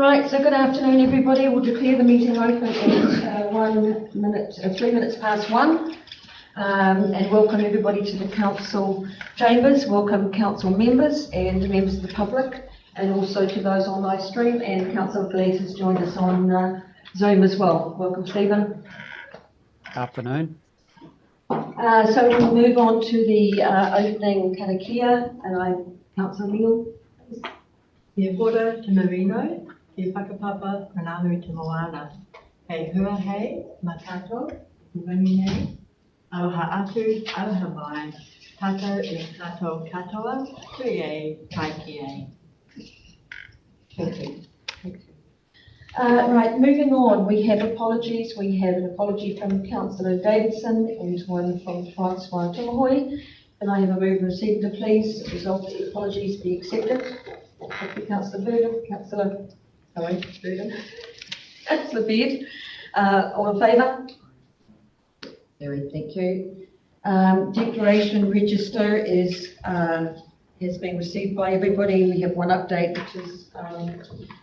Right, so good afternoon everybody. We'll declare the meeting open at 3 minutes past 1. And welcome everybody to the council chambers. Welcome council members and members of the public, and also to those on live stream, and Councillor Glees has joined us on Zoom as well. Welcome, Stephen. Afternoon. So we'll move on to the opening karakia, and I'm Councillor Neil. He kora te marino, he whakapapa manahu te moana. Hei hua hei, matato, iwangi nei, aoha atu, aoha mai, tato e kato katoa, tui e, taiki e. Thank you. Right, moving on, we have apologies. We have an apology from Councillor Davidson and one from Francois Tumahoe. And I have a move and receive to please resolve the apologies be accepted. Thank you, Councillor Burden. Councillor Burden. Councillor Beard. All in favour? Very, thank you. Declaration register has been received by everybody. We have one update, which is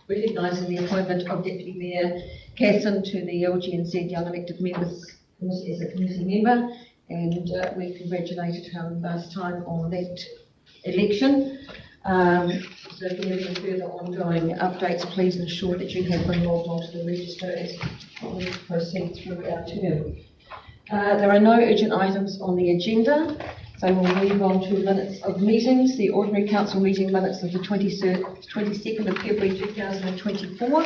recognising the appointment of Deputy Mayor Casson to the LGNZ Young Elected Members as a committee member, and we congratulated him last time on that election. So if you have any further ongoing updates, please ensure that you have been logged onto the register as we proceed through our term. There are no urgent items on the agenda, so we'll move on to minutes of meetings. The ordinary council meeting minutes of the 22nd of February 2024.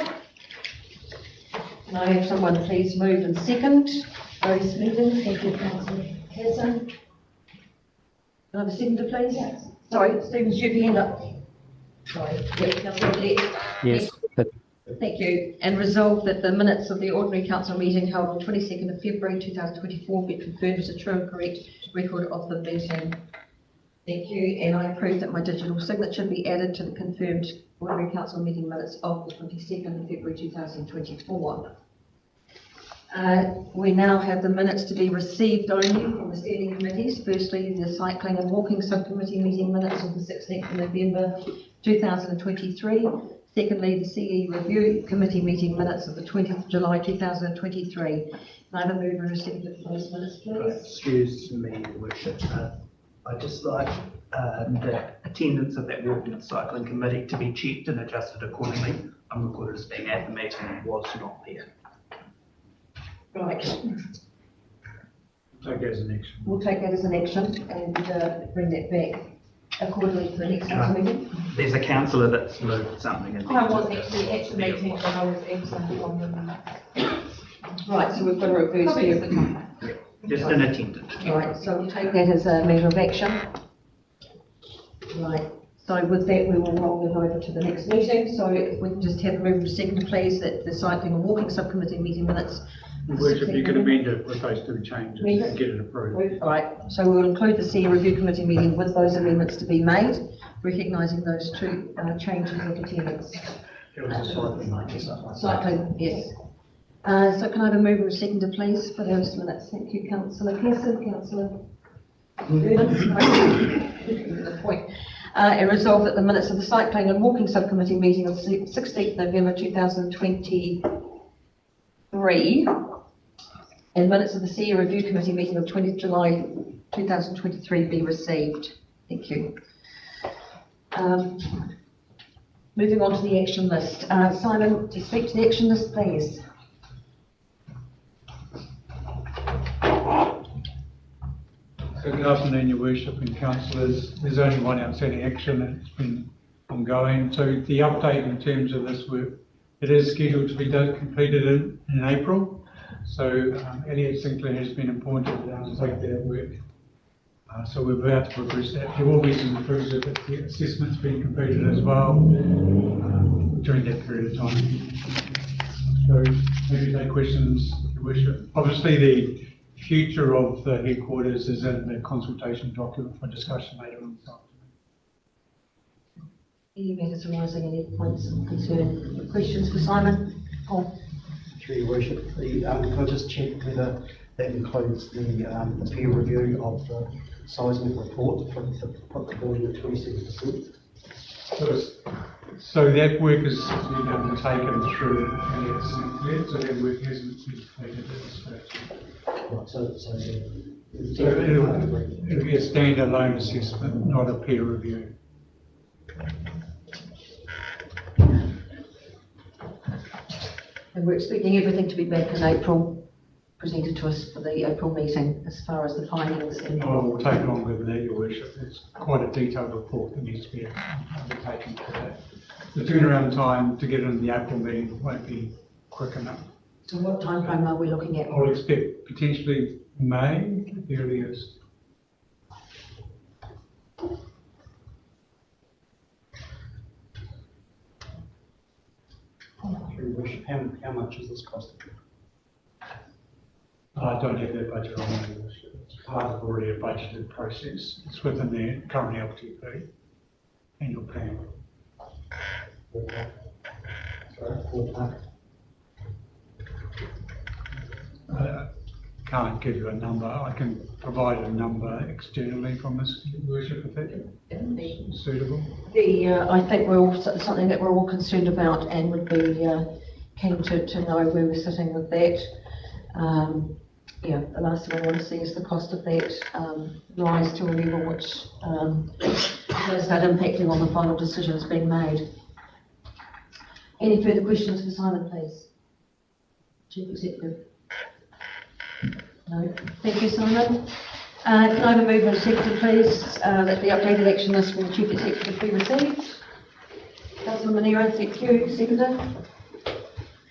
Can I have someone please move and second those meetings? Thank you, Councillor Casson. Can I have a seconder, please? Yes. Sorry, Stephen's your hand up. Sorry, yep, Councillor Gillette. Yes. Thank you. And resolve that the minutes of the ordinary council meeting held on 22nd of February 2024 be confirmed as a true and correct record of the meeting. Thank you. And I approve that my digital signature be added to the confirmed ordinary council meeting minutes of the 22nd of February 2024. We now have the minutes to be received only from the standing committees. Firstly, the cycling and walking subcommittee meeting minutes of the 16th of November 2023. Secondly, the CE review committee meeting minutes of the 20th of July 2023. Can I have a move and receive for those minutes, please? Excuse me, Your Worship. I'd just like the attendance of that walking and cycling committee to be checked and adjusted accordingly. I'm recorded as being at the meeting and was not there. Right. Take that as an action. We'll take that as an action and bring that back accordingly to the next council meeting. There's a councillor that's moved something in. I was actually at the meeting, but I was absent from the Right, so we've got a reverse view. Just an attendance. Right, so we'll take that as a matter of action. Right, so with that we will roll it over to the next meeting. So if we can just have a move and second, please, that the cycling and walking subcommittee meeting minutes. Your Worship, you can amend it with those two changes and get it approved. All right, so we'll include the CE review committee meeting with those amendments to be made, recognising those two changes of attendance. Cycling, yes. So can I have a mover and seconder, please, for those minutes? Thank you, Councillor Casson. Councillor the point. And resolve that the minutes of the cycling and walking subcommittee meeting of 16th November 2023 and minutes of the CE review committee meeting of 20th July 2023 be received. Thank you. Moving on to the action list. Simon, to speak to the action list, please. So good afternoon, Your Worship and councillors. There's only one outstanding action and it's been ongoing. So the update in terms of this work, it is scheduled to be completed in April. So Elliot Sinclair has been appointed to take that work. So we're about to progress that. There will be some improvements if the assessment's been completed as well during that period of time. So maybe take questions, Your Worship. Obviously the future of the headquarters is in the consultation document for discussion later on this afternoon. Any matters arising, any points of concern, questions for Simon? Paul? Through Your Worship, can I just check whether that includes the peer review of the seismic report for the board at 27%? So So that work is being undertaken through LS, so that work hasn't been completed at this stage. Right, so So it'll be a standalone assessment, not a peer review. And we're expecting everything to be back in April, presented to us for the April meeting as far as the findings and. Oh, it will take longer than that, Your Worship. It's quite a detailed report that needs to be undertaken for that. The turnaround time to get into the April meeting won't be quick enough. So what timeframe are we looking at? I would expect potentially May at the earliest. Your Worship, how much is this costing? I don't have that budget on me. It's part of already a budgeted process. It's within the current LTP annual plan. Sorry, ballpark. I can't give you a number. I can provide a number externally from this, Your Worship, if that's suitable. I think we're all, something that we're all concerned about and would be keen to know where we're sitting with that. Yeah, the last thing I want to see is the cost of that rise to a level which will start impacting on the final decisions being made. Any further questions for Simon, please? Chief Executive. No. Thank you, Simon. Can I have a mover and seconder, please, that the updated action list from the Chief Executive be received? Councillor Monero, thank you. Seconder?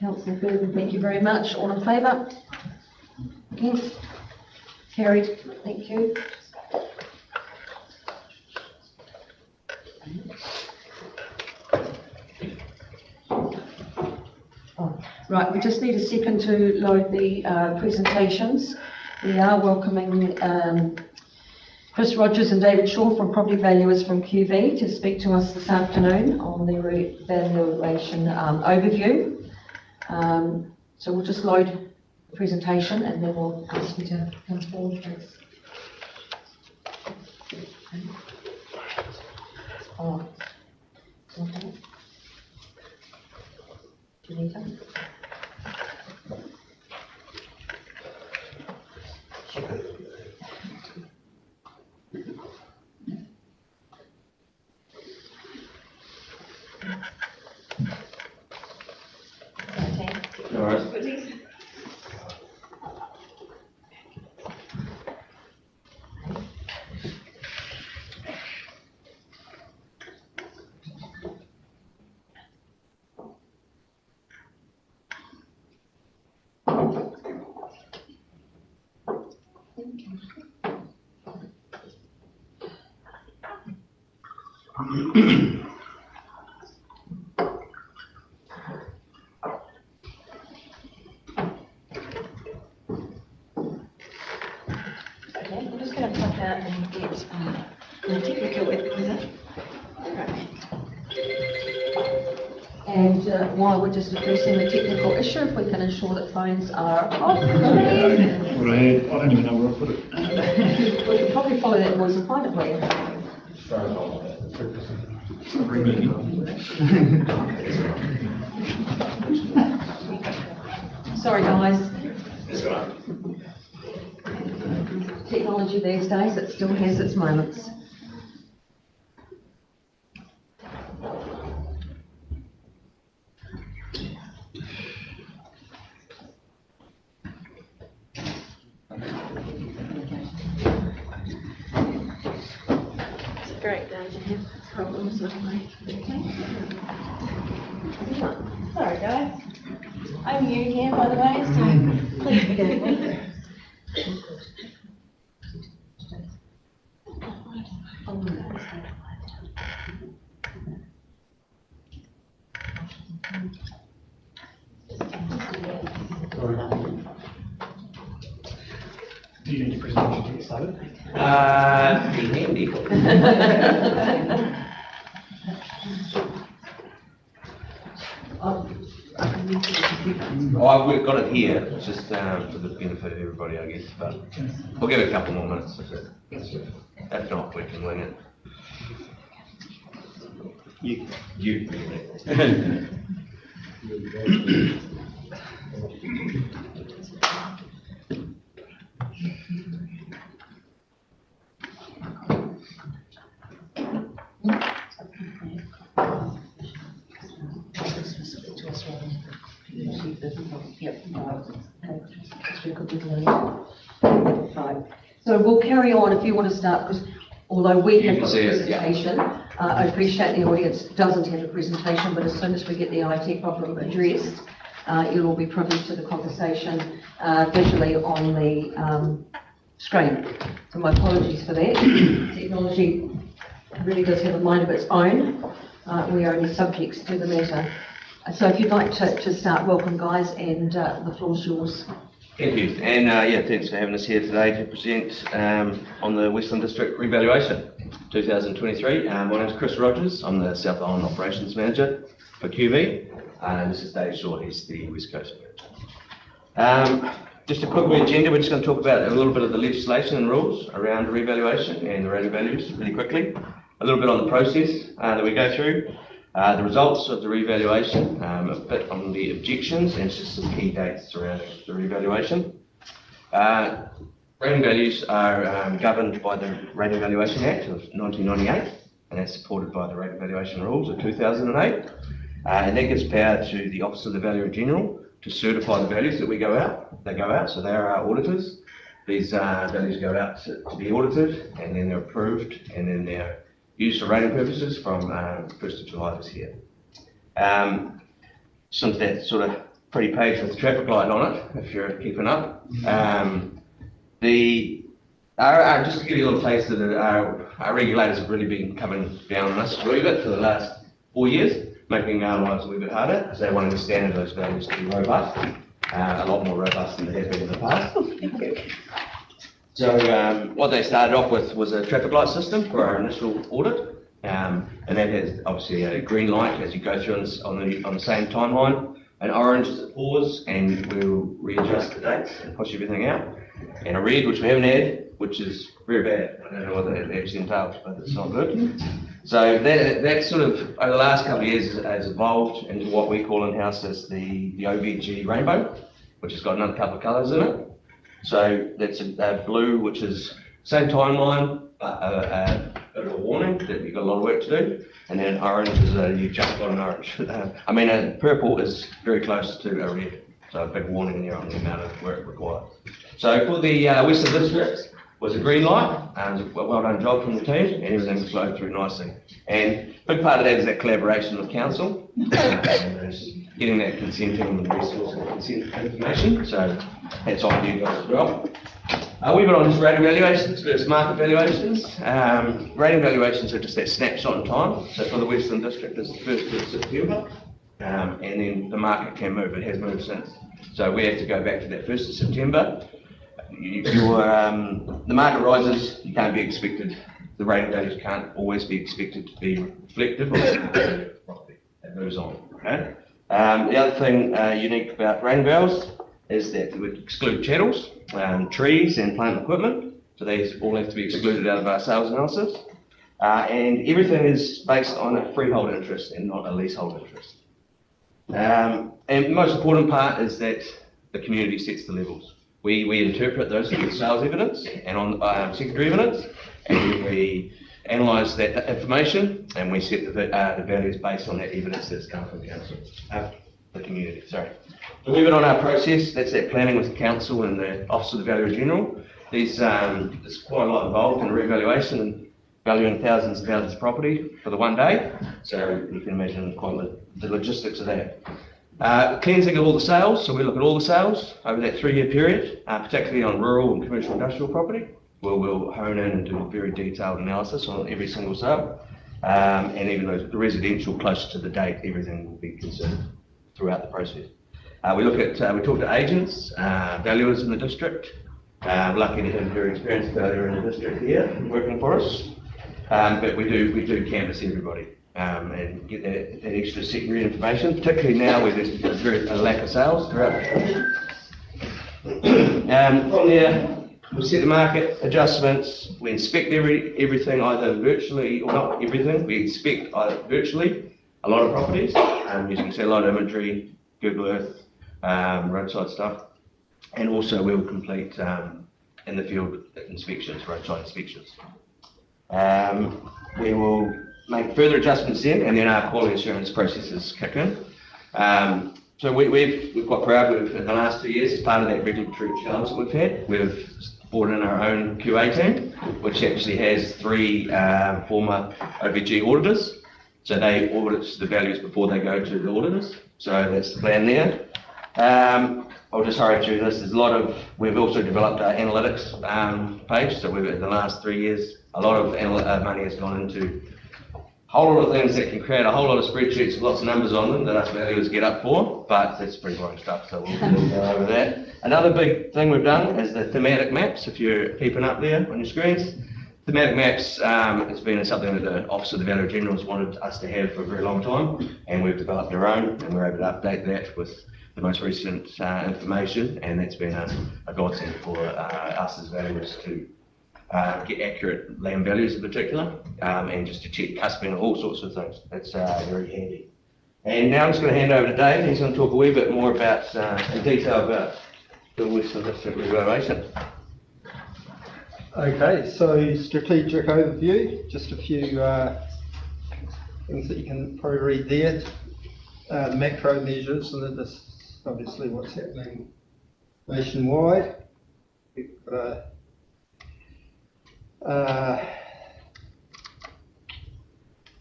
Councillor Bergen, thank you very much. All in favour? Against? Carried. Thank you. Oh, right, we just need a second to load the presentations. We are welcoming Chris Rogers and David Shaw from Property Valuers from QV to speak to us this afternoon on the revaluation overview. So we'll just load the presentation and then we'll ask you to come forward, please. Oh. Okay. Do you need them? All right. Okay, I'm just going to plug that and get the technical equipment. And while we're just addressing the technical issue, if we can ensure that phones are off. I don't even know where I put it. We can probably follow that noise and find it for you. Sorry guys. Technology these days, it still has its moments. It's a great day to have problems with my. Sorry guys. I'm new here, by the way, so please forgive me. Do you need your presentation to get started? Be handy. Oh, we've got it here, it's just for the benefit of everybody, I guess, but we'll give it a couple more minutes. If not, we can wing it. You. Right, so we'll carry on if you want to start, because although we You have can got a see it, yeah. presentation, I appreciate the audience doesn't have a presentation, but as soon as we get the IT problem addressed, you'll all be privy to the conversation visually on the screen. So my apologies for that. Technology really does have a mind of its own. We are only subjects to the matter. So if you'd like to start, welcome guys, and the floor's yours. Thank you, and yeah, thanks for having us here today to present on the Westland District revaluation 2023. My name is Chris Rogers. I'm the South Island Operations Manager for QV, and this is Dave Shaw. He's the West Coast Manager. Just a quick agenda. We're just going to talk about a little bit of the legislation and rules around revaluation and the rating values really quickly. A little bit on the process that we go through. The results of the revaluation, a bit on the objections, and just some key dates surrounding the revaluation. Rating values are governed by the Rating Valuation Act of 1998, and that's supported by the Rating Valuation Rules of 2008. And that gives power to the Office of the Valuer General to certify the values that we go out. They go out, so they are our auditors. These values go out to be audited, and then they're approved, and then they're used for rating purposes from 1st of July this year. Since that sort of pretty page with the traffic light on it, if you're keeping up. Just to give you a little taste of it, our regulators have really been coming down on us a wee bit for the last 4 years, making our lives a wee bit harder, because they want the standard of those values to be robust, a lot more robust than they have been in the past. So what they started off with was a traffic light system for our initial audit, and that has obviously a green light as you go through on the same timeline, an orange is a pause, and we'll readjust the dates and push everything out, and a red, which we haven't had, which is very bad. I don't know what that actually entails, but it's not good. So that sort of, over the last couple of years, has evolved into what we call in-house as the OVG rainbow, which has got another couple of colours in it. So that's a blue, which is same timeline, but a bit of a warning that you've got a lot of work to do. And then orange is you just got an orange. Purple is very close to a red. So a big warning there on the amount of work required. So for the Western District was a green light. Well done job from the team, and everything flowed through nicely. And a big part of that is that collaboration with council. Getting that consenting resource and consent information, so that's on you guys as well. We've been on this rating valuations versus market valuations. Rating valuations are just that snapshot in time, so for the Western District it's the 1st of September, and then the market can move, it has moved since. So we have to go back to that 1st of September. The market rises, you can't be expected, the rating values can't always be expected to be reflective of the property. It moves on, okay? The other thing unique about rating values is that we would exclude chattels, trees and plant equipment, so these all have to be excluded out of our sales analysis. And everything is based on a freehold interest and not a leasehold interest. And the most important part is that the community sets the levels. We interpret those with sales evidence and on secondary evidence, and we analyse that information, and we set the values based on that evidence that's come from council, the community, sorry. So we've been on our process, that's that planning with the council and the Office of the Valuer General. There's quite a lot involved in revaluation and valuing thousands and thousands of property for the one day, so you can imagine quite the logistics of that. Cleansing of all the sales, so we look at all the sales over that 3-year period, particularly on rural and commercial industrial property. We'll hone in and do a very detailed analysis on every single sale, and even the residential close to the date, everything will be considered throughout the process. We talk to agents, valuers in the district. Lucky to have a very experienced valuer in the district here working for us, but we do canvass everybody and get that extra secondary information, particularly now where there's a lack of sales throughout the country. From there, We set the market adjustments, we inspect everything either virtually, or not everything, we inspect either virtually a lot of properties, using satellite imagery, Google Earth, roadside stuff, and also we'll complete in the field inspections, roadside inspections. We will make further adjustments then, and then our quality assurance processes kick in. So we're quite proud. In the last 2 years, as part of that regulatory challenge that we've had, we've brought in our own QA team, which actually has 3 former OVG auditors. So they audit the values before they go to the auditors. So that's the plan there. I'll just hurry through this. We've also developed our analytics page. So in the last 3 years, a lot of money has gone into a whole lot of things that can create a whole lot of spreadsheets with lots of numbers on them that us valuers get up for, but that's pretty boring stuff, so we'll go over that. Another big thing we've done is the thematic maps, if you're keeping up there on your screens. Thematic maps has been something that the Office of the Valuer General has wanted us to have for a very long time, and we've developed our own, and we're able to update that with the most recent information, and that's been a godsend for us as valuers to get accurate land values in particular, and just to check cusping and all sorts of things. It's very handy. And now I'm just going to hand over to Dave. He's going to talk a wee bit more about, in detail about the Western District revaluation. Okay, so strategic overview, just a few things that you can probably read there. Macro measures, and then this obviously what's happening nationwide. We've got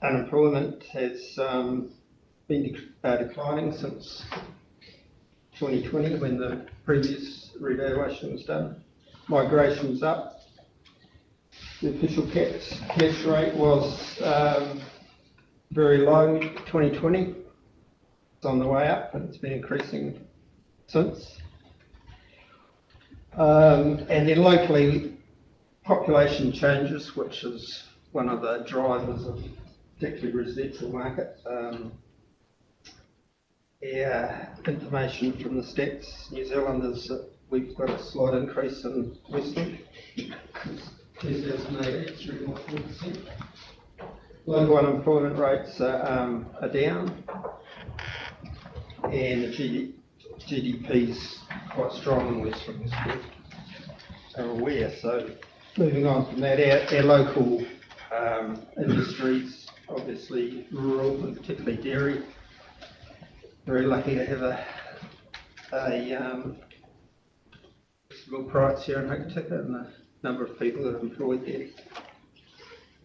unemployment has been declining since 2020 when the previous revaluation was done. Migration's up. The official cash rate was very low 2020. It's on the way up and it's been increasing since. And then locally, population changes, which is one of the drivers of particularly residential market. Information from the stats, New Zealand is that we've got a slight increase in Western. 2008, 3.4%. Local unemployment rates are down, and the GDP's quite strong in Western Australia. Are aware. So moving on from that, our local industries, obviously rural and particularly dairy. Very lucky to have a milk price here in Hokitika and the number of people that are employed there.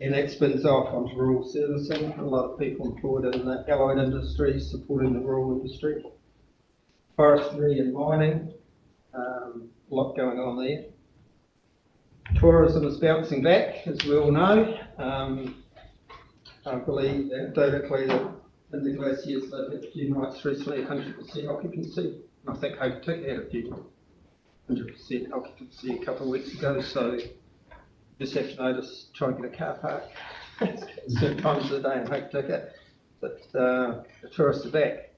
And that spins off onto rural servicing. A lot of people employed in the allied industries supporting the rural industry. Forestry and mining, a lot going on there. Tourism is bouncing back, as we all know. I believe anecdotally that in the glaciers they've had a few nights recently 100% occupancy. I think Hokitika had a few 100% occupancy a couple of weeks ago, so you just have to notice, try and get a car park certain times of the day in Hokitika. But the tourists are back,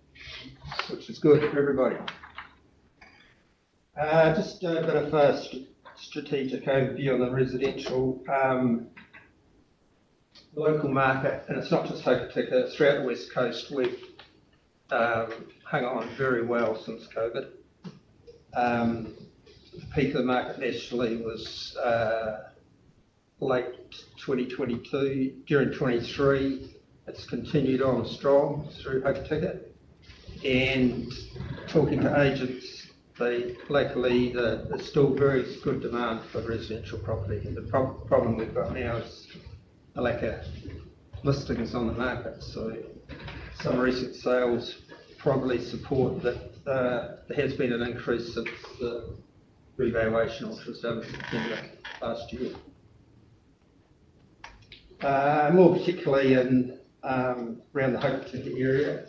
which is good for everybody. Just a bit of a strategic overview on the residential local market, and it's not just Hokitika, throughout the West Coast we've hung on very well since COVID. The peak of the market nationally was late 2022. During 23, it's continued on strong through Hokitika. And talking to agents, luckily there's still very good demand for residential property. And the problem we've got now is a lack of listings on the market. So some recent sales probably support that there has been an increase since the revaluation, which was done in September last year. More particularly in around the Hokitika area,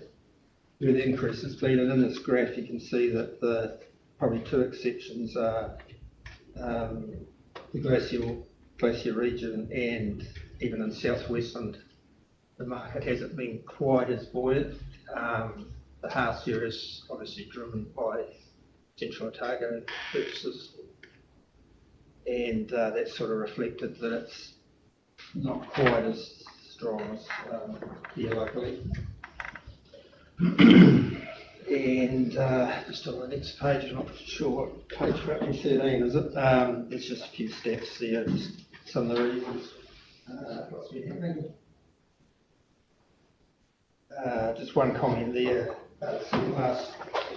where the increase has been, and in this graph you can see that the probably 2 exceptions are the glacier region, and even in southwestern the market hasn't been quite as buoyant. The house here is obviously driven by Central Otago purchases. and that's sort of reflected that it's not quite as strong as here locally. And just on the next page, I'm not sure what page roughly 13 is it? It's just a few steps there, just some of the reasons what's been happening. Just one comment there. The last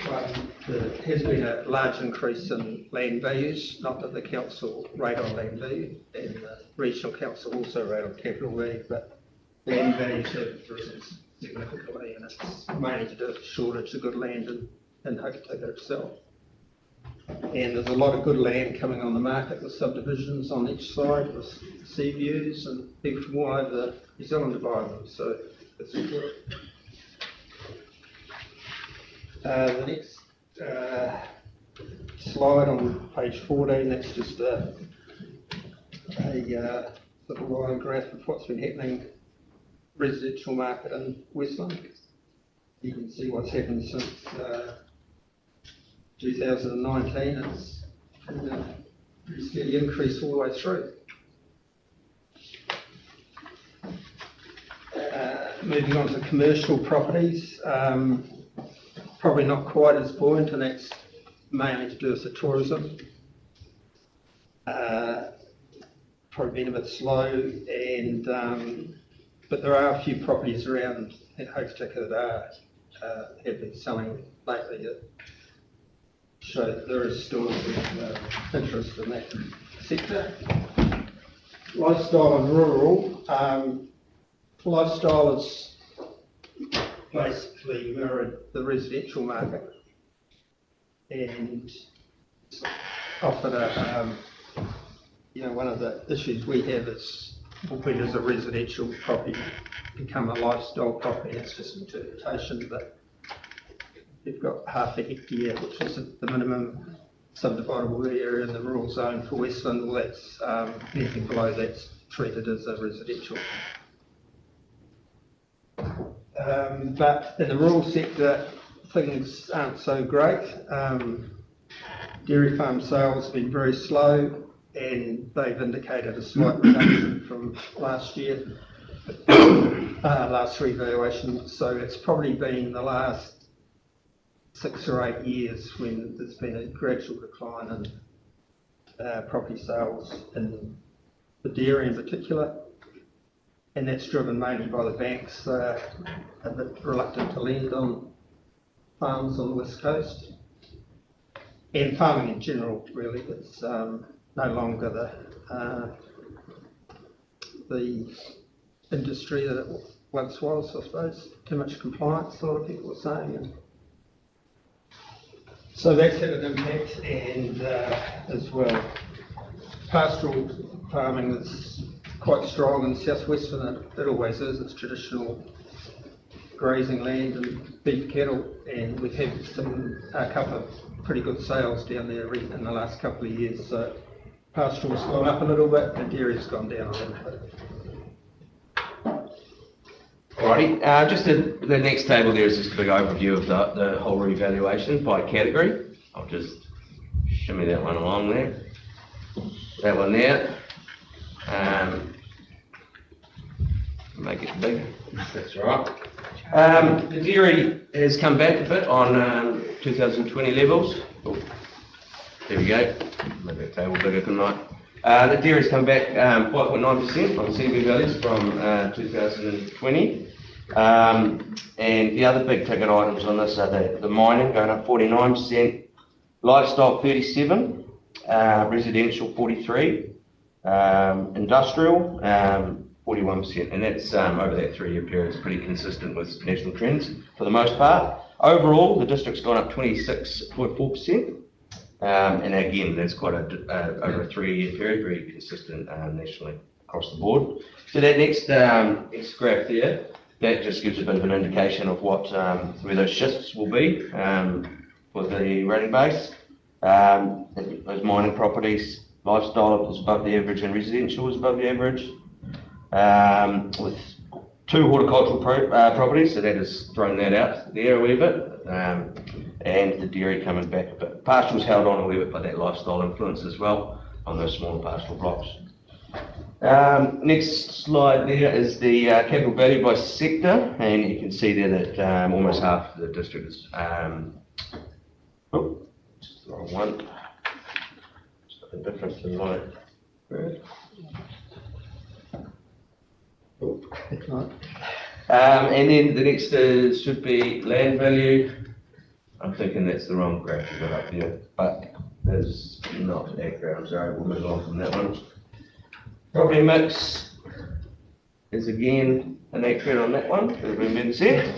one, there has been a large increase in land values, not that the council rate on land value, and the regional council also rate on capital value, but land values have risen significantly, and it's mainly to do with the shortage of good land in Hokitika itself. And there's a lot of good land coming on the market with subdivisions on each side with sea views, and people from all over New Zealand to buy them, so it's good. The next slide on page 14, that's just a little line graph of what's been happening residential market in Westland. You can see what's happened since 2019. It's been a pretty steady increase all the way through. Moving on to commercial properties, probably not quite as buoyant, and that's mainly to do with the tourism. Probably been a bit slow, and but there are a few properties around at Hokitika that have been selling lately that show that there is still interest in that sector. Lifestyle and rural. Lifestyle is basically mirrored the residential market, and often one of the issues we have is, albeit as a residential property become a lifestyle property, it's just interpretation, but you've got half a hectare, which is the minimum subdividable area in the rural zone for Westland. Well, that's anything below that's treated as a residential. But in the rural sector, things aren't so great. Dairy farm sales have been very slow, and they've indicated a slight reduction from last year, last revaluation. So it's probably been the last 6 or 8 years when there's been a gradual decline in property sales in the dairy in particular. And that's driven mainly by the banks, a bit reluctant to lend on farms on the west coast. And farming in general, really, it's no longer the industry that it once was, I suppose. Too much compliance, a lot of people are saying. And so that's had an impact, and as well, pastoral farming is quite strong in southwestern. It always is. It's traditional grazing land and beef cattle, and we've had a couple of pretty good sales down there in the last couple of years. So pastoral's gone up a little bit, and dairy's gone down a little bit. Alrighty, just the next table there is just a big overview of the whole revaluation by category. I'll just shimmy that one along there. That one there. Make it bigger. That's right. The dairy has come back a bit on 2020 levels. Oh, there we go. Make that table bigger, couldn't I? The dairy's come back 5.9% on CV values from 2020. And the other big ticket items on this are the mining going up 49%, livestock 37%, residential 43%, industrial 41%, and that's over that 3-year period. It's pretty consistent with national trends for the most part. Overall, the district's gone up 26.4%, and again, that's quite over a 3-year period, very consistent nationally across the board. So that next graph there, that just gives a bit of an indication of what where those shifts will be for the rating base. Those mining properties, lifestyle is above the average, and residential is above the average. With 2 horticultural properties, so that has thrown that out there a wee bit, and the dairy coming back a bit. Pastoral's held on a wee bit by that lifestyle influence as well. on those smaller pastoral blocks. Next slide there is the capital value by sector, and you can see there that almost half of the district is, just the wrong one, something different than my word. And then the next should be land value. I'm thinking that's the wrong graph you got up there, but that's not accurate. I'm sorry, we'll move on from that one. Property mix is again inaccurate on that one, as we've been said.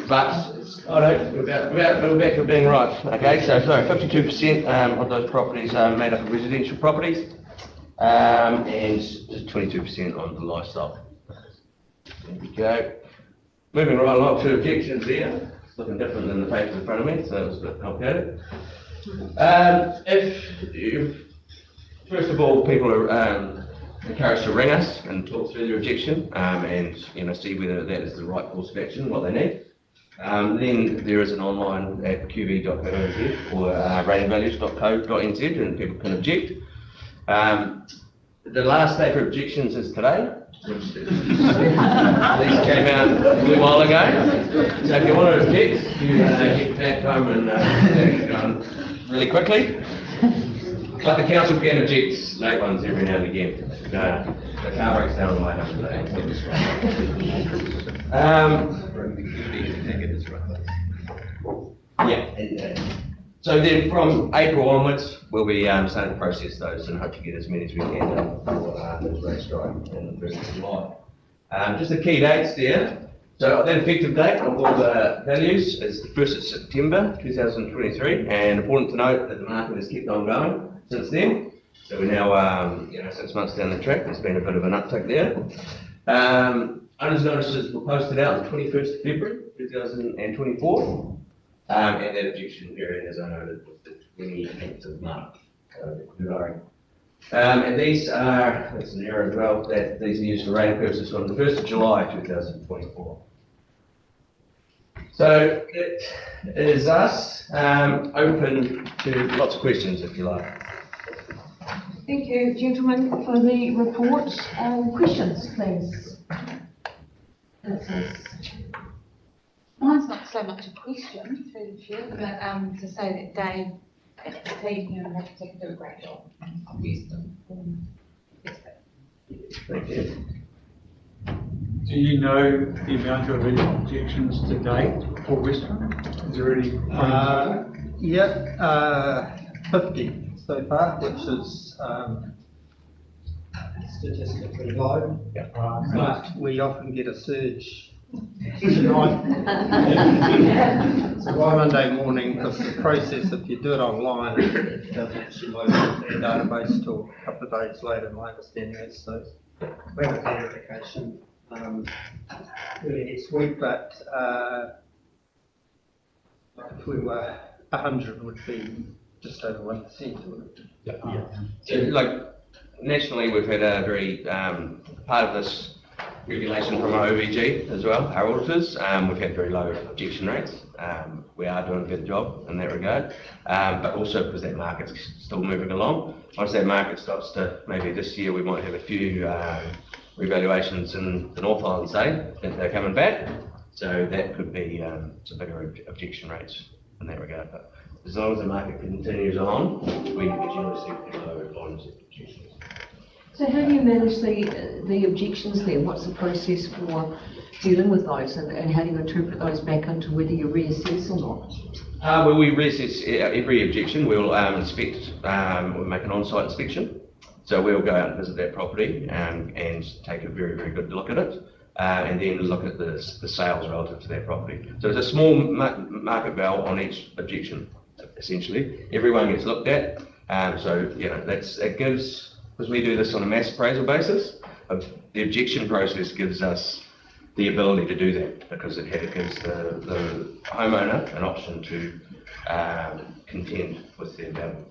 But we're back to being right. Okay, so sorry, 52% of those properties are made up of residential properties, and just 22% on the livestock. There we go. Moving right along to objections there. It's looking different than the papers in front of me, so that was a bit complicated. First of all, people are encouraged to ring us and talk through their objection, and see whether that is the right course of action, what they need. Then there is an online at qv.co.nz or ratingvalues.co.nz, and people can object. The last day for objections is today, which these came out a little while ago. So if you want to object, you get back home and really quickly. But the council can object late ones every now and again. The car breaks down on the way home today. So then from April onwards, we'll be starting to process those and hope to get as many as we can done for this race drive in the 1st of July. Just the key dates there. So that effective date of all the values is the 1st of September 2023, and important to note that the market has kept on going since then. So we're now 6 months down the track. There's been a bit of an uptick there. Owners' notices were posted out on the 21st of February 2024. And that objection period, as I noted, was the 28th of March. And these are, that's an error as well, that these are used for rating purposes from the 1st of July 2024. So it is us open to lots of questions if you like. Thank you, gentlemen, for the report. Questions, please. Mine's not so much a question, through the chair, but to say that Dave and the team here have to do a great job. I've used them. Thank you. Do you know the amount of objections to date for Western? Is there any? 50 so far, which is statistically low. But we often get a surge. So by Monday morning, because the process, if you do it online, it doesn't actually load the database till a couple of days later, my understanding is. So we have a verification early next week, but if we were 100, would be just over 1%. So, like, nationally, we've had a very, part of this regulation from our OVG as well, our auditors. We've had very low objection rates. We are doing a good job in that regard, but also because that market's still moving along. Once that market stops to, maybe this year we might have a few revaluations in the North Island, say, if they're coming back. So that could be some bigger objection rates in that regard. But as long as the market continues on, we generally see pretty low volumes of objections. So how do you manage the objections then? What's the process for dealing with those, and how do you interpret those back into whether you reassess or not? Well, we reassess every objection. We'll inspect, we'll make an on-site inspection. So we'll go out and visit that property and take a very, very good look at it, and then look at the sales relative to that property. So there's a small market value on each objection, essentially. Everyone gets looked at. So, it gives, because we do this on a mass appraisal basis, the objection process gives us the ability to do that, because it gives the homeowner an option to contend with their value.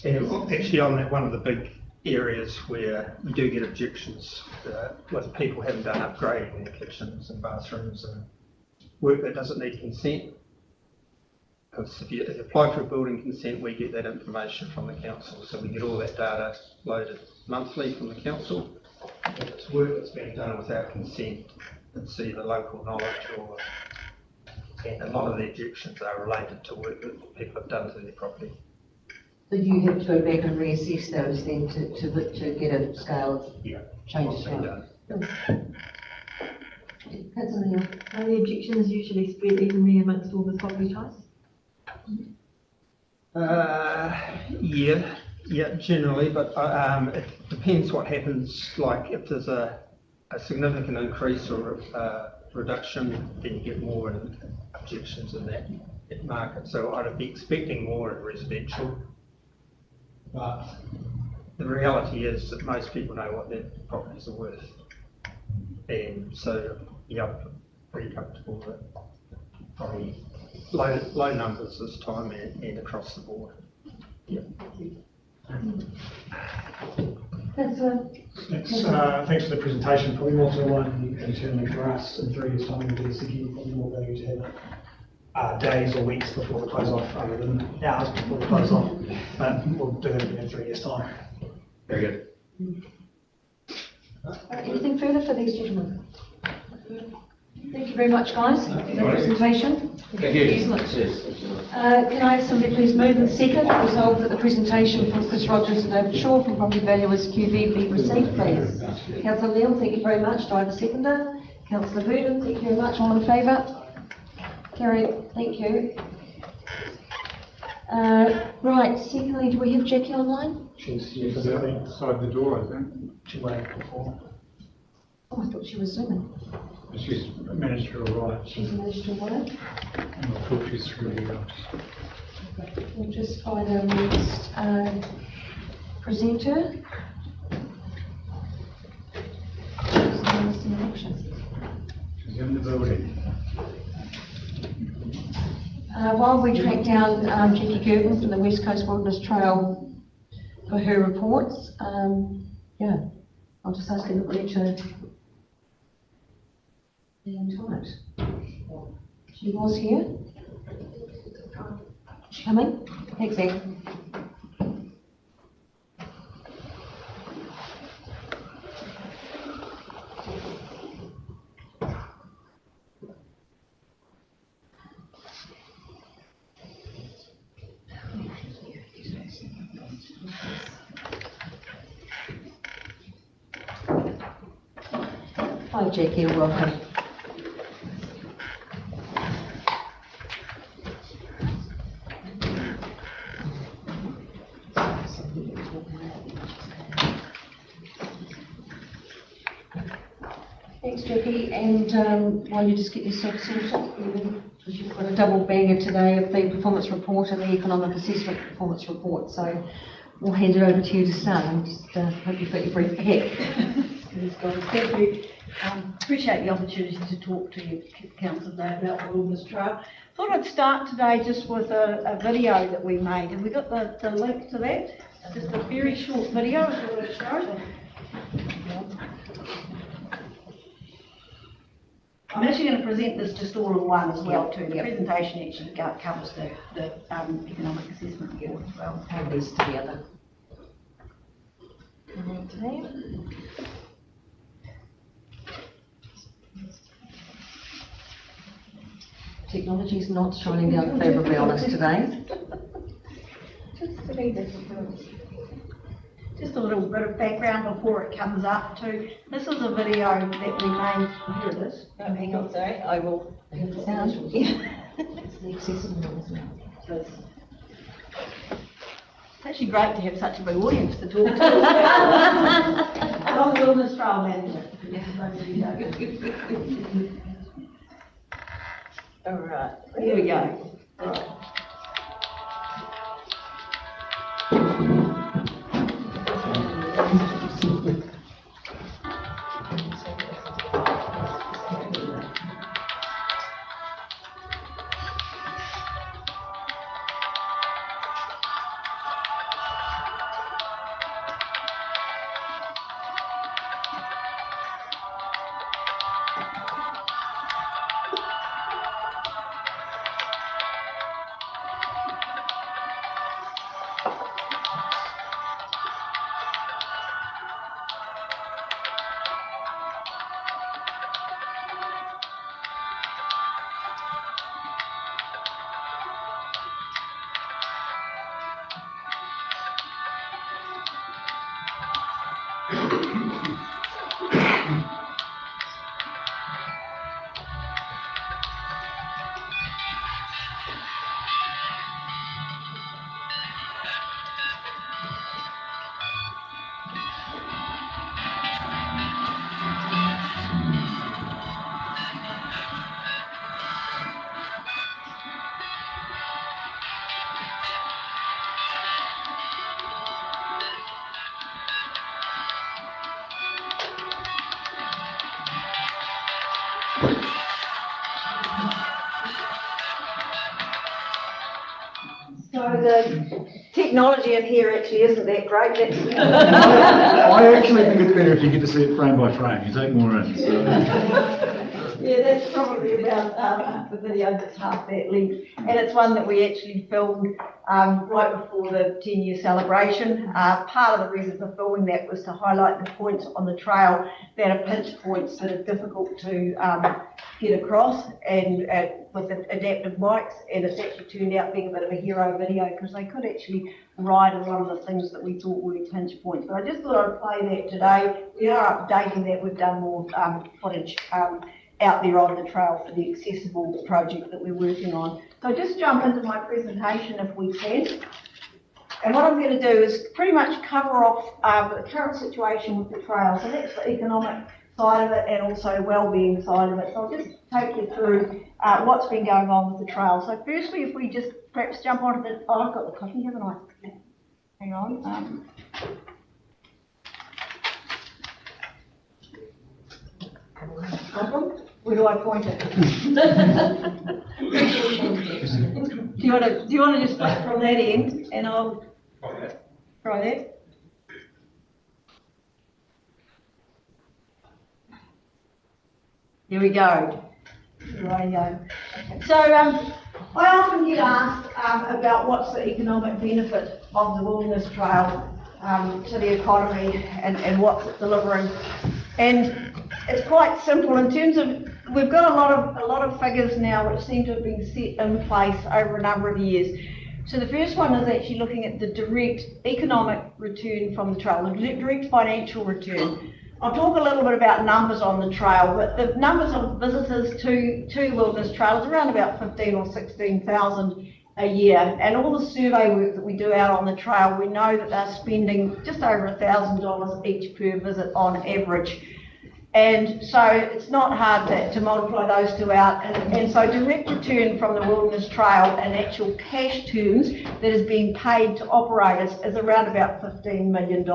Actually, on that, one of the big areas where we do get objections with people having done upgrading their kitchens and bathrooms and work that doesn't need consent. Because if you apply for a building consent, we get that information from the council, so we get all that data loaded monthly from the council. If it's work that's being done without consent, it's either local knowledge or, and a lot of the objections are related to work that people have done to their property. So you have to go back and reassess those then to get a scale Yeah. of changes. What's been done. Councillor Neil. Are the objections usually spread evenly amongst all the property types? Yeah, generally, but it depends what happens. Like if there's a significant increase or reduction, then you get more objections in that market. So I'd be expecting more in residential. But the reality is that most people know what their properties are worth. And so, yeah, I'm pretty comfortable that probably low numbers this time and across the board. Yeah. Councillor. Thanks for the presentation. Probably more to one internally for us in 3 years' time, we'll do this again. Probably more value to have days or weeks before the close off rather than hours before the close off. But we'll do it in 3 years' time. Very good. Anything further for these gentlemen? Thank you very much, guys, for the presentation. Thank you. Excellent. Yes. Can I have somebody please move and second resolve that the presentation from Chris Rogers and David Shaw from Property Valuers QV be received, please? Councillor Neil, thank you very much. Do I have a seconder? Councillor Verdon, thank you very much. All in favour? Carried. Thank you. Right, secondly, do we have Jackie online? She's outside the door, I think. She waited before. Oh, I thought she was zooming. She's managed to arrive. She's managed to work. I'm not sure she's through the house. We'll just find our next presenter. She's in the building. While we track down Jackie Gervin from the West Coast Wilderness Trail for her reports, yeah, I'll just ask everybody to be in tight. She was here. Is she coming? Thanks, Anne. Hi, Jackie, welcome. Thanks, Jackie, and while you just get yourself sorted, because you've got a double banger today of the performance report and the economic assessment performance report, so we'll hand it over to you to start. I just hope you've got your brief ahead. Thank you. Appreciate the opportunity to talk to you, Councillor Day, about the Wilderness Trail. Thought I'd start today just with a video that we made. Have we got the link to that? Just a very short video, if you want to show it. I'm actually going to present this just all in one as well too. The presentation actually covers the economic assessment report as well. Have these together. Okay. Technology is not shining down favourably on us today. Just a little bit of background before it comes up too. This is a video that we made. Here it is. Oh, hang on, sorry. I will. The sound. Yeah. It's the accessible one, isn't it? It's actually great to have such a big audience to talk to. I'm the Wilderness Trail Manager. All right. Here we go. All right. technology in here actually isn't that great. I actually think it's better if you get to see it frame by frame, you take more in, so. Yeah, that's probably about the video that's half that length. And it's one that we actually filmed right before the 10-year celebration. Part of the reason for filming that was to highlight the points on the trail that are pinch points that are difficult to get across, and with the adaptive mics, and it's actually turned out being a bit of a hero video because they could actually ride a lot of the things that we thought were pinch points. But I just thought I'd play that today. We are updating that. We've done more footage out there on the trail for the accessible project that we're working on. So just jump into my presentation if we can. And what I'm going to do is pretty much cover off the current situation with the trail. So that's the economic side of it and also well-being side of it. So I'll just take you through what's been going on with the trail. So firstly, if we just perhaps jump onto the, oh, I've got the copy, haven't I? Hang on. Problem? Where do I point it? do you want to just flip from that end, and I'll try that. Here we go. Right. So I often get asked about what's the economic benefit of the Wilderness Trail to the economy and what's it delivering. And it's quite simple in terms of, we've got a lot of figures now which seem to have been set in place over a number of years. So the first one is actually looking at the direct economic return from the trail, the direct financial return. I'll talk a little bit about numbers on the trail, but the numbers of visitors to Wilderness Trail is around about 15 or 16,000 a year. And all the survey work that we do out on the trail, we know that they're spending just over $1,000 each per visit on average. And so it's not hard to multiply those two out. And so direct return from the Wilderness Trail in actual cash terms that is being paid to operators is around about $15 million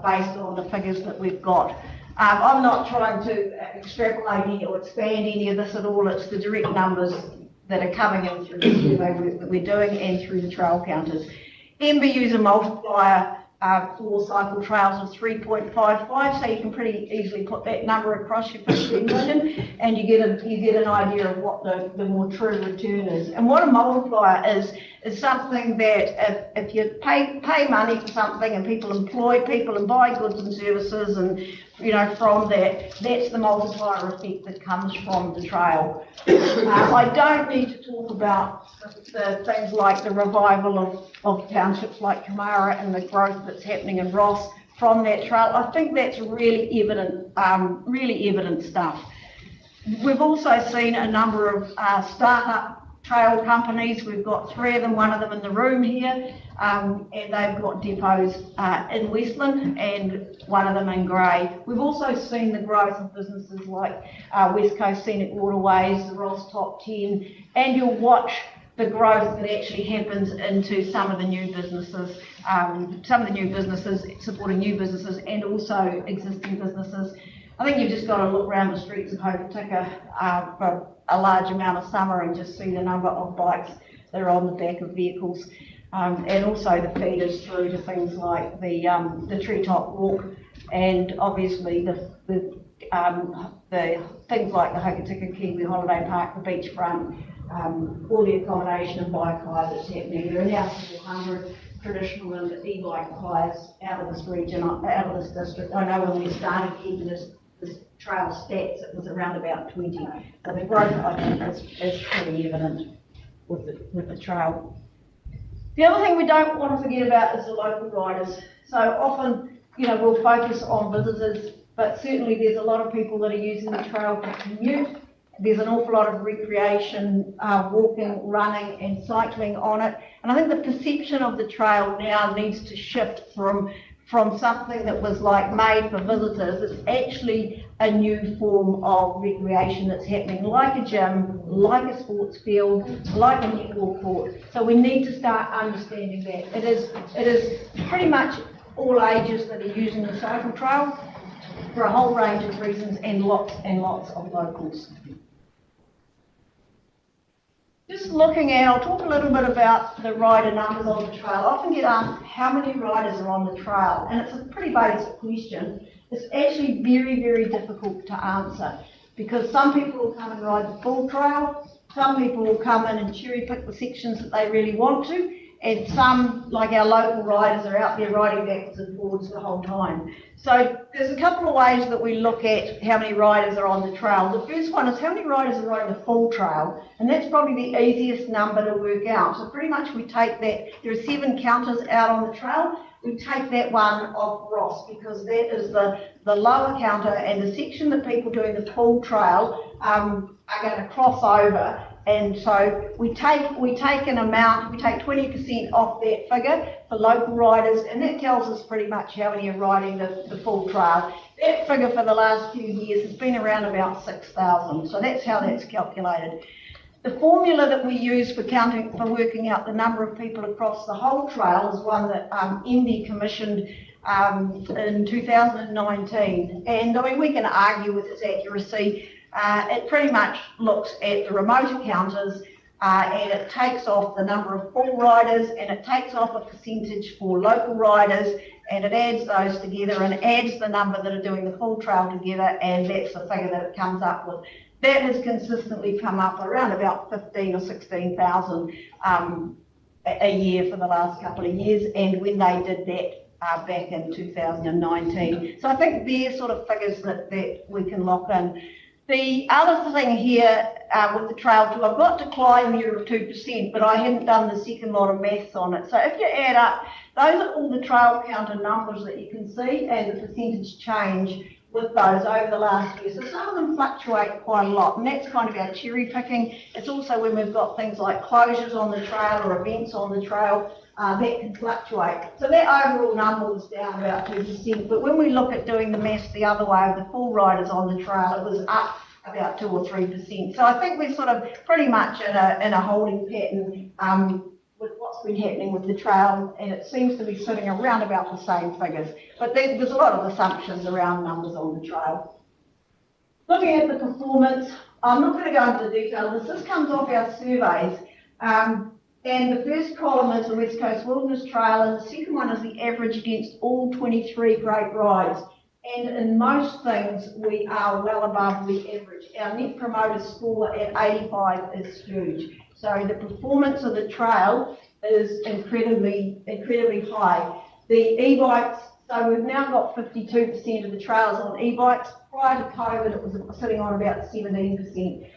based on the figures that we've got. I'm not trying to extrapolate any or expand any of this at all. It's the direct numbers that are coming in through the survey work that we're doing and through the trail counters. MBU is a multiplier for cycle trails of 3.55, so you can pretty easily put that number across your 15 million, and you get an idea of what the more true return is. And what a multiplier is something that if you pay money for something and people employ people and buy goods and services, and from that's the multiplier effect that comes from the trail. I don't need to talk about the things like the revival of townships like Kumara and the growth that's happening in Ross from that trail. I think that's really evident stuff. We've also seen a number of startup trail companies. We've got 3 of them, one of them in the room here, and they've got depots in Westland and one of them in Grey. We've also seen the growth of businesses like West Coast Scenic Waterways, the Ross Top 10, and you'll watch the growth that actually happens into some of the new businesses, supporting new businesses and also existing businesses. I think you've just got to look around the streets of Hokitika for a large amount of summer and just see the number of bikes that are on the back of vehicles, and also the feeders through to things like the Treetop Walk, and obviously the things like the Hokitika Kiwi Holiday Park, the beachfront, all the accommodation and bike hire that's happening. There are now several hundred traditional and e-bike hires out of this region, out of this district. I know when we started keeping this trail stats, it was around about 20. So the growth, I think, is pretty evident with the trail. The other thing we don't want to forget about is the local riders. So often, we'll focus on visitors, but certainly there's a lot of people that are using the trail to commute. There's an awful lot of recreation, walking, running and cycling on it. And I think the perception of the trail now needs to shift from something that was like made for visitors. It's actually a new form of recreation that's happening, like a gym, like a sports field, like a netball court. So we need to start understanding that. It is pretty much all ages that are using the cycle trail for a whole range of reasons, and lots of locals. Just just looking at, I'll talk a little bit about the rider numbers on the trail. I often get asked how many riders are on the trail, and it's a pretty basic question. It's actually very, very difficult to answer because some people will come and ride the full trail, some people will come in and cherry pick the sections that they really want to, and some, like our local riders, are out there riding backwards and forwards the whole time. So there's a couple of ways that we look at how many riders are on the trail. The first one is how many riders are riding the full trail, and that's probably the easiest number to work out. So pretty much we take that, there are 7 counters out on the trail, we take that one off Ross because that is the lower counter, and the section that people doing the full trail are going to cross over. And so we take an amount, we take 20% off that figure for local riders, and that tells us pretty much how many are riding the full trail. That figure for the last few years has been around about 6,000, so that's how that's calculated. The formula that we use for working out the number of people across the whole trail is one that MD commissioned in 2019, and I mean we can argue with its accuracy. It pretty much looks at the remote counters and it takes off the number of full riders and it takes off a percentage for local riders and it adds those together and adds the number that are doing the full trail together, and that's the figure that it comes up with. That has consistently come up around about 15 or 16,000 a year for the last couple of years, and when they did that back in 2019. So I think they're sort of figures that we can lock in. The other thing here with the trail too, I've got decline there of 2%, but I hadn't done the second lot of maths on it. So if you add up, those are all the trail counter numbers that you can see and the percentage change with those over the last year. So some of them fluctuate quite a lot, and that's kind of our cherry picking. It's also when we've got things like closures on the trail or events on the trail, that can fluctuate. So that overall number was down about 2%, but when we look at doing the maths the other way, the full riders on the trail, it was up about 2 or 3%. So I think we're sort of pretty much in a holding pattern with what's been happening with the trail, and it seems to be sitting around about the same figures. But there's a lot of assumptions around numbers on the trail. Looking at the performance, I'm not going to go into the detail of this. This comes off our surveys. And the first column is the West Coast Wilderness Trail, and the second one is the average against all 23 great rides. And in most things, we are well above the average. Our Net Promoter Score at 85 is huge. So the performance of the trail is incredibly high. The e-bikes, so we've now got 52% of the trails on e-bikes. Prior to COVID, it was sitting on about 17%.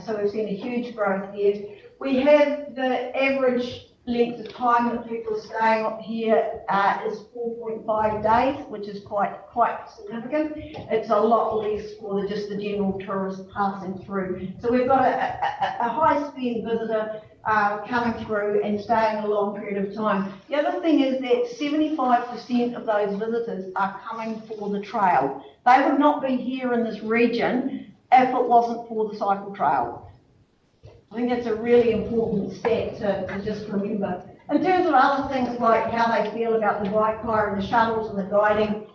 So we've seen a huge growth there. We have the average length of time that people are staying up here is 4.5 days, which is quite significant. It's a lot less for just the general tourist passing through. So we've got a high-spend visitor coming through and staying a long period of time. The other thing is that 75% of those visitors are coming for the trail. They would not be here in this region if it wasn't for the cycle trail. I think that's a really important stat to just remember. In terms of other things like how they feel about the bike hire and the shuttles and the guiding,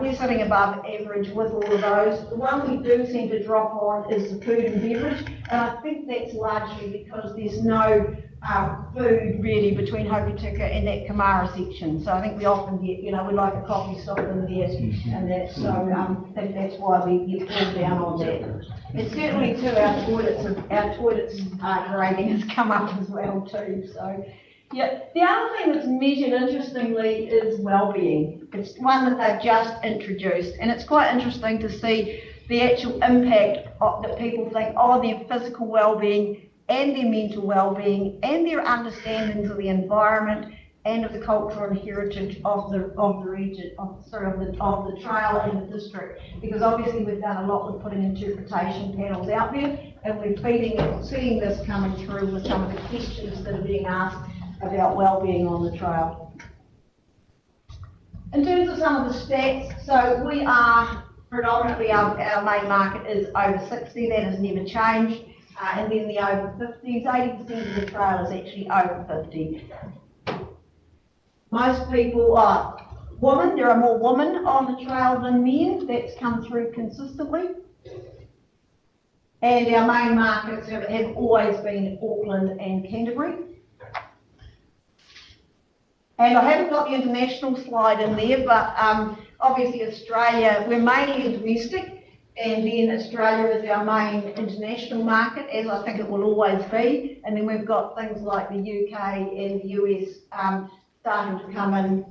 we're sitting above average with all of those. The one we do seem to drop on is the food and beverage, and I think that's largely because there's no food really between Hokitika and that Kamara section. So I think we often get, we like a coffee stop in there and that, so I think that's why we get pulled down on that. And certainly too, our toilets grading has come up as well too. So yeah, the other thing that's measured interestingly is well-being. It's one that they've just introduced, and it's quite interesting to see the actual impact that people think, their physical well-being and their mental well-being and their understandings of the environment and of the culture and heritage of the region, of the trail and the district. Because obviously we've done a lot with putting interpretation panels out there, and we're seeing this coming through with some of the questions that are being asked about well-being on the trail. In terms of some of the stats, so we are predominantly, our main market is over 60, that has never changed. And then the over 50s, 80% of the trail is actually over 50. Most people are women. There are more women on the trail than men. That's come through consistently. And our main markets have always been Auckland and Canterbury. And I haven't got the international slide in there, but obviously Australia, we're mainly domestic, and then Australia is our main international market, as I think it will always be. And then we've got things like the UK and the US starting to come in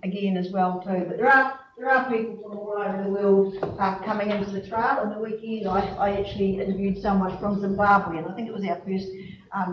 again as well too. But there are people from all over the world coming into the trail. On the weekend, I actually interviewed someone from Zimbabwe, and I think it was our first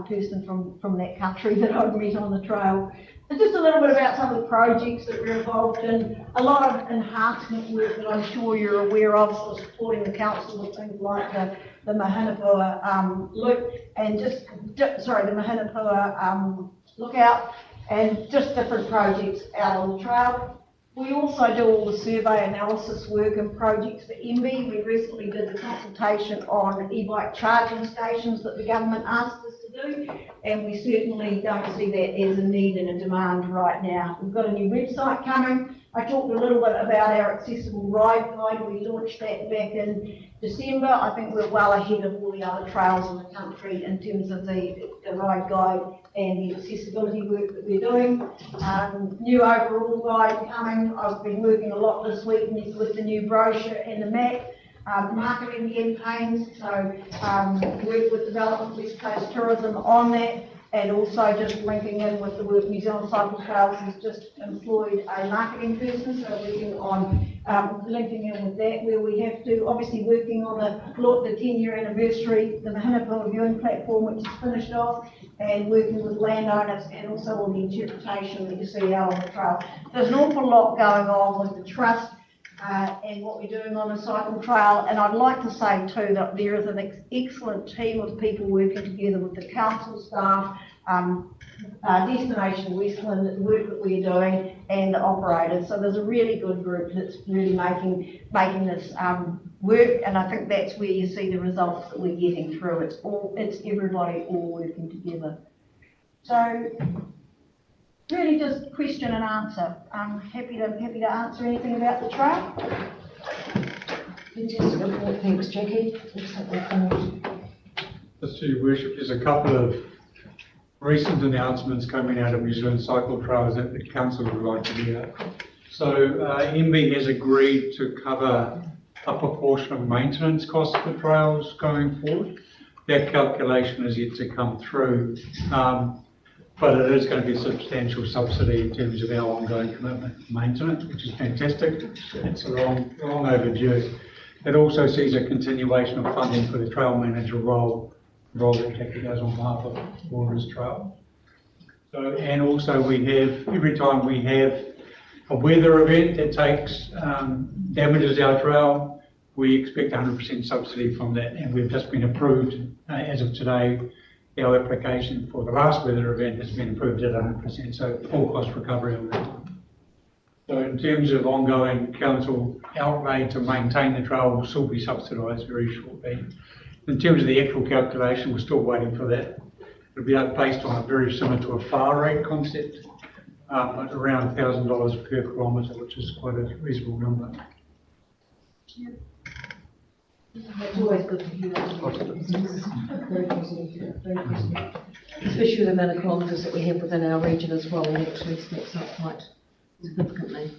person from that country that I'd met on the trail. And just a little bit about some of the projects that we're involved in. A lot of enhancement work that I'm sure you're aware of, sort of supporting the council with things like the Mahinapua loop, and the Mahinapua lookout, and just different projects out on the trail. We also do all the survey analysis work and projects for MB. We recently did the consultation on e-bike charging stations that the government asked us to do, and we certainly don't see that as a need and a demand right now. We've got a new website coming. I talked a little bit about our accessible ride guide. We launched that back in December. I think we're well ahead of all the other trails in the country in terms of the ride guide and the accessibility work that we're doing. New overall guide coming. I've been working a lot this week with the new brochure and the map. Marketing campaigns, so work with Development West Coast Tourism on that, and also just linking in with the work New Zealand Cycle Trails has just employed a marketing person, so working on linking in with that, where we have to, obviously working on the 10-year anniversary, the Mahinapua viewing platform, which is finished off, and working with landowners, and also all the interpretation that you see out on the trail. There's an awful lot going on with the trust and what we're doing on the cycle trail, and I'd like to say too that there is an excellent team of people working together with the council staff, Destination Westland, the work that we're doing, and the operators. So there's a really good group that's really making this work, and I think that's where you see the results that we're getting through. It's everybody all working together. So really just question and answer. I'm happy to answer anything about the trail. Fantastic report, thanks Jackie. Just to your worship, there's a couple of recent announcements coming out of New Zealand Cycle Trails that the council would like to hear. So MB has agreed to cover a proportion of maintenance costs for trails going forward. That calculation is yet to come through. But it is going to be a substantial subsidy in terms of our ongoing commitment to maintenance, which is fantastic. It's long overdue. It also sees a continuation of funding for the trail manager role that Jackie does on behalf of Wilderness Trail. So, and also we have, every time we have a weather event that damages our trail, we expect 100% subsidy from that, and we've just been approved as of today. Our application for the last weather event has been approved at 100%, so full cost recovery on that. So in terms of ongoing council outlay to maintain the trail, will still be subsidised very shortly. In terms of the actual calculation, we're still waiting for that. It'll be based on a very similar to a FAR rate concept, at around $1,000 per kilometre, which is quite a reasonable number. Yeah. It's always good to hear that. Very positive, very positive. Especially with the amount of kilometres that we have within our region as well, it actually stacks up quite significantly.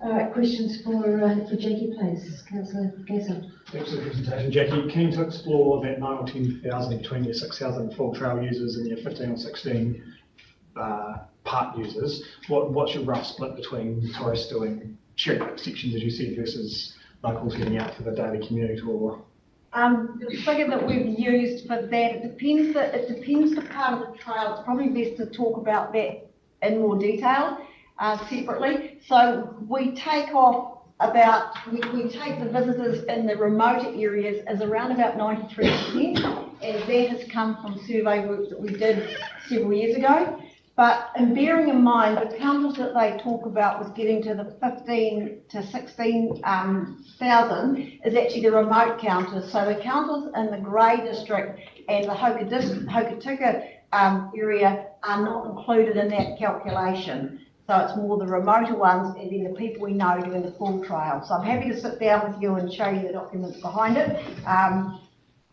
All right, questions for Jackie, please. Councillor Gasser. Thanks for the presentation, Jackie. Keen to explore that 9 or 10,000, 20 or 6,000 full trail users and your 15 or 16 part users. What's your rough split between tourists doing cherry pick sections, as you said, versus locals getting out for the daily commute, or? The figure that we've used for that, it depends the part of the trail. It's probably best to talk about that in more detail separately. So we take off we take the visitors in the remote areas as around about 93%, and that has come from survey work that we did several years ago. But in bearing in mind, the counters that they talk about was getting to the 15 to 16,000 is actually the remote counters. So the counters in the Grey District and the Hokitika area are not included in that calculation. So it's more the remoter ones and then the people we know doing the full trail. So I'm happy to sit down with you and show you the documents behind it.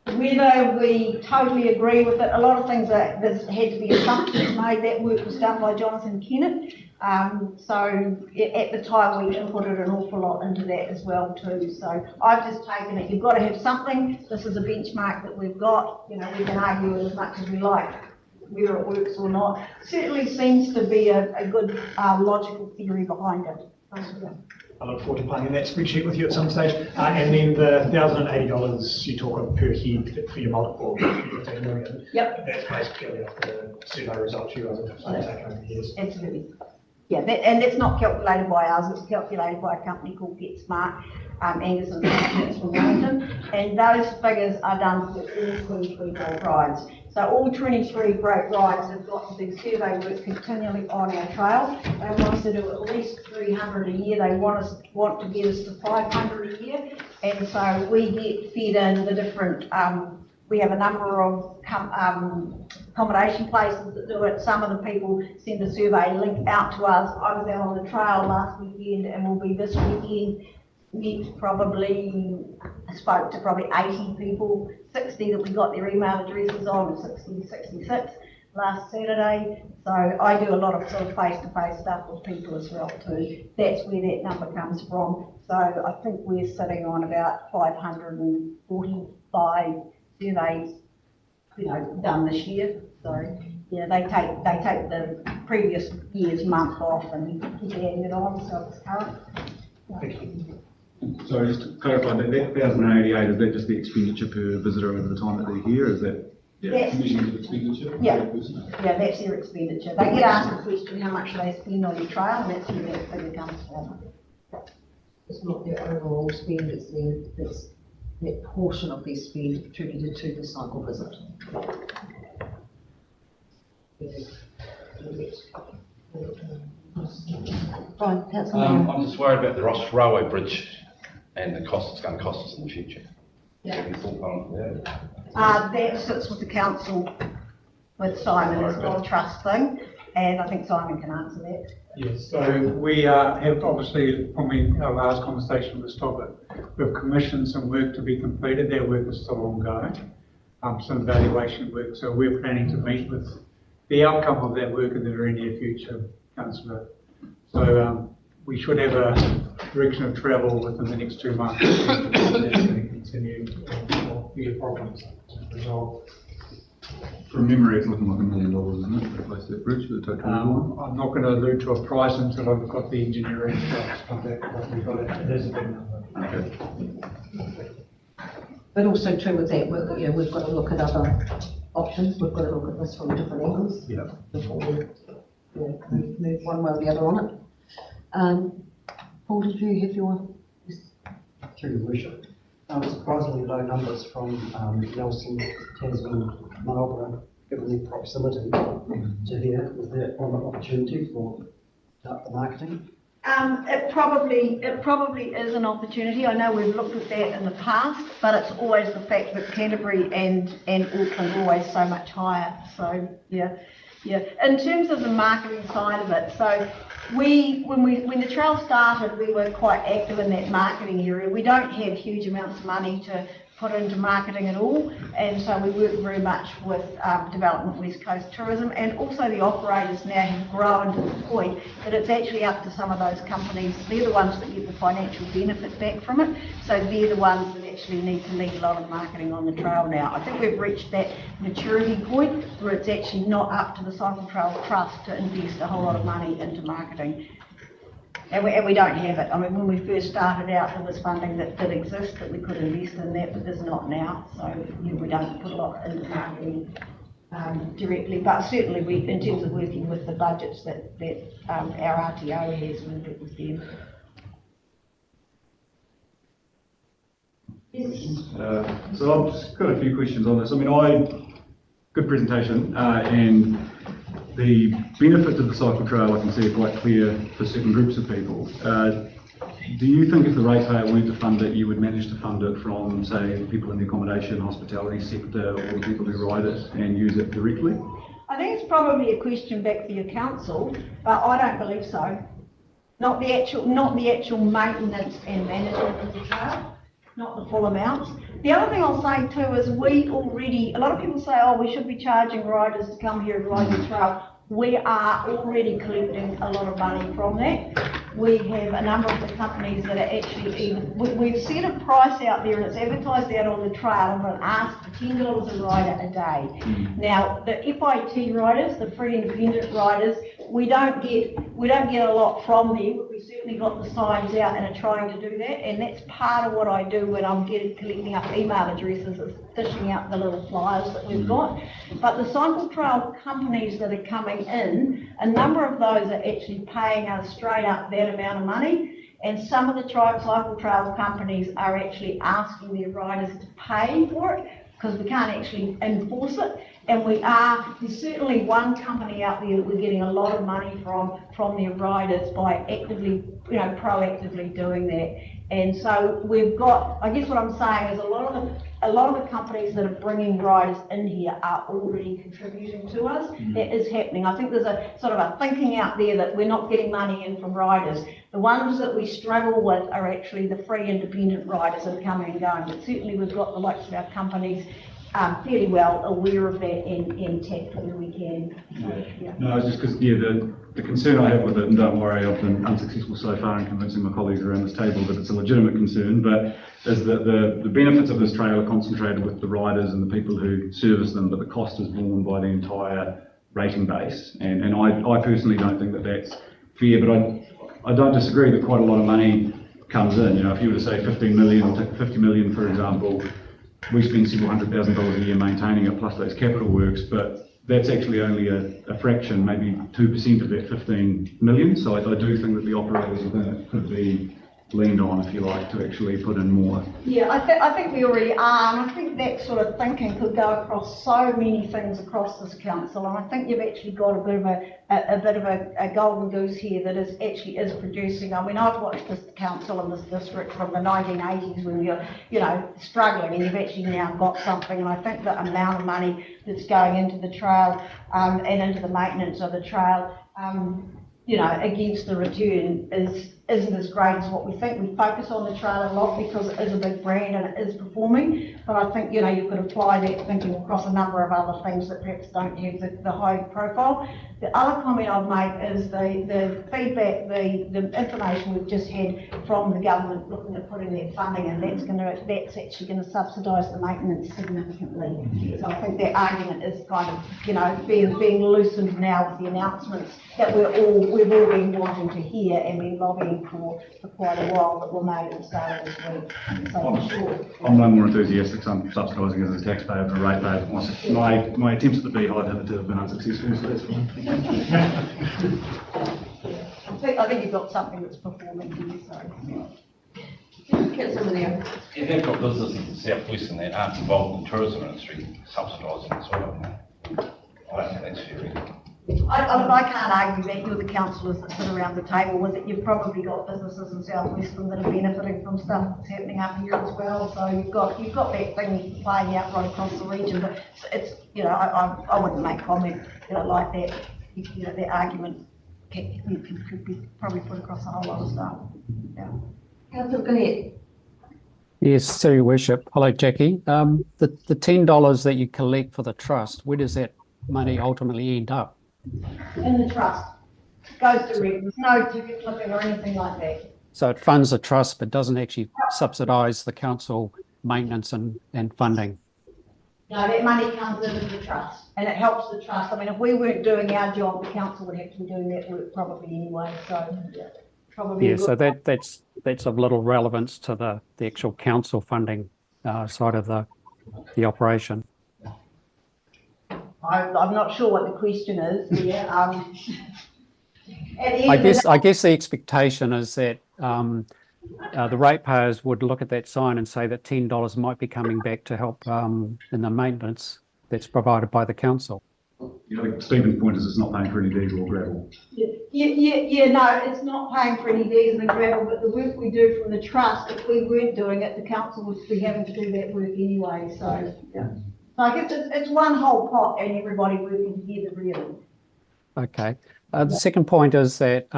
Whether we totally agree with it, a lot of things that there's had to be assumptions made. That work was done by Jonathan Kennett. So at the time we inputted an awful lot into that as well too. So I've just taken it. You've got to have something. This is a benchmark that we've got. You know, we can argue as much as we like whether it works or not. Certainly seems to be a good logical theory behind it. I look forward to playing in that spreadsheet with you at some stage. And then the $1,080 you talk of per head for your multiple, 15 million. Yep. That's based purely off the survey results you guys have taken over the years. Absolutely. Yeah, and that's not calculated by us, it's calculated by a company called GetSmart, Angus and Associates from Wellington. And those figures are done for all 23 great rides. So all 23 great rides have got to do survey work continually on our trail. They want us to do at least 300 a year. They want to get us to 500 a year. And so we get fed in the different, we have a number of accommodation places that do it. Some of the people send a survey link out to us. I was out on the trail last weekend and will be this weekend. I spoke to probably 80 people, 60 that we got their email addresses on, 60, 66 last Saturday. So I do a lot of sort of face-to-face stuff with people as well too. That's where that number comes from. So I think we're sitting on about 545 surveys, you know, done this year. So yeah, they take the previous year's month off and keep adding it on, so it's current. Thank you. So just to clarify, that 1,088, is that just the expenditure per visitor over the time that they're here? Is that commission of expenditure? Yeah, that's their expenditure. They get asked the question, how much do they spend on your trail, and that's where that figure comes from. It's not their overall spend, it's that portion of their spend attributed to the cycle visit. Brian, I'm just worried about the Ross Railway Bridge and the cost it's going to cost us in the future. Yeah. Have you thought on that? That sits with the council, with Simon. It's not a trust thing, and I think Simon can answer that. Yes, so we have obviously, from our last conversation with Stobbart, we've commissioned some work to be completed. That work is still ongoing, some evaluation work. So we're planning to meet with the outcome of that work in the very near future, Councillor. So we should have a direction of travel within the next 2 months. And that's going to continue or be problems to resolve. From memory, it's looking like $1 million, isn't it, to replace that bridge for the total? I'm not going to allude to a price until I've got the engineering stuff on that, but we've got it. It is a big number. Okay. But also true with that, we've got to look at other options. We've got to look at this from different angles before we move one way or the other on it. Paul, did you have your? Through your worship. Surprisingly low numbers from Nelson, Tasman, Marlborough, given their proximity to here. Is there an opportunity for the marketing? It probably is an opportunity. I know we've looked at that in the past, but it's always the fact that Canterbury and Auckland are always so much higher. So yeah. In terms of the marketing side of it, so when the trail started, we were quite active in that marketing area. We don't have huge amounts of money to put into marketing at all, and so we work very much with Development West Coast Tourism, and also the operators now have grown to the point that it's actually up to some of those companies. They're the ones that get the financial benefit back from it, so they're the ones that actually need to lead a lot of marketing on the trail now. I think we've reached that maturity point where it's actually not up to the Cycle Trail Trust to invest a whole lot of money into marketing. And we don't have it. I mean, when we first started out, there was funding that did exist that we could invest in that, but there's not now. So we don't put a lot into marketing directly. But certainly, in terms of working with the budgets that our RTO has, we work with them. So I've just got a few questions on this. I mean, good presentation, and the benefits of the cycle trail I can see are quite clear for certain groups of people. Do you think if the ratepayer weren't to fund it, you would manage to fund it from, say, the people in the accommodation, hospitality sector, or the people who ride it and use it directly? I think it's probably a question back for your council, but I don't believe so. Not the actual maintenance and management of the trail, not the full amounts. The other thing I'll say too is a lot of people say, oh, we should be charging riders to come here and ride the trail. We are already collecting a lot of money from that. We have a number of the companies that are actually we've set a price out there and it's advertised out on the trail. I'm going to ask for $10 a rider a day. Now, the FIT riders, the free independent riders, we don't get a lot from them, but we certainly got the signs out and are trying to do that, and that's part of what I do when I'm collecting up email addresses, is fishing out the little flyers that we've got. But the cycle trail companies that are coming in, a number of those are actually paying us straight up that amount of money, and some of the cycle trail companies are actually asking their riders to pay for it because we can't actually enforce it. And there's certainly one company out there that we're getting a lot of money from their riders by actively, proactively doing that. And so we've got, I guess what I'm saying is a lot of the companies that are bringing riders in here are already contributing to us. That is happening. I think there's a sort of a thinking out there that we're not getting money in from riders. The ones that we struggle with are actually the free independent riders that are coming and going. But certainly we've got the likes of our companies fairly well aware of that and tackle where we can. So, yeah. No, it's just because, the concern I have with it, and don't worry, I've been unsuccessful so far in convincing my colleagues around this table that it's a legitimate concern, but is that the benefits of this trail are concentrated with the riders and the people who service them, but the cost is borne by the entire rating base. And I personally don't think that that's fair, but I don't disagree that quite a lot of money comes in. If you were to say 15 million or take 50 million, for example, we spend several $100,000 a year maintaining it, plus those capital works, but that's actually only a fraction, maybe 2% of that 15 million. So I do think that the operators within it could be leaned on, if you like, to actually put in more. Yeah, I think we already are, and I think that sort of thinking could go across so many things across this council, and I think you've actually got a bit of a golden goose here that is producing. I mean, I've watched this council and this district from the 1980s when you're struggling, and you've actually now got something, and I think the amount of money that's going into the trail and into the maintenance of the trail against the return isn't as great as what we think. We focus on the trail a lot because it is a big brand and it is performing, but I think, you could apply that thinking across a number of other things that perhaps don't have the high profile. The other comment I'd make is the feedback, the information we've just had from the government looking at putting that funding in, that's actually going to subsidise the maintenance significantly. So I think that argument is kind of, being loosened now with the announcements that we've all been wanting to hear and been lobbying for quite a while, that were made at the start of this week. So I'm no more enthusiastic subsidising as a taxpayer than a ratepayer. My attempts at the beehive have been unsuccessful, so that's fine. I think you've got something that's performing here, so. Get some of them. Yeah, they've got businesses in South Western that aren't involved in the tourism industry subsidising as well. I don't think that's fair either. I can't argue that. You're the councillors that sit around the table with it. You've probably got businesses in South Western that are benefiting from stuff that's happening up here as well. So you've got that thing playing out right across the region. But it's I wouldn't make comment like that. That argument could be probably put across a whole lot of stuff. Yeah. Councillor Gannett. Yes, through your worship. Hello, Jackie. The $10 that you collect for the trust, where does that money ultimately end up? In the trust. It goes direct. There's no ticket clipping or anything like that. So it funds the trust, but doesn't actually subsidise the council maintenance and funding? No, that money comes into the trust and it helps the trust. I mean, if we weren't doing our job, the council would have to be doing that work probably anyway. So probably. Yeah, so that's of little relevance to the actual council funding side of the operation. I'm not sure what the question is. Yeah. I guess the expectation is that the ratepayers would look at that sign and say that $10 might be coming back to help in the maintenance that's provided by the council. I think Stephen's point is it's not paying for any diesel or gravel. Yeah, no, it's not paying for any diesel and gravel, but the work we do from the trust, if we weren't doing it, the council would be having to do that work anyway, so, yeah. So I guess it's one whole pot and everybody working together really. Okay. The second point is that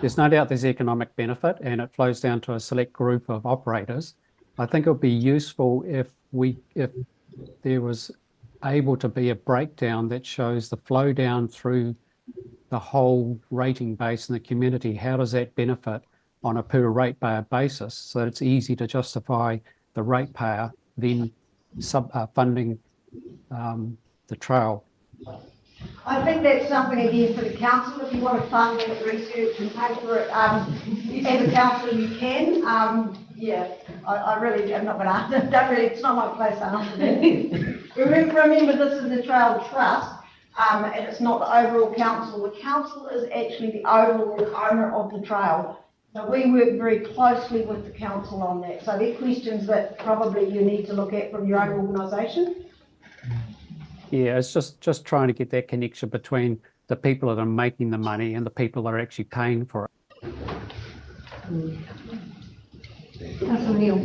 there's no doubt there's economic benefit and it flows down to a select group of operators. I think it would be useful if there was able to be a breakdown that shows the flow down through the whole rating base in the community. How does that benefit on a per ratepayer basis, so that it's easy to justify the ratepayer then funding the trail? I think that's something again for the council, if you want to fund that research and pay for it, as a council you can. Yeah, I really am not going to answer, it's not my place to answer that. Remember this is the Trail Trust, and it's not the overall council. The council is actually the overall owner of the trail. So we work very closely with the council on that. So they're questions that probably you need to look at from your own organisation. Yeah, it's just trying to get that connection between the people that are making the money and the people that are actually paying for it. Councillor Neal.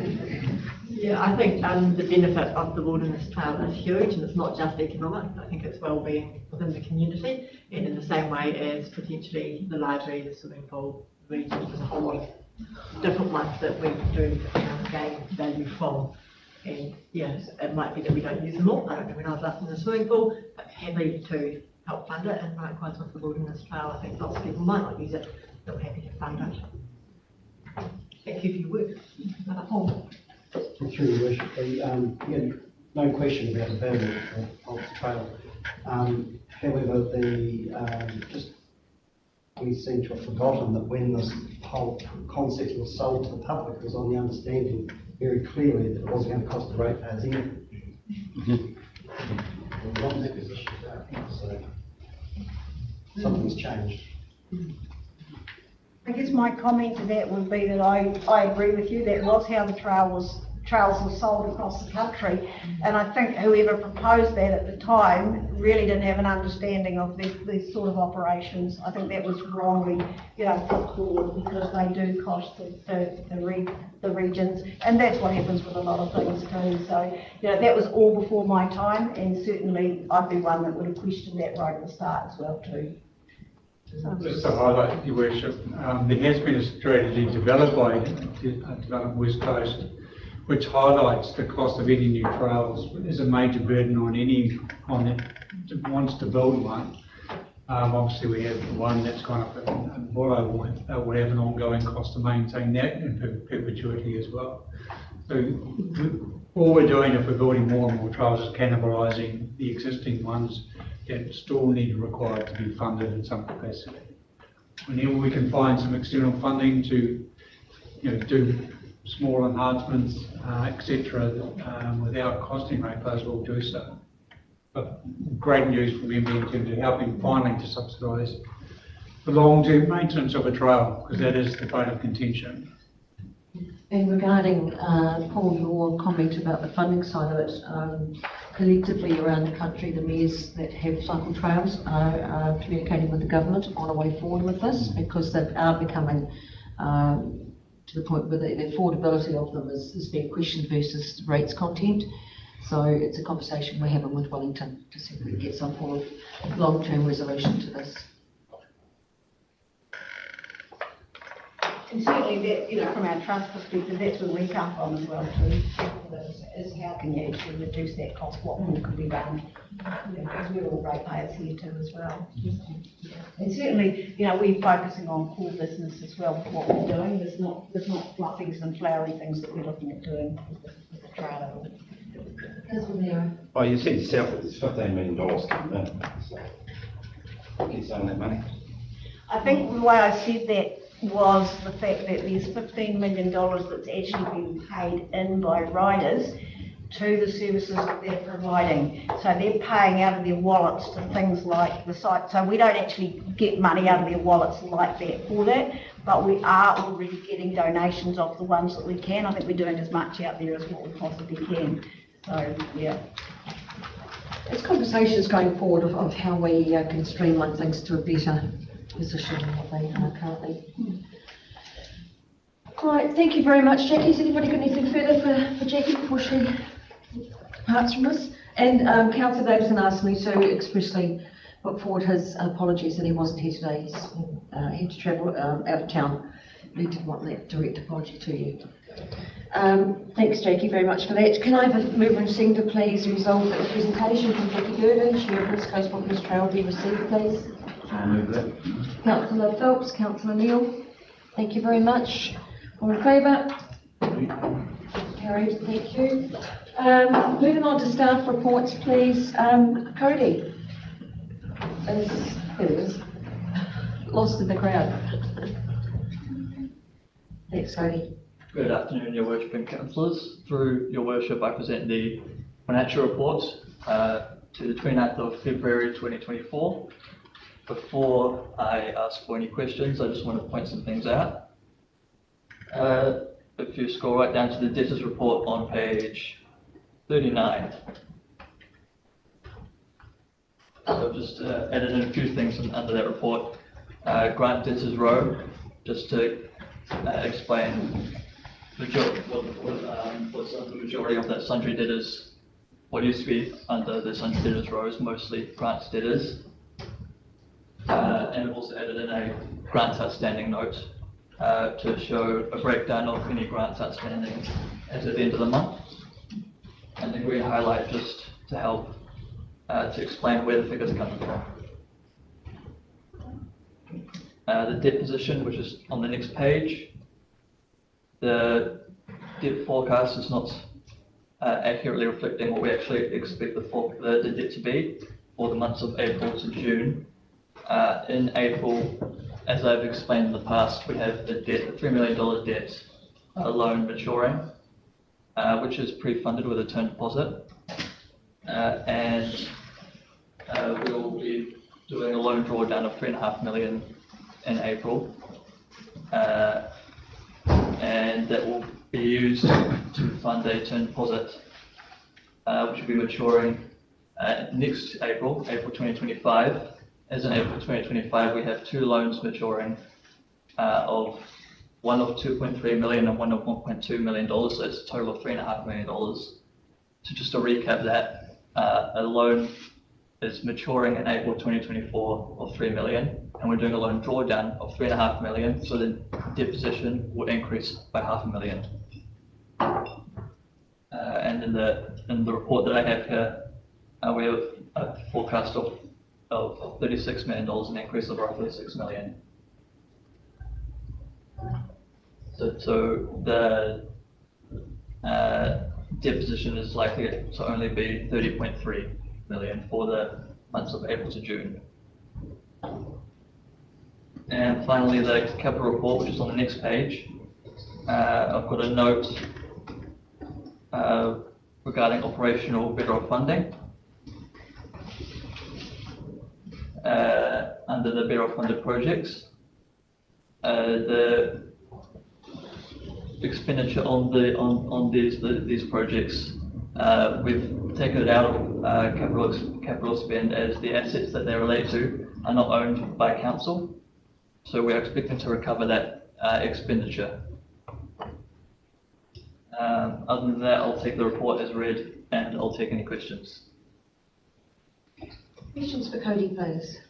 Yeah, I think the benefit of the Wilderness Trail is huge, and it's not just economic. I think it's well-being within the community, and in the same way as potentially the library, the swimming pool, region, there's a whole lot of different ones that we do gain value from. And yes, it might be that we don't use them all. I don't know when I was last in the swimming pool, but happy to help fund it. And likewise with the Wilderness Trail, I think lots of people might not use it, but we're happy to fund it. Thank you for your work. Through your worship, yeah, no question about the value of the trail. However, we seem to have forgotten that when this whole concept was sold to the public, it was on the understanding very clearly that it wasn't going to cost the ratepayers anything. We're not in that position now, so something's changed. I guess my comment to that would be that I agree with you. That was how the trails were sold across the country, and I think whoever proposed that at the time really didn't have an understanding of these sort of operations. I think that was wrongly, put forward, because they do cost the regions, and that's what happens with a lot of things too. So, that was all before my time, and certainly I'd be one that would have questioned that right at the start as well too. Just to highlight, Your Worship, there has been a strategy developed by Development West Coast, which highlights the cost of any new trails as a major burden on anyone that wants to build one. Obviously, we have one that's gone up, and Borrow will have an ongoing cost to maintain that in perpetuity as well. So all we're doing, if we're building more and more trails, is cannibalising the existing ones that still need required to be funded in some capacity. Whenever we can find some external funding to, do small enhancements, etc., without costing ratepayers, we'll do so. But great news from MB in terms of helping finally to subsidise the long-term maintenance of a trail, because that is the bone of contention. And regarding, Paul, your comment about the funding side of it, collectively around the country, the mayors that have cycle trails are communicating with the government on a way forward with this, because they are becoming to the point where the affordability of them is being questioned versus rates content. So it's a conversation we're having with Wellington to see if we can get some form of long-term resolution to this. And certainly that, from our trust perspective, that's where we come from as well too. Is how can you actually reduce that cost? What more could be done? Because we're all ratepayers here too as well. And certainly, we're focusing on core business as well with what we're doing. There's not fluffies and flowery things that we're looking at doing with the trail. Oh, you said yourself that there's $15 million coming in. So get some of that money. I think the way I said that was the fact that there's $15 million that's actually been paid in by riders to the services that they're providing. So they're paying out of their wallets to things like the site. So we don't actually get money out of their wallets like that for that, but we are already getting donations of the ones that we can. I think we're doing as much out there as what we possibly can. So, yeah. There's conversations going forward of how we can streamline things to a better position than what they are currently. All right, thank you very much, Jackie. Has anybody got anything further for Jackie before she departs from us? And Councillor Davison asked me to expressly put forward his apologies that he wasn't here today. He's had to travel out of town. He did want that direct apology to you. Thanks, Jackie, very much for that. Can I have a mover and seconder, please, resolve that the presentation from Vicky Durden, Chair of East Coast Wilderness Trail, be received, please? I'll move that. Councillor Phelps, Councillor Neal, thank you very much. All in favour? Carried, thank you. Moving on to staff reports, please. Cody. There it is. Lost in the crowd. Thanks, Cody. Good afternoon, Your Worship and Councillors. Through Your Worship, I present the financial report to the 29th of February 2024. Before I ask for any questions, I just want to point some things out. If you scroll right down to the debtors report on page 39. I've just added in a few things under that report. Grant debtors row, just to explain what's the majority of that sundry debtors. What used to be under the sundry debtors row is mostly grants debtors. And I've also added in a grants outstanding note to show a breakdown of any grants outstanding as at the end of the month. And the green highlight just to help to explain where the figures are coming from. The debt position, which is on the next page. The debt forecast is not accurately reflecting what we actually expect the debt to be for the months of April to June. In April, as I've explained in the past, we have the $3 million debt loan maturing, which is pre-funded with a term deposit. And we'll be doing a loan drawdown of $3.5 million in April. And that will be used to fund a term deposit, which will be maturing next April 2025. As in April 2025, we have two loans maturing, one of $2.3 million and one of $1.2 million, so it's a total of $3.5 million. So just to recap that, a loan is maturing in April 2024 of $3 million, and we're doing a loan drawdown of $3.5 million, so the debt position will increase by $500,000. And in the report that I have here, we have a forecast of $36 million, an increase of roughly $6 million. So the debt position is likely to only be $30.3 million for the months of April to June. And finally, the capital report, which is on the next page. I've got a note regarding operational bedrock funding. Under the bedrock funded projects, the expenditure on these projects, we've taken it out of capital spend, as the assets that they relate to are not owned by council, so we're expecting to recover that expenditure. Other than that, I'll take the report as read and I'll take any questions. Questions for Cody, please.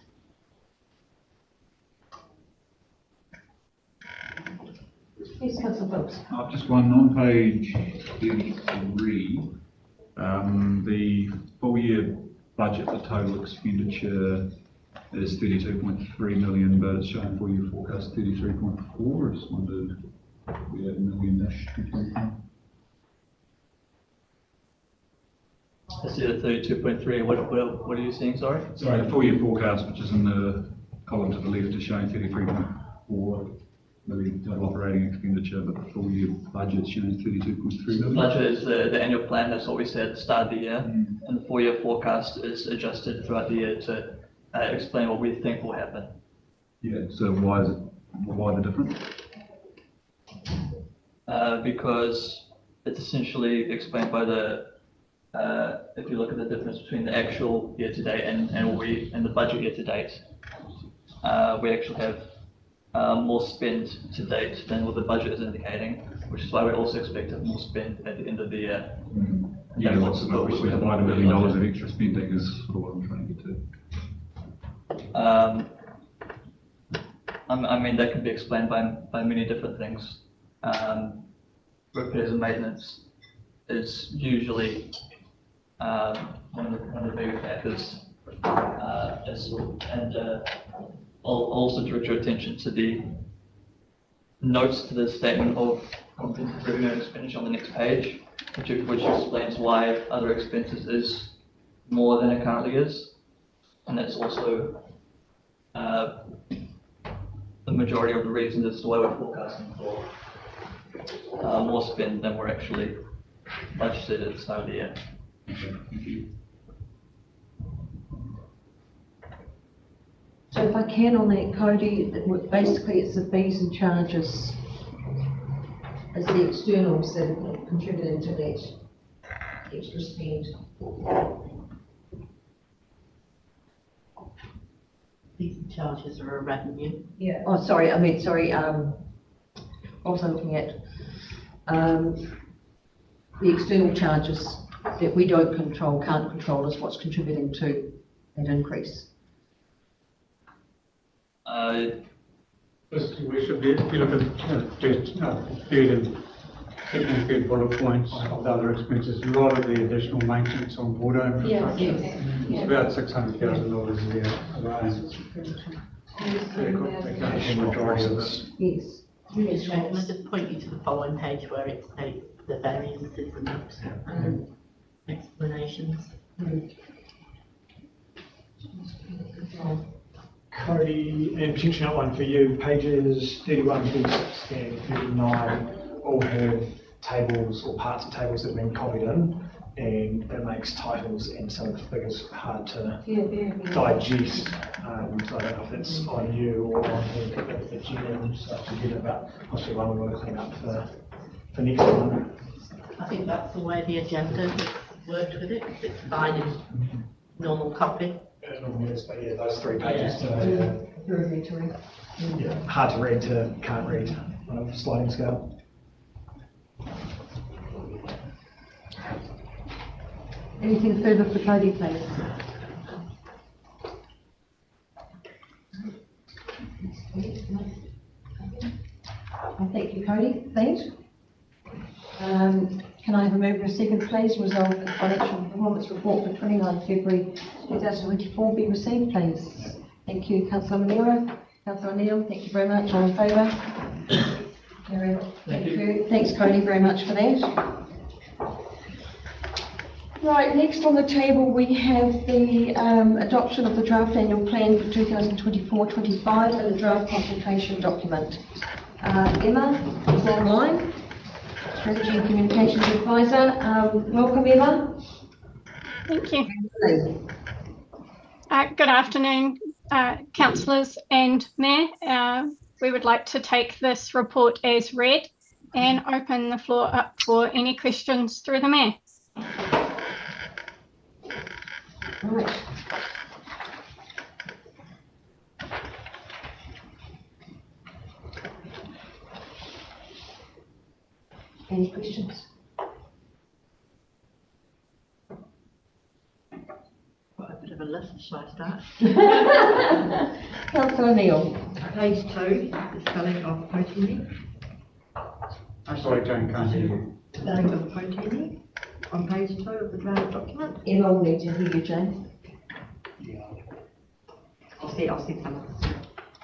Yes, Councillor Phelps. Just one on page 33. The full year budget for total expenditure is 32.3 million, but it's showing full year forecast 33.4. I just wondered if we had a million-ish between them. I see the 32.3. What are you seeing? Sorry. Sorry, the full year forecast, which is in the column to the left, is showing 33.4 million total operating expenditure, but the full year budget showing 32.3 million. The budget is the annual plan. That's what we said at the start of the year, and the 4 year forecast is adjusted throughout the year to explain what we think will happen. Yeah. So why the difference? Because it's essentially explained by the. If you look at the difference between the actual year to date and the budget year to date, we actually have more spend to date than what the budget is indicating, which is why we also expect to have more spend at the end of the year. And Yeah, what's the, with the $5 million of extra spending is sort of what I'm trying to get to. I mean, that can be explained by many different things. Repairs and maintenance is usually one of the bigger factors. Also direct your attention to the notes to the statement of revenue and expenditure on the next page, which explains why other expenses is more than it currently is, and that's also the majority of the reasons as to why we're forecasting for more spend than we're actually budgeted at the start of the year. Thank you. So if I can on that, Cody, basically it's the fees and charges as the externals that have contributed to that extra spend. Fees and charges are a revenue. Yeah. Oh, sorry, what was I looking at? The external charges that we don't control, can't control, is what's contributing to that increase. Just we should be, if you look at just third and second and third bullet points of the other expenses, a lot of the additional maintenance on water infrastructure. It's about $600,000 a year alone. They can't be the majority of it. Yes. Can I just point you to the following page where it states the variances and explanations? Cody, and potentially not one for you, pages 31, 36 and 39 all have tables or parts of tables that have been copied in, and that makes titles and some of the figures hard to digest. So I don't know if it's on you or on the GM, so to get about possibly one we want to clean up for next time. I think that's the way the agenda has worked with it, 'cause it's fine in normal copy. But yeah, those 3 pages, Very to read. yeah, hard to read to can't read on a sliding scale. Anything further for Cody, please? Thank you, Cody. Thanks. Can I have a mover and a second, please? Resolve the financial performance report for 29 February 2024 be received, please. Thank you, Councillor Monero. Councillor Neal, thank you very much. All in favour? Thank you. Thanks, Cody, very much for that. Right, next on the table we have the adoption of the draft annual plan for 2024-25 and the draft consultation document. Emma is online, Strategy and Communications Advisor. Welcome, Emma. Thank you. Good afternoon, councillors and Mayor. We would like to take this report as read and open the floor up for any questions through the Mayor. Right. Any questions? Got a bit of a list, shall I start? Councillor Neal. Page 2, the spelling of Potini. Sorry, Jane, can't hear you. Spelling of Potini on page 2 of the draft document. Emma will need to hear you, Jane. I'll see some of this.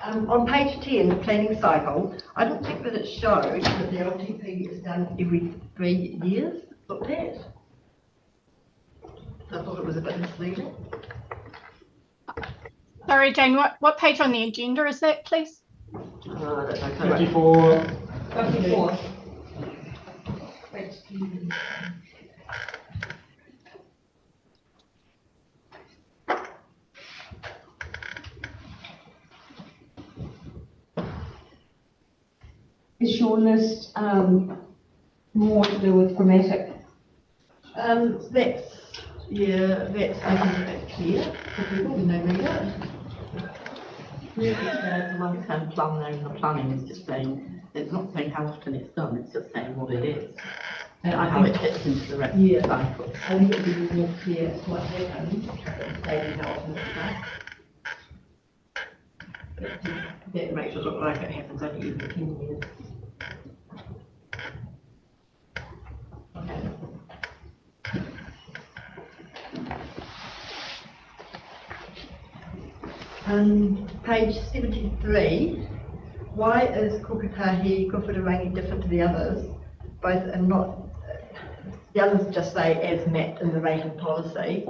On page 10, the planning cycle, I don't think that it shows that the LTP is done every 3 years. Look there. I thought it was a bit misleading. Sorry, Jane, what page on the agenda is that, please? 54. 54. Is your list more to do with grammatic? That's making it a bit clear for people when they read it. The long-term plan there in the planning is just saying, it's not saying how often it's done, it's just saying what it is. And how it fits into the rest yeah, of the cycle. I think it would be more clear what happens, say, development stuff. That makes it look like it happens only every 10 years. Okay. Page 73, why is Kokatahi Kowhirarangi different to the others? Both and not, the others just say as mapped in the rating policy,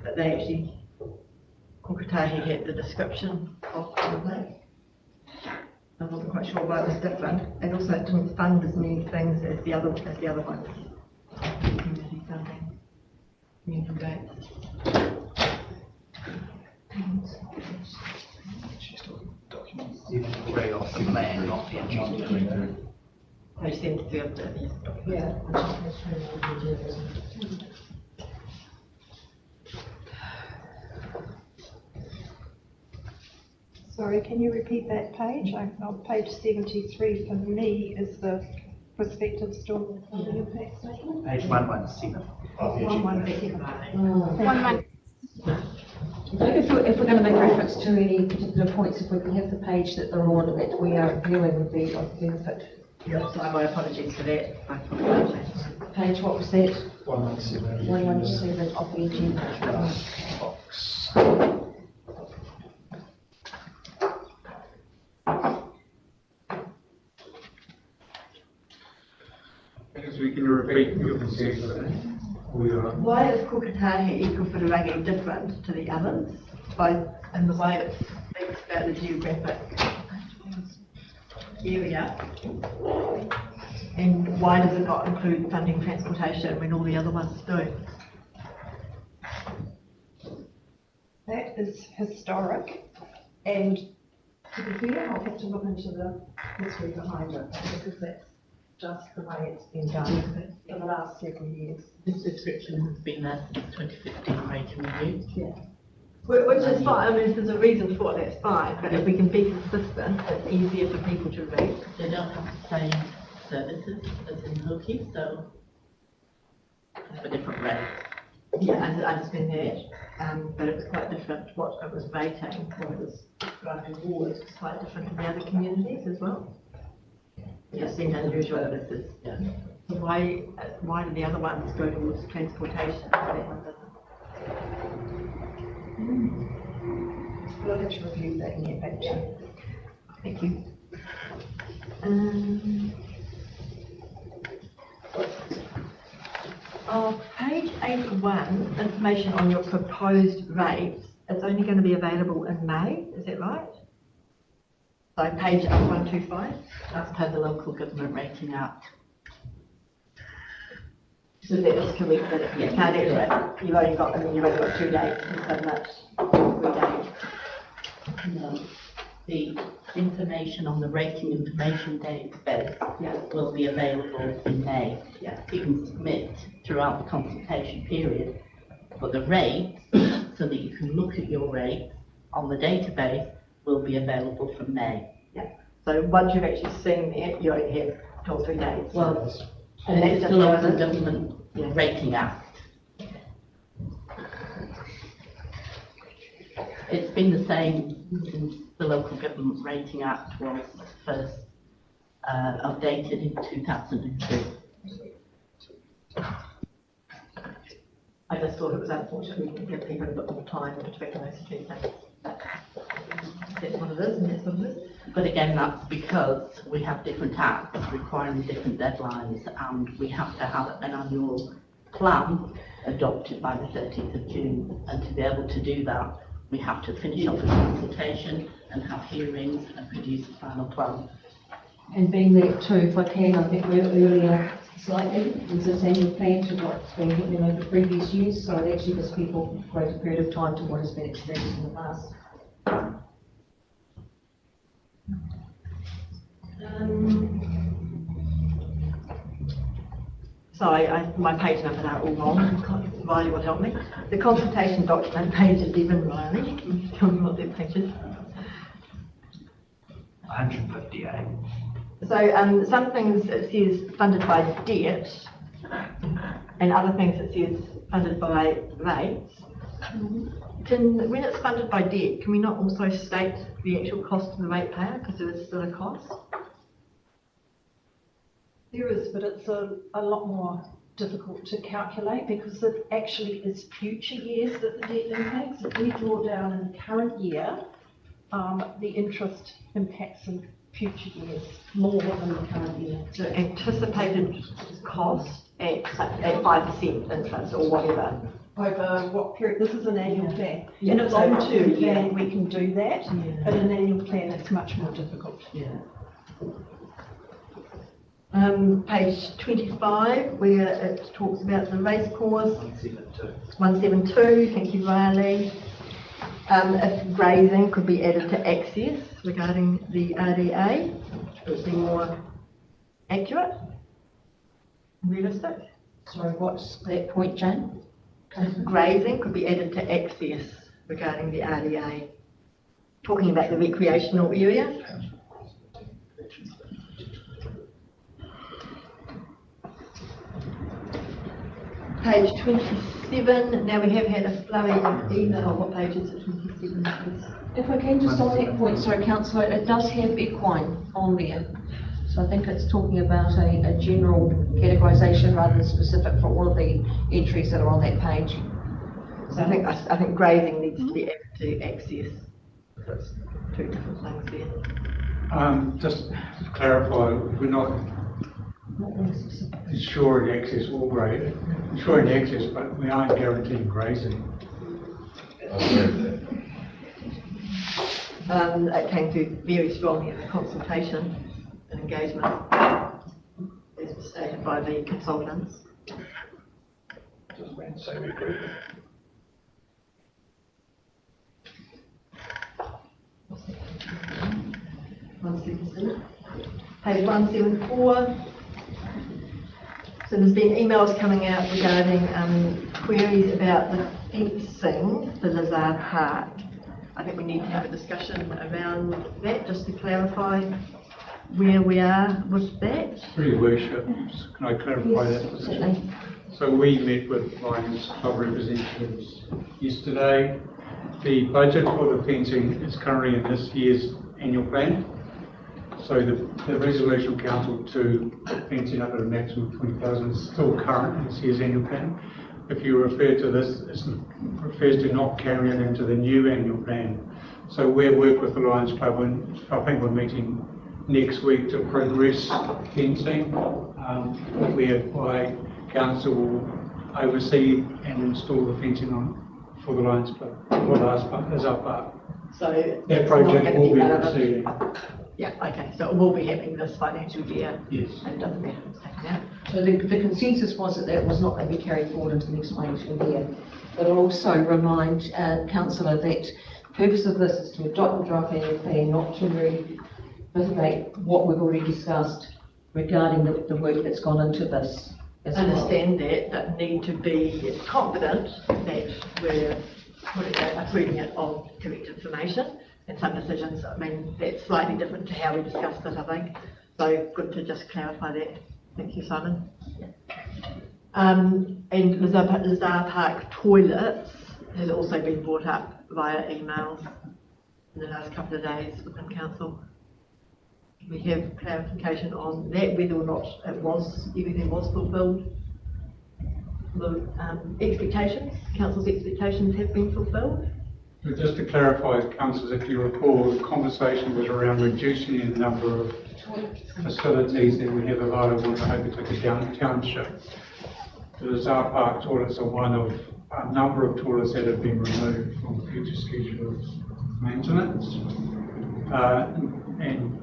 but they actually, Kokatahi had the description of the lake. I wasn't quite sure why it was different, and also it didn't fund as many things as the other ones. Community funding, community rates. Three off the plan, not the agenda. Page 73 of the document. Yeah. Sorry, can you repeat that page? On page 73 for me is the prospective stormwater impact statement. Page 117 of the agenda. 1-1. I think if we're going to make reference to any particular points, if we can have the page that they're on that we are viewing would be of benefit. Yeah, so my apologies for that. I apologize. Page, what was that? 117. 117 of the agenda. Because we can repeat your concern. Why is Kokatahi Kowhirarangi different to the others? Both in the way it speaks about the geographic area, and why does it not include funding transportation when all the other ones do? That is historic, and to be fair, I'll have to look into the history behind it, because that's just the way it's been done for the last several years. This description has been there since 2015 rating review. Yeah. Which is fine, I mean, if there's a reason for it, that's fine, but if we can be consistent, it's easier for people to read. They don't have the same services as in Hoki, so it's a different rate. Yeah, I understand that, but it was quite different what it was rating, what it was driving towards, was quite different in the other communities as well. It just seemed unusual that this is, yeah. So why do the other ones go towards transportation, and that one doesn't? We'll have to review that and get back to you. Thank you. Page 81, information on your proposed rates, it's only going to be available in May, is that right? So page 125? That's per the Local Government Rating Act. So that is correct, that you can't actually, you've only got 2 dates, and so much, 3 days. No. The information on the rating information database will be available in May. Yeah. You can submit throughout the consultation period, but the rates, so that you can look at your rates on the database, will be available from May. Yeah. So once you've actually seen it, you only have 2 or 3 days. Well, and that's it's just the Local Government Rating Act. It's been the same since the Local Government Rating Act was first updated in 2002. I just thought it was unfortunate we didn't give people a bit more time between those 2 things. That's what it is, and that's what it is. But again, that's because we have different acts requiring different deadlines, and we have to have an annual plan adopted by the 30th of June. And to be able to do that, we have to finish off a consultation and have hearings and produce a final plan. And being that too, if I can, I think we're earlier slightly, is this annual plan to what's been happening over previous years, so it actually gives people a greater period of time to what has been experienced in the past. Sorry, my page numbers are all wrong. Riley will help me. The consultation document, page 11, Riley. Can you tell me what that page is? 158. So some things it says funded by debt, and other things it says funded by rates. When it's funded by debt, can we not also state the actual cost to the ratepayer, because there is still a cost? There is, but it's a lot more difficult to calculate because it actually is future years that the debt impacts. If we draw down in the current year, the interest impacts in future years more than the current year. So anticipated cost at 5% interest or whatever. Over what period? This is an annual plan. Yeah, In a so long-term 2 plan, we can do that, Yeah. but in an annual plan, it's much more difficult. Yeah. Page 25, where it talks about the race course. 172, thank you, Riley. If grazing could be added to access regarding the RDA, it would be more accurate, realistic. Sorry, what's that point, Jane? Grazing could be added to access regarding the RDA. Talking about the recreational area. Page 27, now we have had a flurry of email. What page is it? 27, please. If I can just on that point, sorry, councillor, it does have equine on there. So I think it's talking about a general categorisation rather than specific for all of the entries that are on that page. So I think grazing needs to be added to access. That's two different things there. Just to clarify, we're not ensuring access or grade, ensuring access, but we aren't guaranteeing grazing. It came through very strongly in the consultation and engagement, as stated by the consultants. Just meant to say we agree. Page 174. So there's been emails coming out regarding queries about the fencing for Lazar Park. I think we need to have a discussion around that, just to clarify where we are with that. Through your worship, can I clarify Yes, that? certainly. So we met with Lions Club representatives yesterday. The budget for the fencing is currently in this year's annual plan. So the resolution of council to fencing up at a maximum of 20,000 is still current in this year's annual plan. If you refer to this, it refers to not carrying it into the new annual plan. So we'll work with the Lions Club, and I think we're meeting next week to progress fencing, whereby council will oversee and install the fencing for the Lions Club, for Lazar Park. So that project will be proceeding. Yeah, okay, so it will be happening this financial year. Yes. And it doesn't matter if it's taken out. So the consensus was that that was not going to be carried forward into the next financial year. But I'll also remind councillor that the purpose of this is to adopt the draft annual plan, not to reiterate what we've already discussed regarding the work that's gone into this. I understand that, but need to be confident that we're approving it on correct information. And some decisions, I mean, that's slightly different to how we discussed it, I think. So good to just clarify that. Thank you, Simon. And Lazar Park toilets has also been brought up via emails in the last couple of days within council. We have clarification on that, whether or not everything was fulfilled. The expectations, council's expectations have been fulfilled. But just to clarify, councillors, if you recall, the conversation was around reducing the number of facilities that we have available in the Hokitika Township. The Lazar Park toilets are one of a number of toilets that have been removed from the future schedule of maintenance. And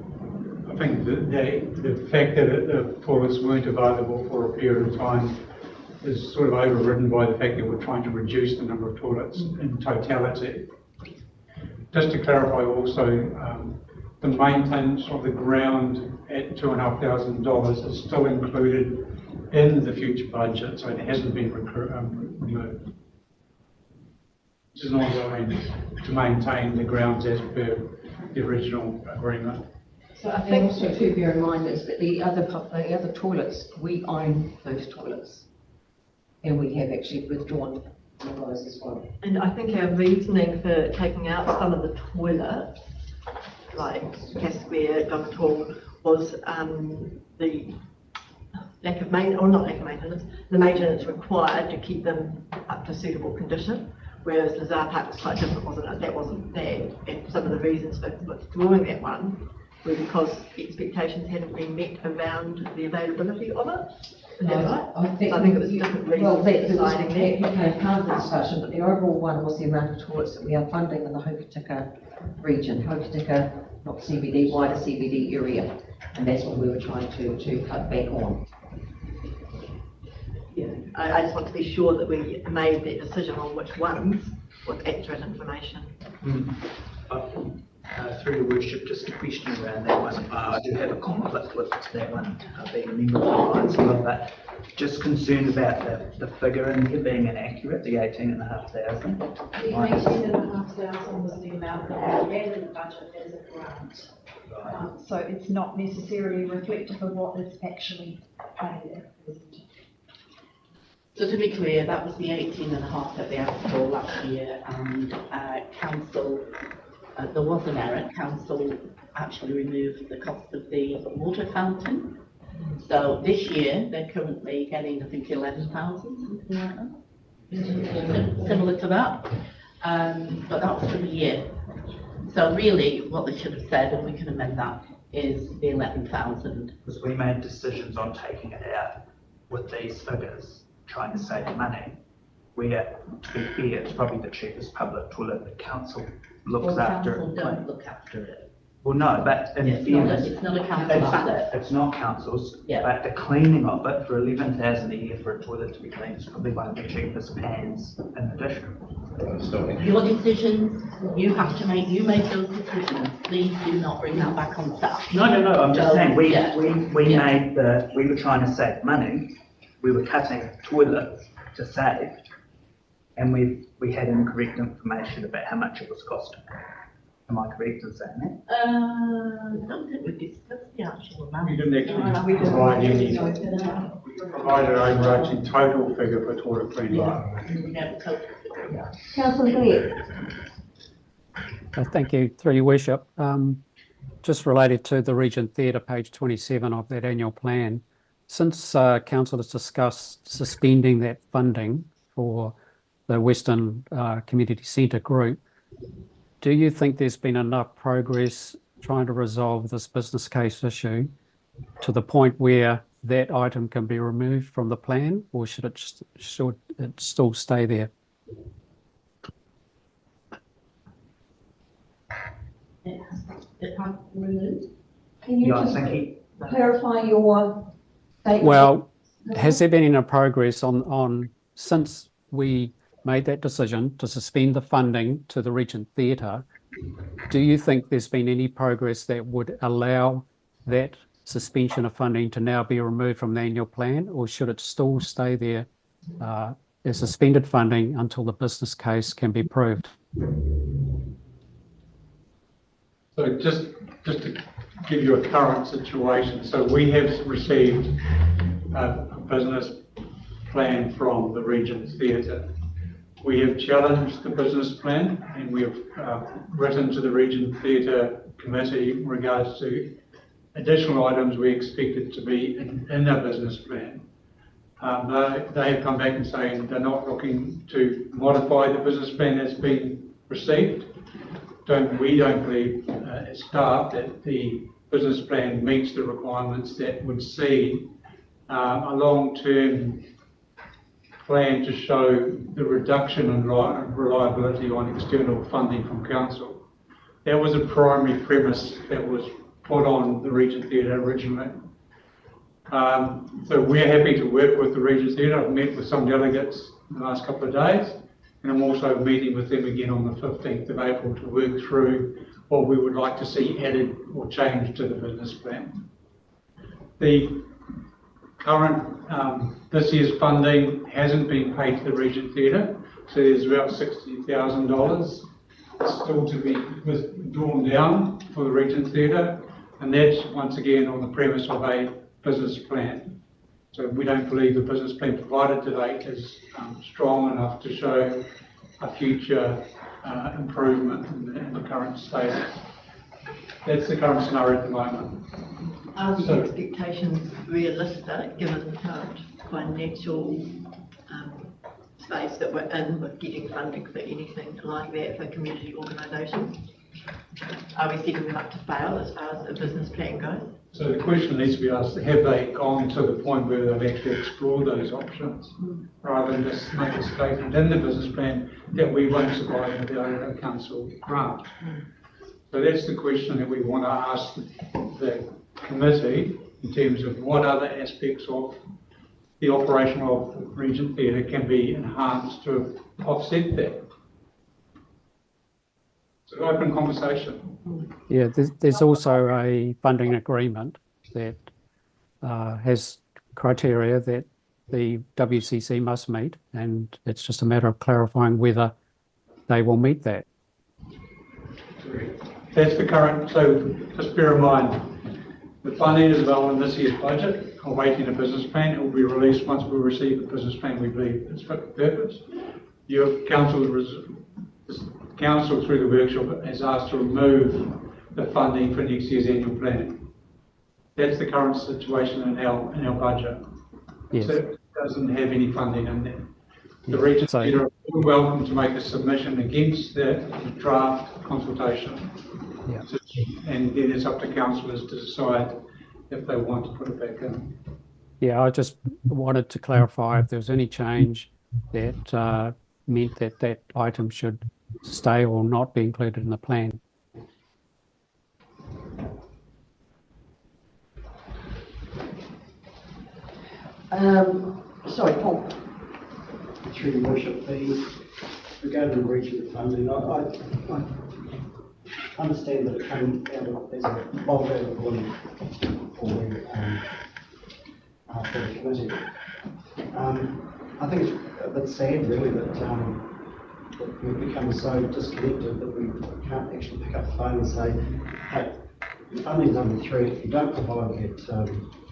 I think that the fact that the toilets weren't available for a period of time is sort of overridden by the fact that we're trying to reduce the number of toilets in totality. Just to clarify also, the maintenance of the ground at $2,500 is still included in the future budget, so it hasn't been removed. This is ongoing to maintain the grounds as per the original agreement. So I think also to bear in mind is that the other toilets, we own those toilets. and we have actually withdrawn some of those as well. And I think our reasoning for taking out some of the toilets, like Casquare, Diamond Hall, was the lack of maintenance, or not lack of maintenance, the maintenance required to keep them up to suitable condition. Whereas Lazar Park was quite different, wasn't it? That wasn't bad. And some of the reasons for withdrawing that one were because expectations hadn't been met around the availability of it. Is that right? I think it was different reasons well, for that deciding that. became part of the discussion, but the overall one was the amount of toilets that we are funding in the Hokitika region, Hokitika, not CBD, wider CBD area, and that's what we were trying to cut back on. Yeah, I just want to be sure that we made that decision on which ones with accurate information. Through your worship, just a question around that one. I do have a conflict with that one, being a member of the Lions Club, but just concerned about the figure in here being inaccurate, the 18,500. The 18,500 was the amount that we had in the budget as a grant. So it's not necessarily reflective of what is actually paid at present. So to be clear, that was the 18.5 that they asked for last year, and council, there was an error. Council actually removed the cost of the water fountain. So this year, they're currently getting, I think, 11,000, something like that. Similar to that. But that was for the year. So really, what they should have said, and we can amend that, is the 11,000. Because we made decisions on taking it out with these figures, trying to save money. Where, to be fair, it's probably the cheapest public toilet. The council looks after it. Council don't look after it. Well, no, but in fairness, It's not a council asset. it's not council's, Yeah. but the cleaning of it for 11,000 a year for a toilet to be cleaned is probably one of the cheapest pans in the district. Your decisions, you have to make, you make those decisions. Please do not bring that back on staff. No, I'm just So, saying, we yeah. we were trying to save money, we were cutting toilets to save, and we had incorrect information about how much it was costing. Am I correct in saying that? I don't think we discussed the actual amount. We didn't actually provide any, we provided an overarching total figure for toilet cleaning. Councillor Glenn. Thank you, through your worship. Just related to the Regent Theatre, page 27 of that annual plan. Since council has discussed suspending that funding for the Western Community Centre group, do you think there's been enough progress trying to resolve this business case issue to the point where that item can be removed from the plan, or should it still stay there? Can you just clarify your statement? Well, has there been any progress on since we made that decision to suspend the funding to the Regent Theatre? Do you think there's been any progress that would allow that suspension of funding to now be removed from the annual plan, or should it still stay there as suspended funding until the business case can be proved? So just to give you a current situation, so we have received a business plan from the Regent Theatre. We have challenged the business plan, and we have written to the Regent Theatre Committee in regards to additional items we expected to be in our business plan. They have come back and saying they're not looking to modify the business plan that's been received. We don't believe as staff that the business plan meets the requirements that would see a long-term plan to show the reduction in reliability on external funding from council. That was a primary premise that was put on the Regent Theatre originally. So we're happy to work with the Regent Theatre. I've met with some delegates in the last couple of days, and I'm also meeting with them again on the 15th of April to work through what we would like to see added or changed to the business plan. The current, this year's funding hasn't been paid to the Regent Theatre, so there's about $60,000 still to be drawn down for the Regent Theatre, and that's once again on the premise of a business plan. So we don't believe the business plan provided to date is strong enough to show a future improvement in the current status. That's the current scenario at the moment. Are the expectations realistic given the current financial space that we're in with getting funding for anything like that for community organisations? Are we setting them up to fail as far as the business plan goes? So the question needs to be asked, have they gone to the point where they've actually explored those options, rather than just make a statement in the business plan that we won't survive without a council grant? So that's the question that we want to ask the committee in terms of what other aspects of the operation of Regent Theatre can be enhanced to offset that. It's an open conversation. Yeah, there's also a funding agreement that has criteria that the WCC must meet, and it's just a matter of clarifying whether they will meet that. That's the current, so just bear in mind, the funding is available in this year's budget, awaiting a business plan. It will be released once we receive a business plan we believe is fit for purpose. Your council through the workshop has asked to remove the funding for next year's annual planning. That's the current situation in our budget. Yes. So it doesn't have any funding in there. The Regent Theatre are welcome to make a submission against the draft consultation. Yeah. And then it's up to councillors to decide if they want to put it back in. Yeah, I just wanted to clarify if there was any change that meant that that item should stay or not be included in the plan. Sorry, Paul. Through your worship, regarding the regional funding, I understand that it came out of, there's a long out of one for the committee. I think it's a bit sad really that we've become so disconnected that we can't actually pick up the phone and say, hey, your funding's under threat. If you don't provide that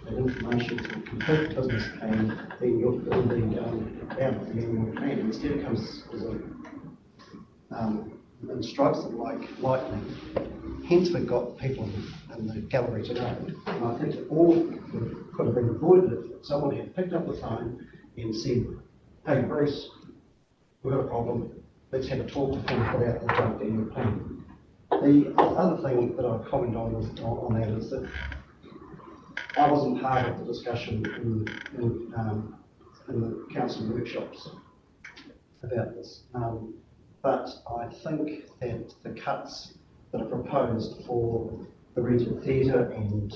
information to complete the business plan, then you'll be out of the annual plan. Instead it comes as a and strikes them like lightning. Hence we've got people in the gallery today. And I think that all could have been avoided if someone had picked up the phone and said, hey Bruce, we've got a problem, let's have a talk before we put out the draft annual plan. The other thing that I'd comment on that is that I wasn't part of the discussion in the council workshops about this. But I think that the cuts that are proposed for the Regent Theatre and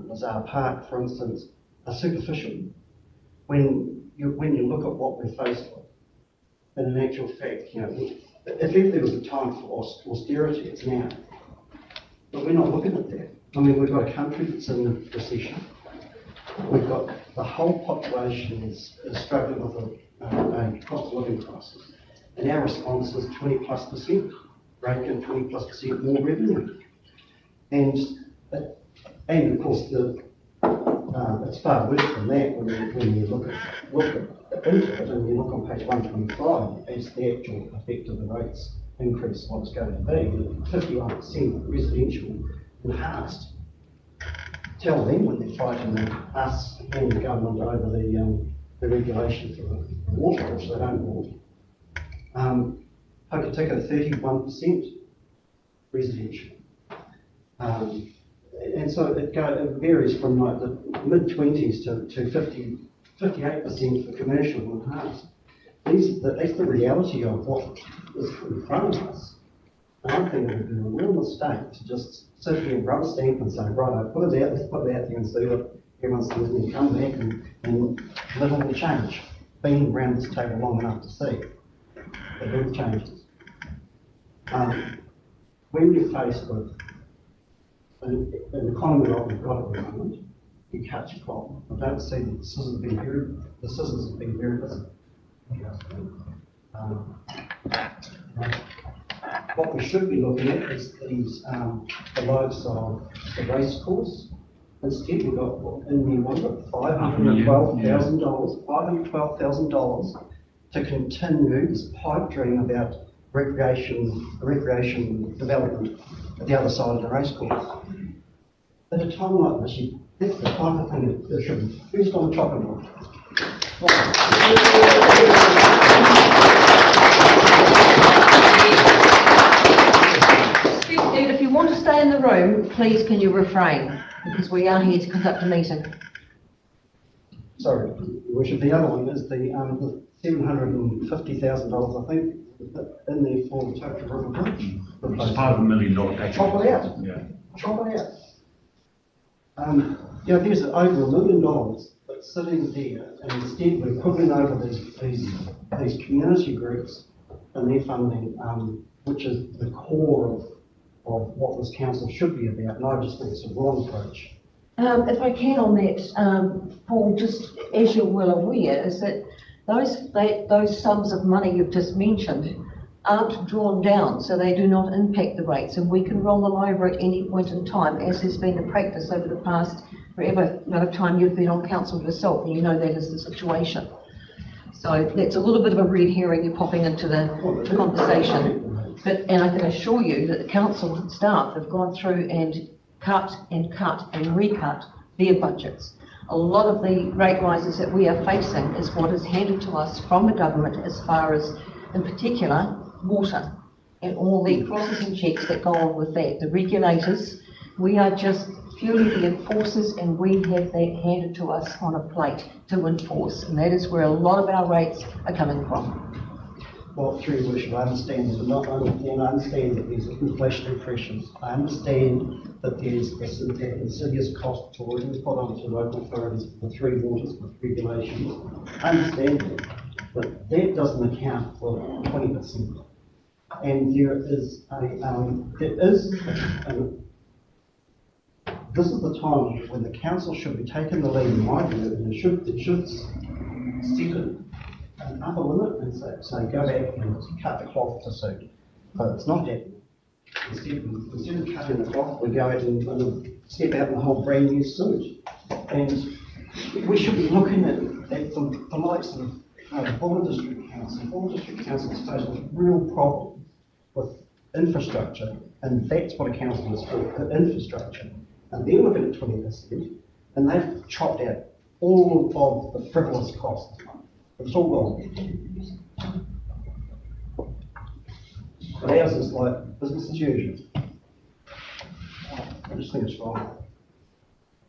Lazar Park, for instance, are superficial. When you look at what we're faced with, and in actual fact, if there was a time for austerity, it's now. But we're not looking at that. I mean, we've got a country that's in recession. We've got the whole population is struggling with a cost of living crisis. And our response is 20+%, rake in 20+% more revenue. And of course, it's far worse than that when you look into it and you look on page 125 as the actual effect of the rates increase, what it's going to be. 51% residential enhanced. Tell them when they're fighting us and the government over the regulation for the water, which they don't want. Hokitika 31% residential. And so it varies from like the mid-20s to 58% for commercial enhanced. That's the reality of what is in front of us. And I think it would be a real mistake to just sit here and rubber stamp and say, right, let's put it out there and see what everyone says, and come back and little will change. Being around this table long enough to see the big changes. When you're faced with an economy like we've got at the moment, you cut your cloth. I don't see that the scissors have been very busy. What we should be looking at is the likes of the race course Instead, we got in the amount $512,000 to continue this pipe dream about recreation development at the other side of the racecourse. At a time like this, that's the type of thing that should be first on the chopping block. And if you want to stay in the room, please can you refrain, because we are here to conduct a meeting. Sorry, Your Worship, the other one is the $750,000, I think, in there for the Totara River Bridge. It's part of $1 million package. Chop it out. Yeah. Chop it out. Yeah, there's over $1 million that's sitting there, and instead we're putting over these community groups and their funding, which is the core of what this council should be about, and I just think it's a wrong approach. If I can on that, Paul, just as you're well aware, is that those sums of money you've just mentioned aren't drawn down, so they do not impact the rates, and we can roll them over at any point in time, as has been the practice over the past forever amount of time you've been on council yourself, and you know that is the situation. So that's a little bit of a red herring you're popping into the conversation. And I can assure you that the council staff have gone through and cut and recut their budgets. A lot of the rate rises that we are facing is what is handed to us from the government as far as, in particular, water and all the processing checks that go on with that. The regulators, we are just purely the enforcers, and we have that handed to us on a plate to enforce, and that is where a lot of our rates are coming from. Well, through your worship, I understand that, I understand that there's inflationary pressures. I understand that there's an insidious cost already put onto local authorities for 3 waters with regulations. I understand that, but that doesn't account for 20%. And this is the time when the council should be taking the lead, in my view, and it should set another limit and say go back and cut the cloth to suit. But it's not happening. Instead of cutting the cloth, we go out and step out in a whole brand new suit. And we should be looking at the likes of the Buller District Council. Buller District Council is faced with real problems with infrastructure, and that's what a council is for, infrastructure. And they're looking at 20%, and they've chopped out all of the frivolous costs. It's all gone. But ours is like business as usual. I just think it's wrong.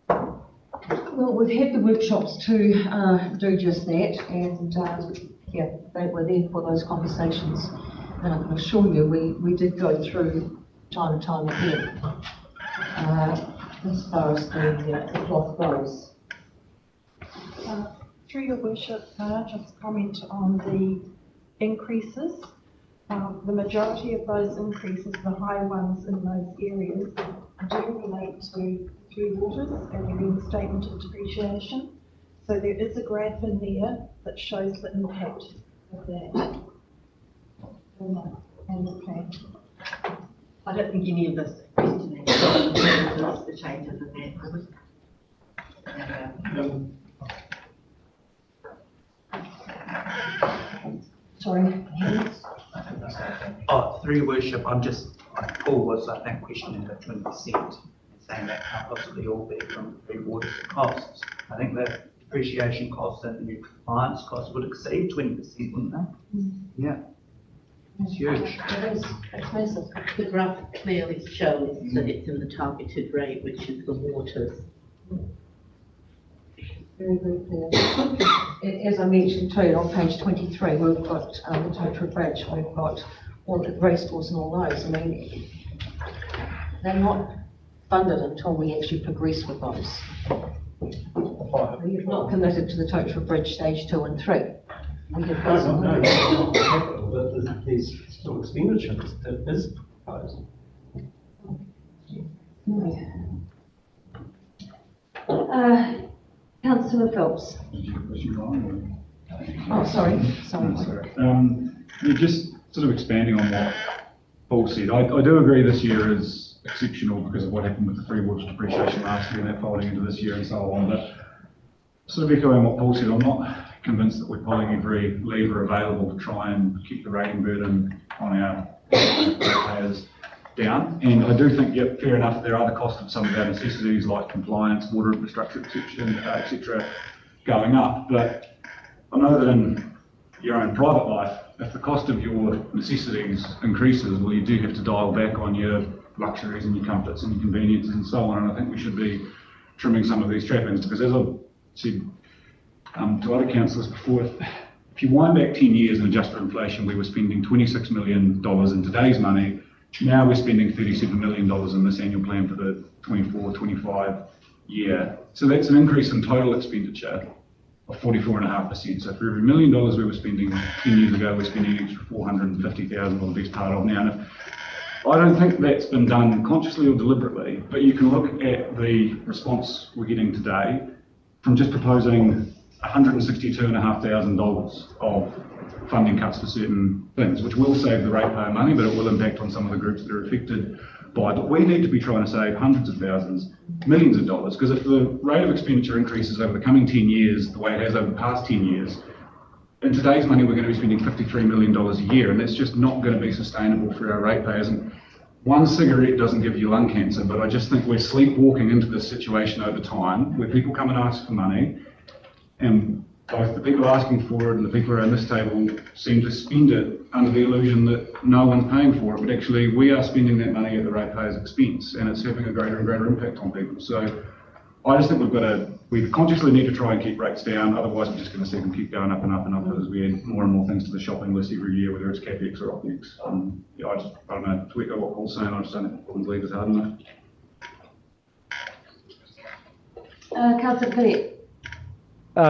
Well, we've had the workshops to do just that, and yeah, they were there for those conversations. And I can assure you, we did go through time and time again as far as the cloth goes. Through your worship, just comment on the increases. The majority of those increases, the high ones in those areas, do relate to 3 waters and the reinstatement of depreciation. So there is a graph in there that shows the impact of that and the plan. I don't think any of us question the changes in that. Sorry, through your worship, Paul was, I think, questioning the 20% and saying that can't possibly all be from 3 waters costs. I think the depreciation costs and the new compliance costs would exceed 20%, wouldn't they? Yeah. It's huge. It's massive. The graph clearly shows that it's in the targeted rate, which is the waters. Very, very clear. As I mentioned too, on page 23, we've got the Totara Bridge, we've got all the racecourse and all those. I mean, they're not funded until we actually progress with those. We've not committed to the Totara Bridge stage 2 and 3. We have but there's still expenditures that is proposed. Councillor Phelps. Oh, sorry. Just sort of expanding on what Paul said, I do agree this year is exceptional because of what happened with the Three Waters depreciation last year and that folding into this year and so on. But sort of echoing what Paul said, I'm not convinced that we're pulling every lever available to try and keep the rating burden on our payers down. And I do think, yep, fair enough, there are the costs of some of our necessities like compliance, water infrastructure, etc., going up. But I know that in your own private life, if the cost of your necessities increases, well, you do have to dial back on your luxuries and your comforts and your conveniences and so on. And I think we should be trimming some of these trappings, because as I've said to other councillors before, if you wind back 10 years and adjust for inflation, we were spending $26 million in today's money. Now we're spending $37 million in this annual plan for the 24-25 year. So that's an increase in total expenditure of 44.5%. So for every $1 million we were spending 10 years ago, we're spending an extra $450,000 or the best part of now. And I don't think that's been done consciously or deliberately, but you can look at the response we're getting today from just proposing $162,500 of funding cuts for certain things, which will save the ratepayer money, but it will impact on some of the groups that are affected by it. But we need to be trying to save hundreds of thousands, millions of dollars, because if the rate of expenditure increases over the coming 10 years, the way it has over the past 10 years, in today's money, we're going to be spending $53 million a year, and that's just not going to be sustainable for our ratepayers. And one cigarette doesn't give you lung cancer, but I just think we're sleepwalking into this situation over time, where people come and ask for money, and both the people asking for it and the people around this table seem to spend it under the illusion that no one's paying for it, but actually we are spending that money at the ratepayer's expense, and it's having a greater and greater impact on people. So I just think we consciously need to try and keep rates down, otherwise we're just going to see them keep going up and up and up as we add more and more things to the shopping list every year, whether it's CapEx or OpEx. Yeah, I don't know, to echo what Paul's saying, I just don't think Paul's lead is hard enough. Councillor Phillips.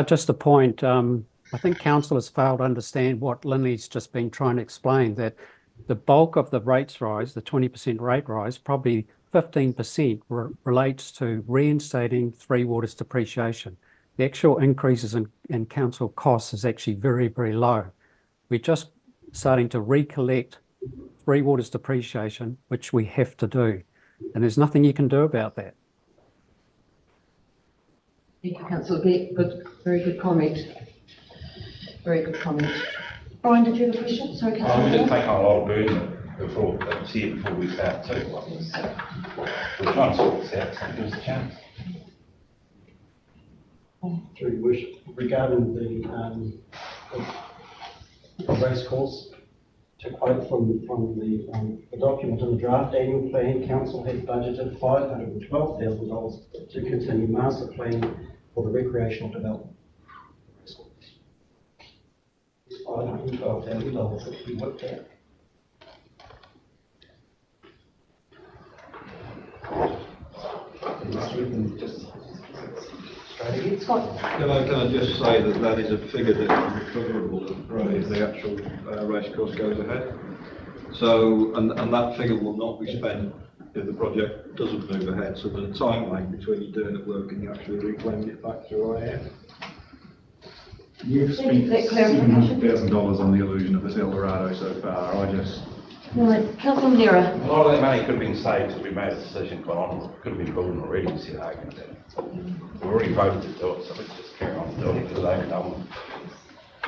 Just a point, I think councillors fail to understand what Linley's just been trying to explain, that the bulk of the rates rise, the 20% rate rise, probably 15% relates to reinstating Three Waters depreciation. The actual increases in council costs is actually very, very low. We're just starting to recollect Three Waters depreciation, which we have to do, and there's nothing you can do about that. Thank you, Councillor Beck. Good, very good comment. Very good comment. Brian, did you have a question? Sorry, Councillor. We did take on a lot of burden before we start too. We're trying to sort this out, so give us a chance. Through your worship, regarding the race course, to quote from the document in the draft annual plan, council had budgeted $512,000 to continue master planning for the recreational development. It's $512,000 that we looked at. Can I just say that is a figure that is recoverable if the actual race course goes ahead. So, and that figure will not be spent if the project doesn't move ahead. So there's a timeline between you doing the work and you actually reclaiming it back through IAF. You've spent $700,000 on the illusion of this Eldorado so far. I just... Right, Councillor Munira. A lot of that money could have been saved if we made a decision quite on. Could have been building already, we said argument that. We've already voted to do it, so let's just carry on doing it because they haven't done it.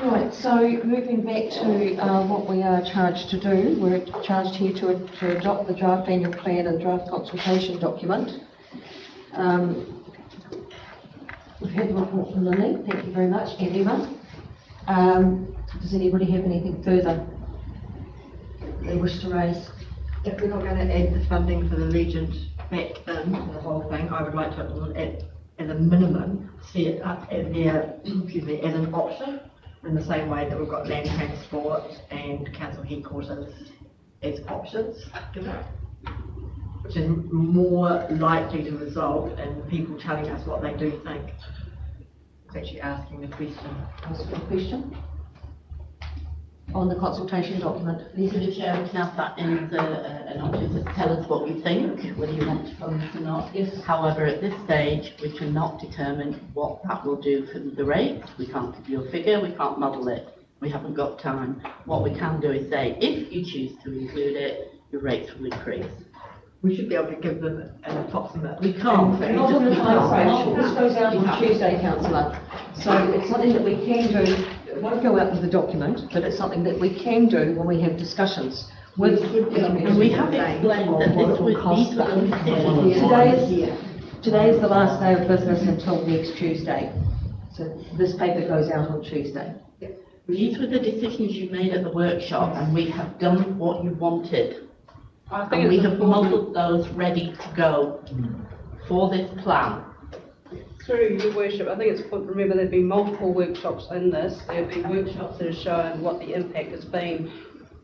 Right, so moving back to what we are charged to do, we're charged here to adopt the draft annual plan and draft consultation document. We've had the report from Lily, thank you very much, everyone. Does anybody have anything further they wish to raise? If we're not going to add the funding for the Regent back in the whole thing, I would like to add, as a minimum, see it up as as an option, in the same way that we've got land transport and council headquarters as options, which is more likely to result in people telling us what they do think. It's actually asking the question. Asking a question on the consultation document. Lisa, the chair, we can have that in an option to tell us what we think, whether you want to fund it or not. Yes. However, at this stage, we cannot determine what that will do for the rates. We can't give you a figure, we can't model it. We haven't got time. What we can do is say, if you choose to include it, your rates will increase. We should be able to give them an approximate. We can't. Not on the time frame. This goes out on Tuesday, councillor. So it's something that we can do. It won't go out with the document, but it's something that we can do when we have discussions with the community. And we have explained that this would cost them. Today is the last day of business until next Tuesday. So this paper goes out on Tuesday. These were the decisions you made at the workshop, and we have done what you wanted. And we have modelled those ready to go for this plan. Through your worship, I think it's important to remember there've been multiple workshops in this. There have been workshops that have shown what the impact has been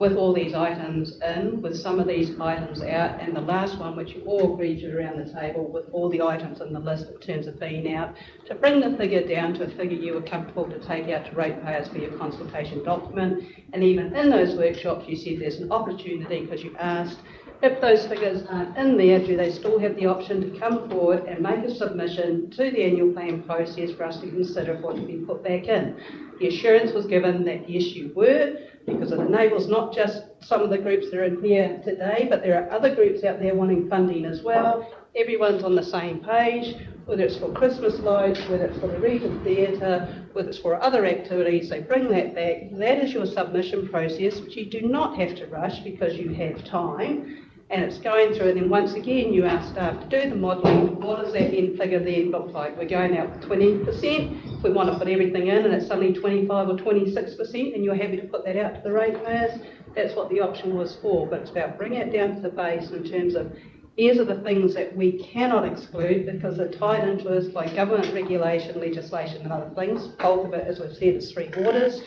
with all these items in, with some of these items out, and the last one, which you all agreed to around the table, with all the items in the list in terms of being out, to bring the figure down to a figure you were comfortable to take out to ratepayers for your consultation document. And even in those workshops, you said there's an opportunity, because you asked, if those figures aren't in there, do they still have the option to come forward and make a submission to the annual plan process for us to consider for it to be put back in? The assurance was given that yes, you were, because it enables not just some of the groups that are in here today, but there are other groups out there wanting funding as well. Everyone's on the same page, whether it's for Christmas lights, whether it's for the Regent Theatre, whether it's for other activities, so bring that back. That is your submission process, which you do not have to rush because you have time. And it's going through, and then once again, you ask staff to do the modelling. What does that end figure then look like? We're going out with 20%. If we want to put everything in and it's only 25 or 26%, and you're happy to put that out to the ratepayers, that's what the option was for. But it's about bringing it down to the base in terms of, these are the things that we cannot exclude because they're tied into us by government regulation, legislation and other things. Bulk of it, as we've said, is 3 quarters.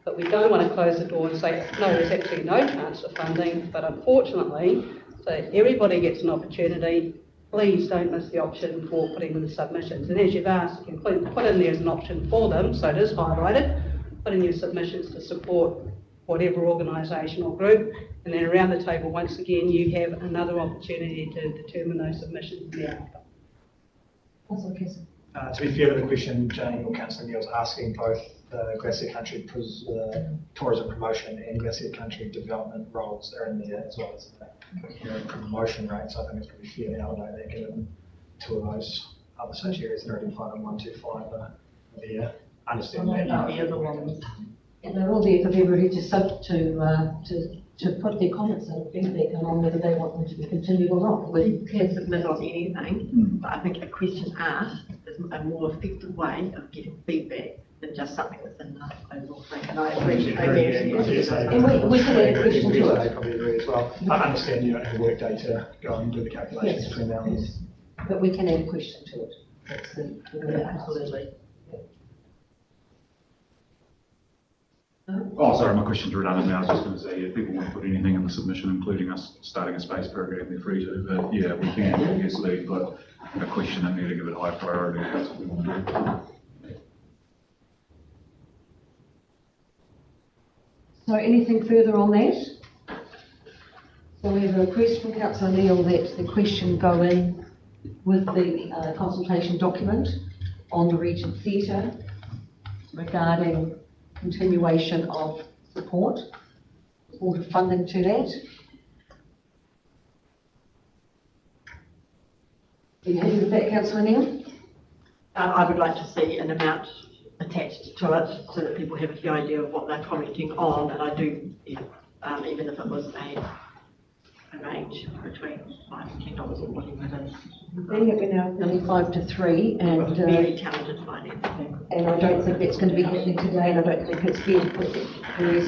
But we don't want to close the door and say, no, there's actually no chance of funding. But unfortunately, so everybody gets an opportunity, please don't miss the option for putting in the submissions. And as you've asked, you can put in there as an option for them, so it is highlighted, put in your submissions to support whatever organisation or group. And then around the table, once again, you have another opportunity to determine those submissions and the outcome. To be fair to the question, Jane or Councillor Neil's asking, both the Glacier Country tourism promotion and Glacier Country development roles are in there, as well as the promotion rates. I think it's pretty fair to validate that, given 2 of those other such areas that are identified in 125 are there. Understand that. The other ones. And they're all there for everybody to put their comments and feedback on whether they want them to be continued or not. We can submit on anything, but I think a question asked is a more effective way of getting feedback than just something that's in the overall thing. And I appreciate And we can add a question to it. I probably agree as well. I understand you don't have a work day to go and do the calculations between now and then. But we can add a question to it. That's Absolutely. Oh, sorry, my question's redundant now. I was just going to say, if people want to put anything in the submission, including us starting a space program, they're free to. But yeah, we can, obviously, but a question and need to give it high priority if that's what we want to do. So anything further on that? So we have a request from Councillor Neil that the question go in with the consultation document on the Regent Theatre regarding continuation of support of funding to that. Are you happy with that, Councillor Neil? I would like to see an amount attached to it so that people have the idea of what they're commenting on, and I do, even if it was a range between $5 and $10 or whatever it is. Being it we're now only 5 to 3, and very talented finance. And I don't think that's going to be happening today, and I don't think it's fair to put the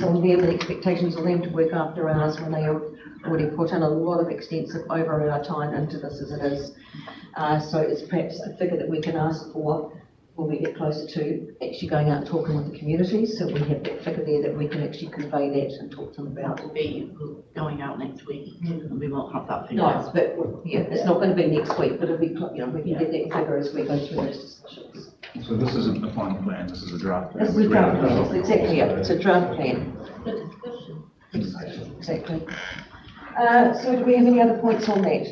on them, the expectations of them to work after hours when they have already put in a lot of extensive over our time into this as it is. So it's perhaps a figure that we can ask for when we get closer to actually going out and talking with the communities, so we have that figure there that we can actually convey that and talk to them about. It will be going out next week, and we won't have that figure. No, but yeah, it's not going to be next week, but it'll be, we can get that figure as we go through those discussions. So this isn't a final plan, this is a draft plan. This is a draft plan, that's exactly it, it's a draft plan. Exactly. So do we have any other points on that?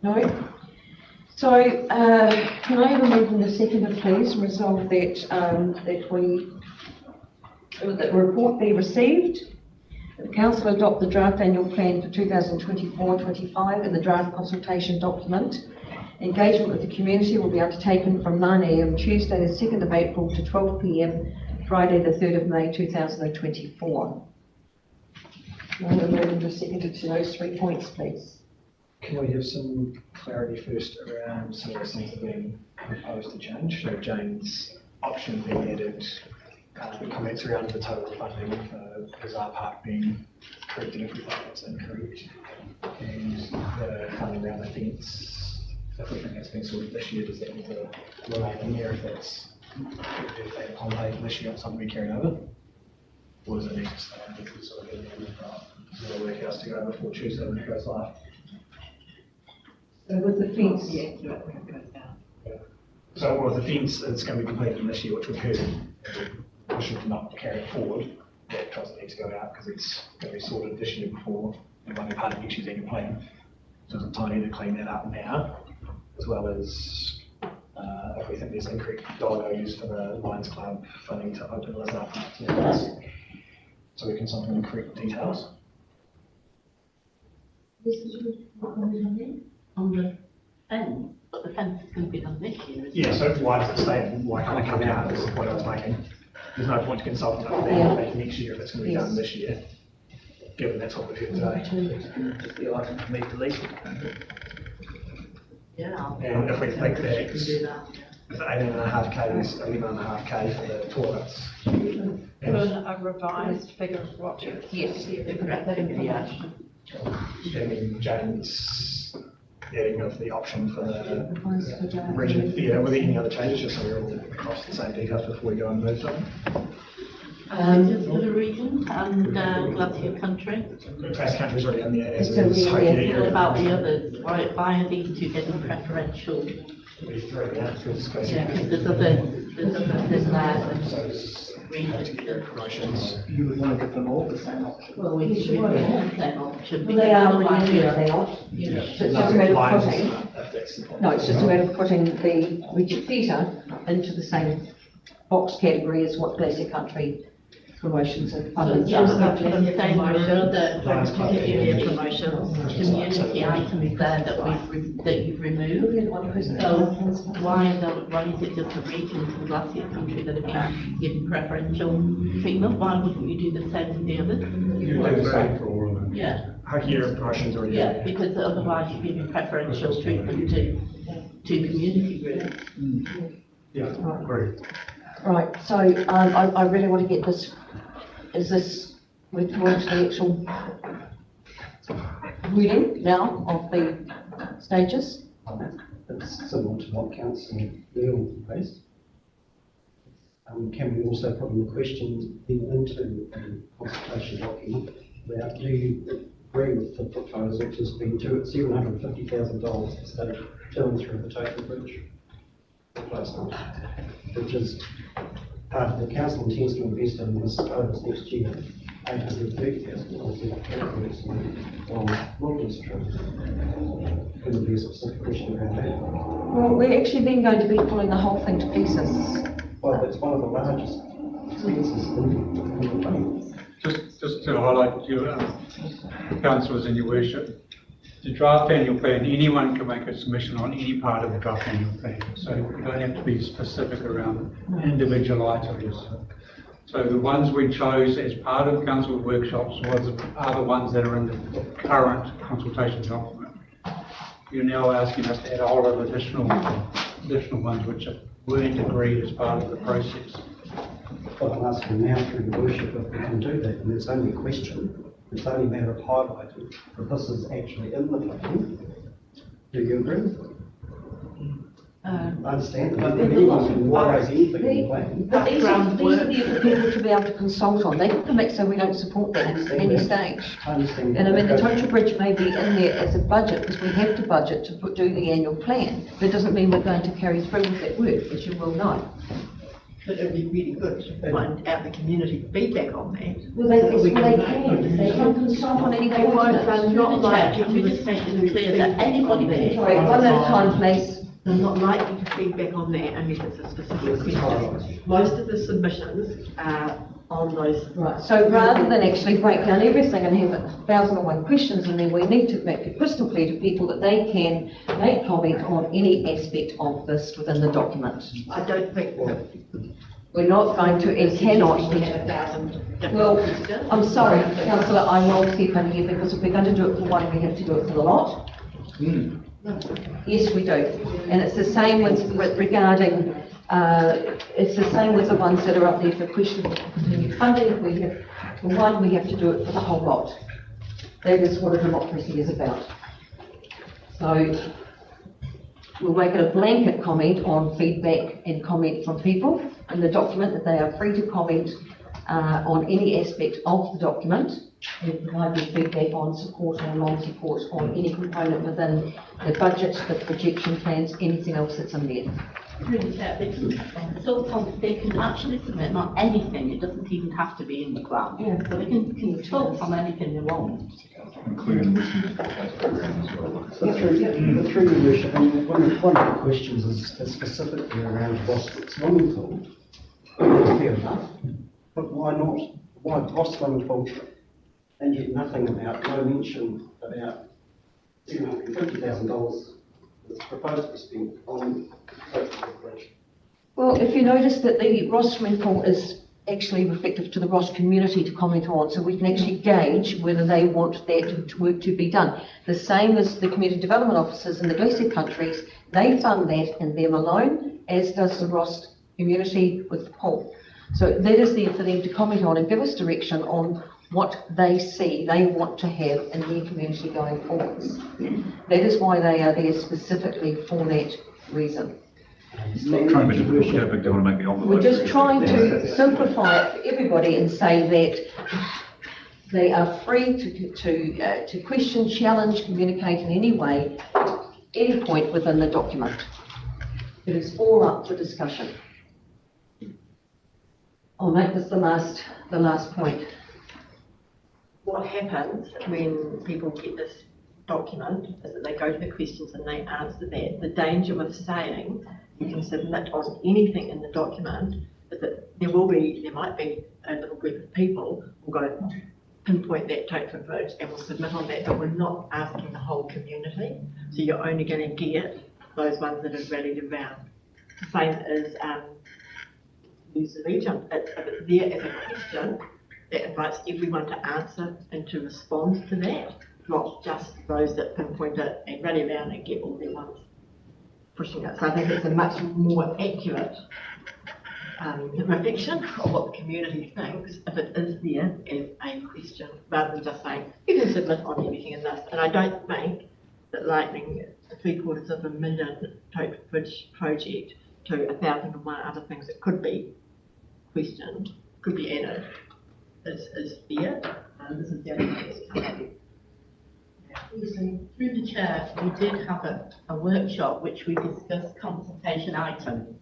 No? So, can I have a motion and a second, please, resolve that, that the report be received The council adopt the draft annual plan for 2024-25 and the draft consultation document. Engagement with the community will be undertaken from 9 a.m. Tuesday, the 2nd of April to 12 p.m. Friday, the 3rd of May 2024. I'm going to move into a second to those 3 points, please. Can we have some clarity first around some of the things that are being proposed to change? So Jane's option being added, the comments around the total funding for Bazaar Park being corrected if we think that's incorrect, and the funding around the fence, if we think that's been sorted this year, does that need to remain in there if that's, if they accommodate this year, it's something we carry over? Or does it need to stay in the sort of in the we'll work out to go before Tuesday when it goes live? So with the fence, So with the fence, it's going to be completed in this year, which we've heard, we should not carry it forward. That doesn't need to go out because it's going to be sorted this year before it won't be part of next year's annual plan. So it's time to clean that up now, as well as if we think there's incorrect dollar values for the Lions Club funding to open Bazaar Park to us, so we can something incorrect details. On the fence, but the fence is going to be done this year, isn't it? Yeah, so why does it stay in? Why can't it come out? Is the point I was making. There's no point to consult on that making next year if it's going to be done this year, given that's what we've heard today. Just the item to meet the lease. Yeah. And if we think that You can do that. if the 18.5k is 11.5k for the toilets. Put a revised figure of what? Yes. And then Jane's adding of the option for the region theatre. Were there any other changes, just so we're all across the same details before we go and move them? Just for the region and Glacier Country. Glacier Country's already in there, as What is Hokier. about the others? Why are these two getting preferential? Yeah, because there's other promotions. You would want to give them all the same option. Well, we should have the same option. Well, they are already in there, are they not? So it's just a matter of putting, no, it's just a matter of putting the Regent Theatre into the same box category as what Glacier Country promotions and funding. Yes, I'm saying the area promotions, community items there that you've removed. So why is it just the region from Glacier Country that are being given preferential treatment? Why wouldn't you do the same to the others? You do the same for all of them. Yeah. Hokier promotions already in Yeah, there. because otherwise you're giving preferential treatment to community groups. Yeah, agree. Right, so I really want to get this, is this, we're towards the actual reading now of the stages? It's similar to what Councillor Neil raised. Can we also put in the question into the consultation document about, do you agree with the proposal to spend $750,000 to study to and through the Total Bridge replacement, which is part of the council intends to invest in this over next year, $830,000 in capital investment on Wilderness Street. Can there be a specific question around that? Well, we're actually then going to be pulling the whole thing to pieces. Well, that's one of the largest expenses in the plan. Just to highlight your councillors and your worship, the draft annual plan, anyone can make a submission on any part of the draft annual plan. So you don't have to be specific around individual items. So the ones we chose as part of council workshops are the ones that are in the current consultation document. You're now asking us to add a whole lot of additional ones which weren't agreed as part of the process. Well, I'm asking now through the worship if we can do that, and it's only a question. It's only a matter of highlighting that this is actually in the plan. Do you agree? I understand that anyone can raise anything in the plan. But these are the people to be able to consult on. They can come back, so we don't support that at any stage. I understand. And I mean, the Total Bridge may be in there as a budget, because we have to budget to do the annual plan. But it doesn't mean we're going to carry through with that work, as you will know. But it'd be really good to find out the community feedback on that. Well, they can consult on any ordinance. They're not likely Can we just make it clear that anybody there? Sorry, one at a time, please. They're not likely to feedback on that unless it's a specific question. Most of the submissions are on those. Right, so rather than actually break down everything and have 1,001 questions, and then we need to make it crystal clear to people that they can make comment on any aspect of this within the document. I don't think We're not going to and cannot. Well, I'm sorry, councillor, I will step in here because if we're going to do it for one, we have to do it for the lot. Yes, we do. And it's the same with regarding, it's the same with the ones that are up there for question for continued funding. If we have for one, we have to do it for the whole lot. That is what a democracy is about. So we'll make it a blanket comment on feedback and comment from people in the document that they are free to comment on any aspect of the document and provide their feedback on support or non-support on any component within the budget, the projection plans, anything else that's in there. Really fair, so they can actually submit not anything, it doesn't even have to be in the plan. Yeah. So they can talk on anything they want. Including listening to the program as well. Through your worship, one of the questions is specifically around Ross Swimming. Fair enough, but why not? Why Ross Swimming Pool? And yet nothing about, no mention about $750,000 that's proposed to be spent on social recreation. Well, if you notice that the Ross swimming pool is actually reflective to the Ross community to comment on, so we can actually gauge whether they want that work to be done. The same as the community development officers in the Glacier countries, they fund that and them alone, as does the Ross community with the pool. So that is there for them to comment on and give us direction on what they see they want to have in their community going forwards. That is why they are there specifically for that reason. It's not trying to be difficult, but they want to make the envelope. We're just trying to simplify it for everybody and say that they are free to question, challenge, communicate in any way, any point within the document. It is all up for discussion. I'll make this the last point. What happens when people get this document is that they go to the questions and they answer that. The danger with saying you can submit on anything in the document is that there might be a little group of people who will go pinpoint that, take the vote and will submit on that, but we're not asking the whole community. So you're only going to get those ones that have rallied around. The same as use the region. If it's there as a question, that invites everyone to answer and to respond to that, not just those that pinpoint it and rally around and get all their ones pushing it. So I think it's a much more accurate reflection of what the community thinks if it is there as a question, rather than just saying, you can submit on everything in this. And I don't think that lightening $750,000 total bridge project to 1,001 other things that could be questioned, could be added, is fair. This is the only thing that's coming. Through the chair, we did have a workshop which we discussed consultation items.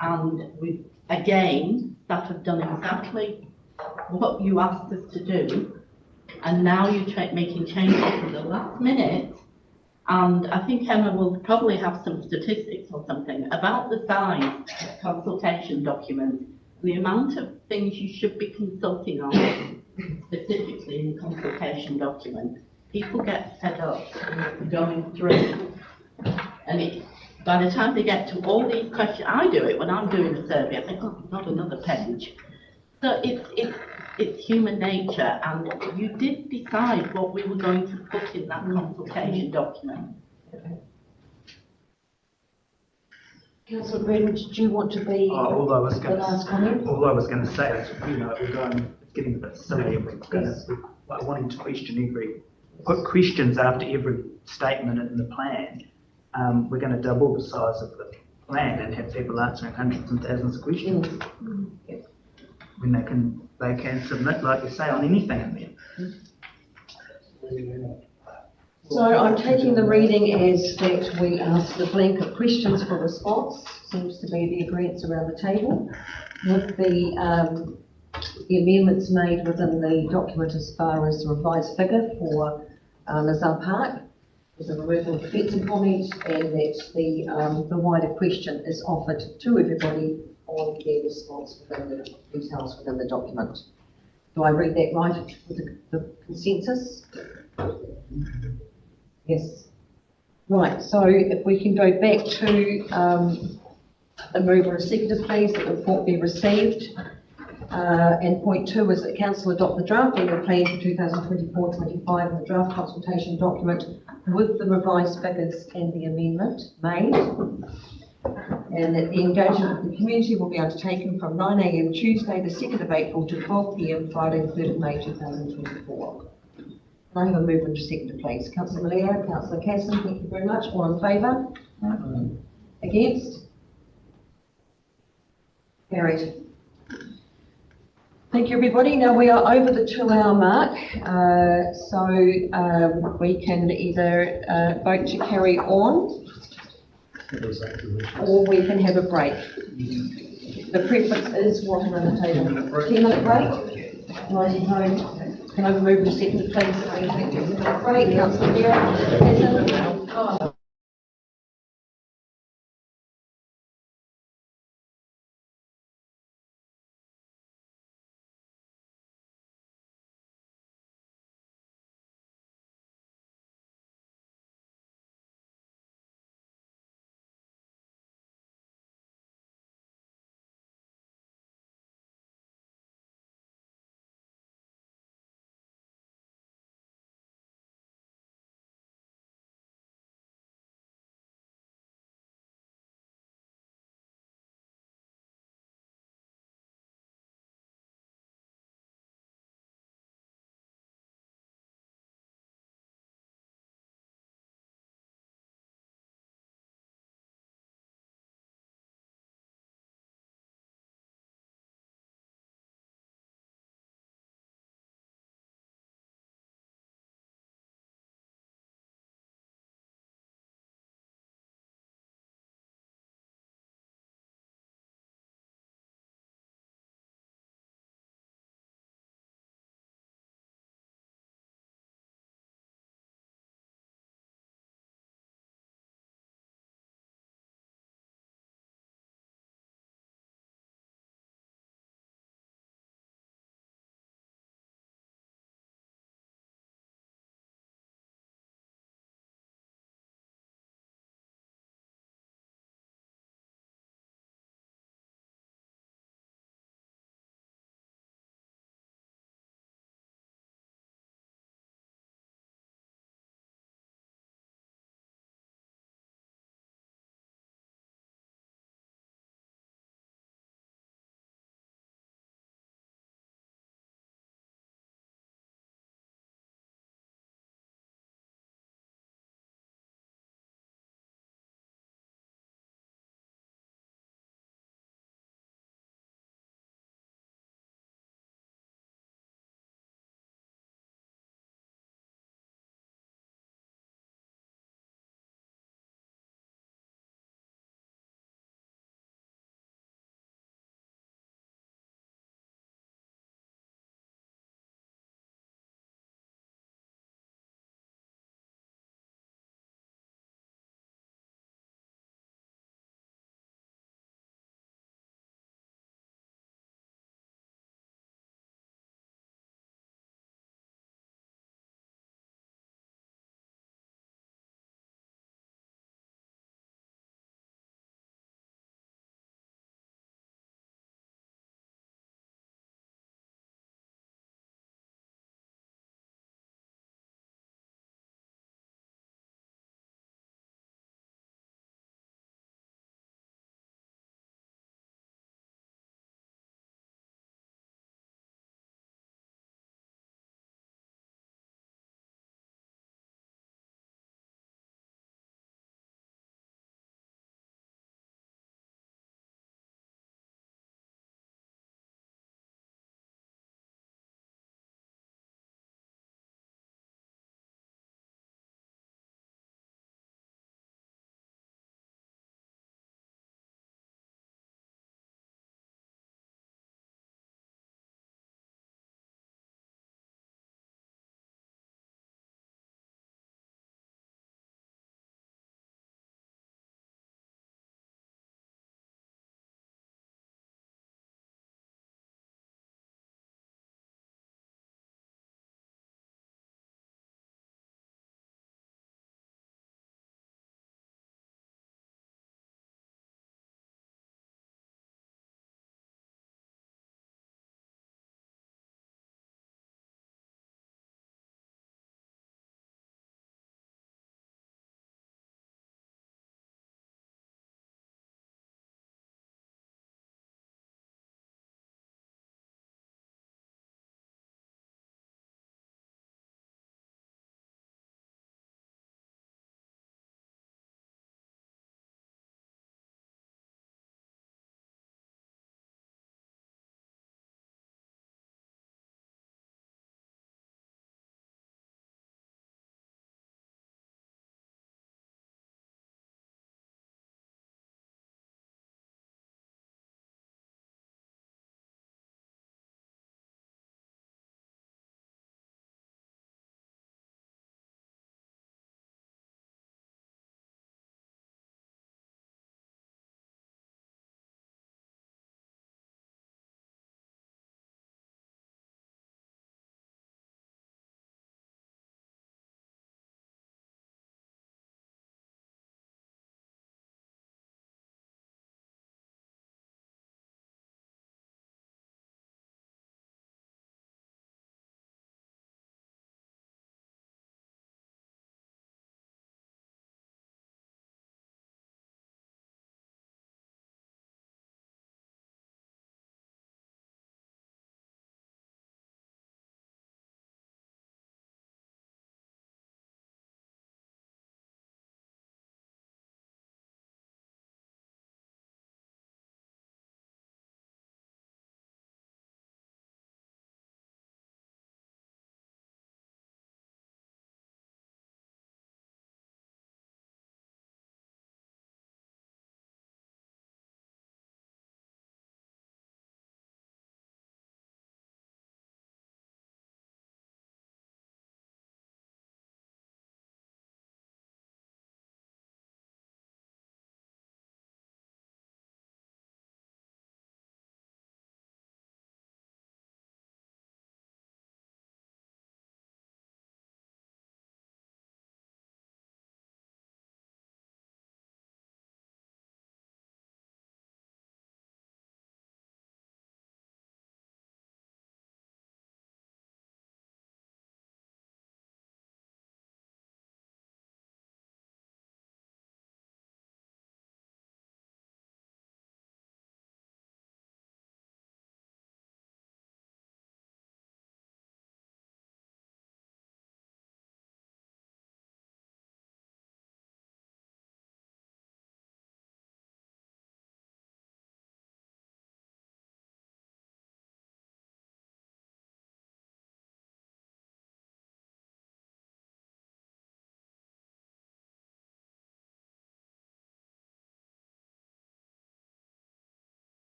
And we, again, that have done exactly what you asked us to do. And now you're making changes at the last minute. And I think Emma will probably have some statistics or something about the size of consultation documents, the amount of things you should be consulting on, specifically in the consultation document. People get fed up going through, and by the time they get to all these questions, I do it when I'm doing a survey, I think, oh, not another page. So it's human nature, and you did decide what we were going to put in that consultation document. Councillor Green, did you want to be all I was the last comment? All I was going to say is, it's getting a bit silly. We're wanting to put questions after every statement in the plan. We're going to double the size of the plan and have people answering hundreds and thousands of questions. When they can submit, like you say, on anything in there. So I'm taking the reading as that we ask the blanket questions for response. Seems to be the agreements around the table. With the amendments made within the document as far as the revised figure for Lazar Park, there's a removal of defence and comments, and that the wider question is offered to everybody on their response within the details within the document. Do I read that right with the consensus? Yes. Right, so if we can go back to a mover and seconder, please, that the report be received. And point 2 is that council adopt the draft annual plan for 2024-25 and the draft consultation document with the revised figures and the amendment made. And that the engagement of the community will be undertaken from 9 a.m. Tuesday, the 2nd of April to 12 p.m. Friday, the 3rd of May 2024. Can I have a mover and seconder, please? Councillor Maleo, Councillor Casson, thank you very much. All in favour? Against? Carried. Thank you, everybody. Now we are over the 2-hour mark, so we can either vote to carry on or we can have a break. The preference is what I'm on the table. 10-minute break? Righty ho. Can I move to second, please? Break, Councillor Vera.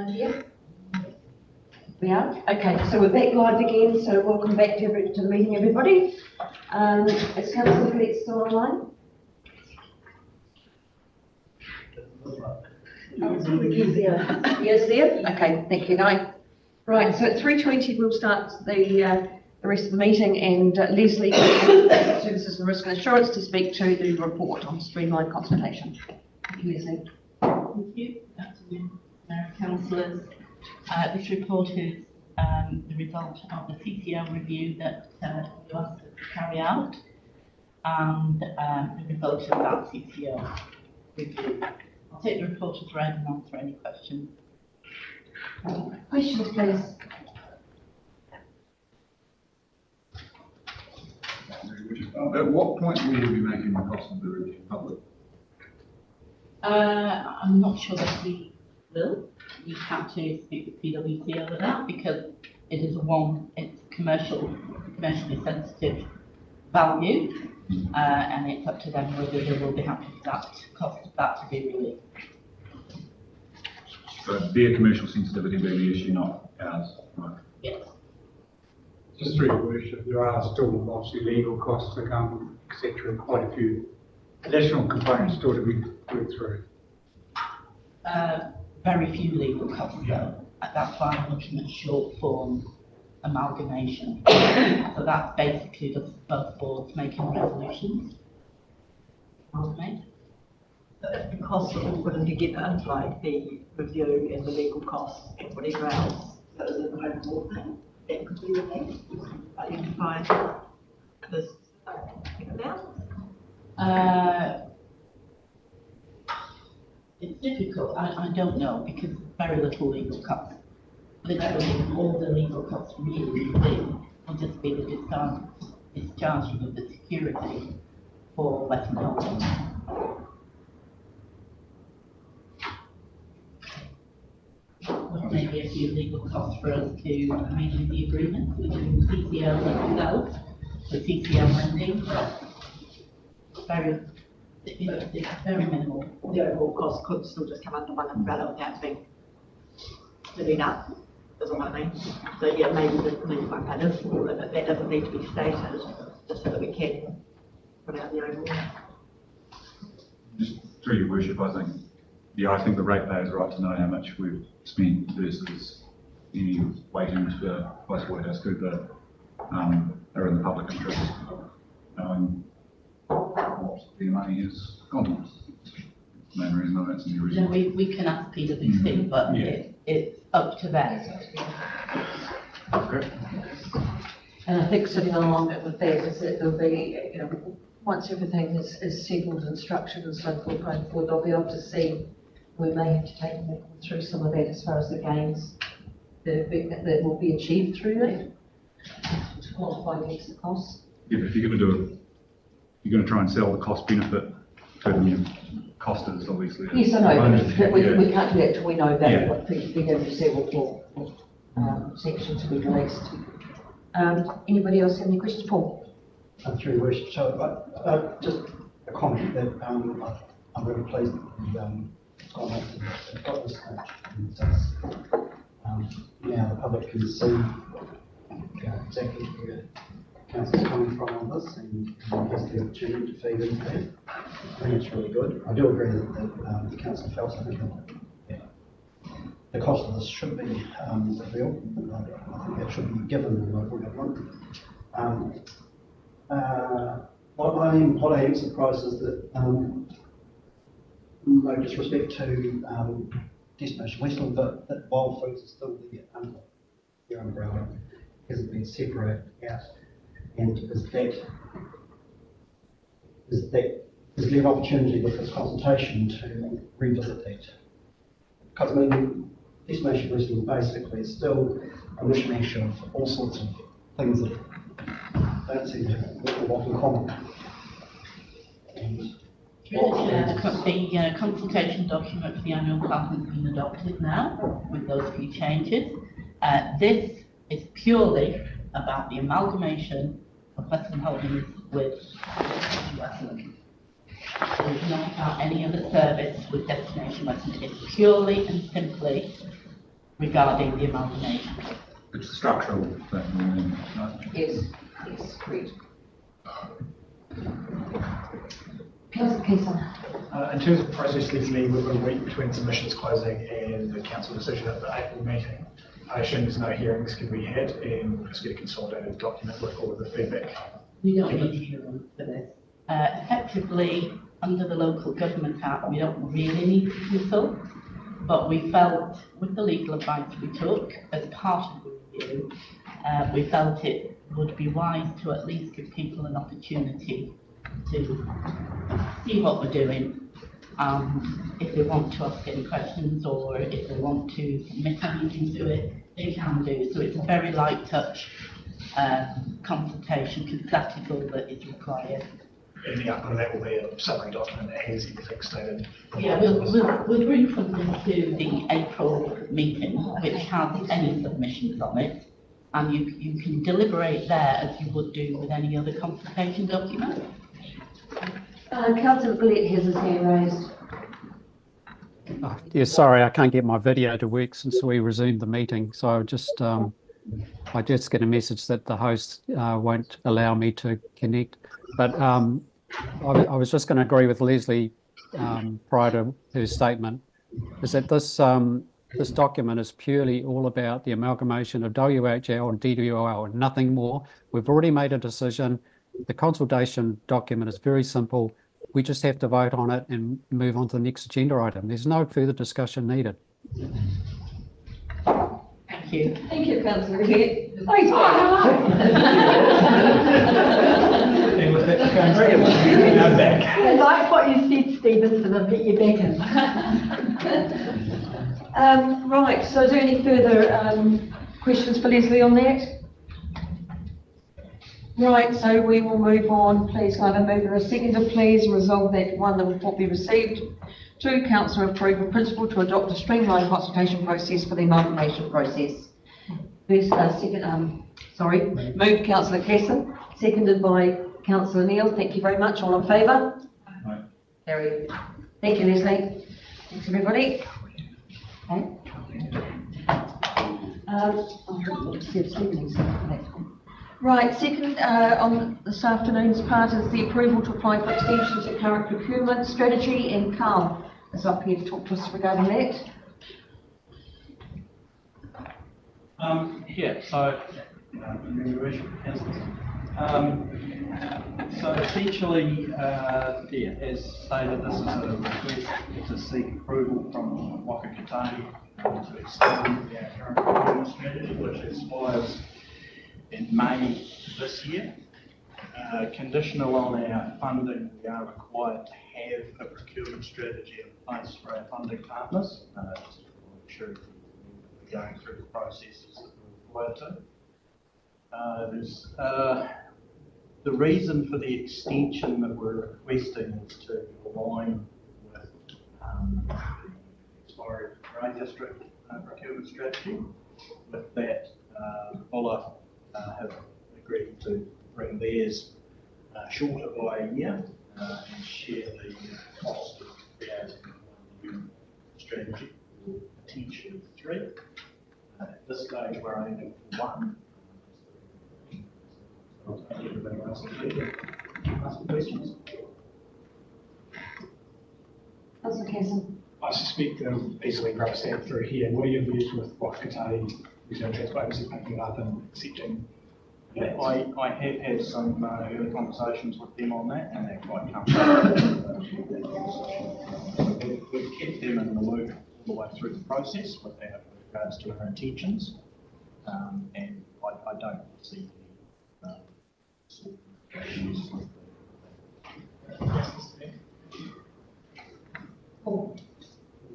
Here? We are? Okay, so we're back live again, so welcome back to the meeting, everybody. Is Councillor Colette still online? Yes, there? Okay, thank you, Guy. Right, so at 3:20 we'll start the rest of the meeting, and Leslie, Services and Risk and Assurance, to speak to the report on streamlined consultation. Thank you, Leslie. Thank you. Good afternoon, councillors. This report is the result of the CCL review that you asked us to carry out, and the result of that CCL review. I'll take the report as read and answer any questions. Questions, please. At what point will you be making the cost of the review public? I'm not sure that we will. We have to speak with PwC over that because it is it's commercially sensitive value, and it's up to them whether they will be happy for that cost of that to be released. So their commercial sensitivity being the issue, not ours, right? Yes. Just through your worship, there are still obviously legal costs to come, etc. Quite a few additional components still to be worked through. Very few legal costs though. That's why I'm looking at short form amalgamation. So that's basically just both boards making resolutions. Amalgamate. The costs are all put together, like the review and the legal costs and whatever else. So there's an overall thing that could be released, identifying this amount. It's difficult. I don't know because very little legal costs. Literally, all the legal costs really will just be the discharging of the security for Western Holdings. Maybe a few legal costs for us to amend the agreement between CCL and ourselves, the CCL lending. It's very minimal. The overall cost could still just come under one umbrella without being split up, is what I mean. So yeah, maybe might pay this, but that doesn't need to be stated, just so that we can put out the overall. Just through your worship, I think the ratepayers are right to know how much we've spent versus any waiting for PricewaterhouseCoopers are in the public interest. What the money is gone. Main reason I that's in the original. We can ask PwC, but it's up to them. Okay. And I think sitting along with that is that there'll be, once everything is settled and structured and so forth going forward, they'll be able to see we may have to take them through some of that as far as the gains that will be achieved through it to qualify against the costs. Yeah, but if you're going to do it, you're going to try and sell the cost benefit to the costers, obviously. Yes, I know, but we can't do that till we know about what they're going to sell or sections to be released. Anybody else have any questions? Paul? Through your worship, so just a comment that I'm really pleased that we've got this much. Now the public can see exactly where council's coming from on this and has the opportunity to feed into that. I think it's really good. I do agree that the council felt the cost of this should be revealed. I think that should be given the local government. What I am surprised is that, no disrespect to Destination Westland, but that Wild Foods is still under their umbrella, hasn't been separated out. And is there an opportunity with this consultation to revisit that? Because I mean, Destination Westland basically is still a mishmash of all sorts of things that don't seem to have a lot in common. And the consultation document for the annual plan has been adopted now with those few changes. This is purely about the amalgamation of Western Holdings with Westland. It is not about any other service with Destination Westland. It's purely and simply regarding the amalgamation. It's the structural thing. Yes, yes, agreed. Councillor Keeson. In terms of process, Leslie, we've got a week between submissions closing and the council decision at the April meeting. I assume there's no hearings can be had, and we'll just get a consolidated document with all of the feedback. We don't need a hearing for this. Effectively, under the Local Government Act, we don't really need to do so, but we felt, with the legal advice we took as part of the review, we felt it would be wise to at least give people an opportunity to see what we're doing. If they want to ask any questions or if they want to submit anything to it, they can do. So it's a very light touch consultation, because that is all that is required. And the outcome of that will be a summary document that has everything stated. Yeah, we'll bring something to the April meeting which has any submissions on it, and you can deliberate there as you would do with any other consultation document. Councillor Gillett has his hand raised. Oh, yeah, sorry, I can't get my video to work since we resumed the meeting. So I just get a message that the host won't allow me to connect. But I was just going to agree with Leslie prior to her statement, is that this document is purely all about the amalgamation of WHL and DWL and nothing more. We've already made a decision. The consultation document is very simple. We just have to vote on it and move on to the next agenda item. There's no further discussion needed. Thank you. Thank you, Councillor Gillett. Oh, he's back. And with that, going I'm back. I like what you said, Stevenson, I bet you're better. Right, so is there any further questions for Leslie on that? Right, so we will move on. Please, can I have a mover and a seconder, please? Resolve that one, the report be received. 2, council approve a principle to adopt a streamlined consultation process for the amalgamation process. First, moved councillor Keeson, seconded by councillor Neal. Thank you very much. All in favour? Aye. Carried. Thank you, Leslie. Thanks, everybody. Okay. Right, second on this afternoon's part is the approval to apply for extensions to current procurement strategy, and Carl is up here to talk to us regarding that. So essentially, as stated, this is a request to seek approval from Waka Kotahi to extend our current procurement strategy, which expires in May this year. Conditional on our funding, we are required to have a procurement strategy in place for our funding partners, just to ensure we're going through the processes that we're required to. The reason for the extension that we're requesting is to align with the expiry of the Grey District procurement strategy. With that, Buller have agreed to bring theirs shorter by a year and share the cost of creating a new strategy, potentially 3. At this stage, we're aiming for 1. Everybody else ask questions. Councillor Keeson. I suspect they'll easily rubber stamp through here. What are your views with Waka Kotahi, New Zealand Transport Agency picking it up and accepting? Yeah, I have had some early conversations with them on that, and they're quite comfortable. We've kept them in the loop all the way through the process with regards to our intentions, and I don't see any sort of issues with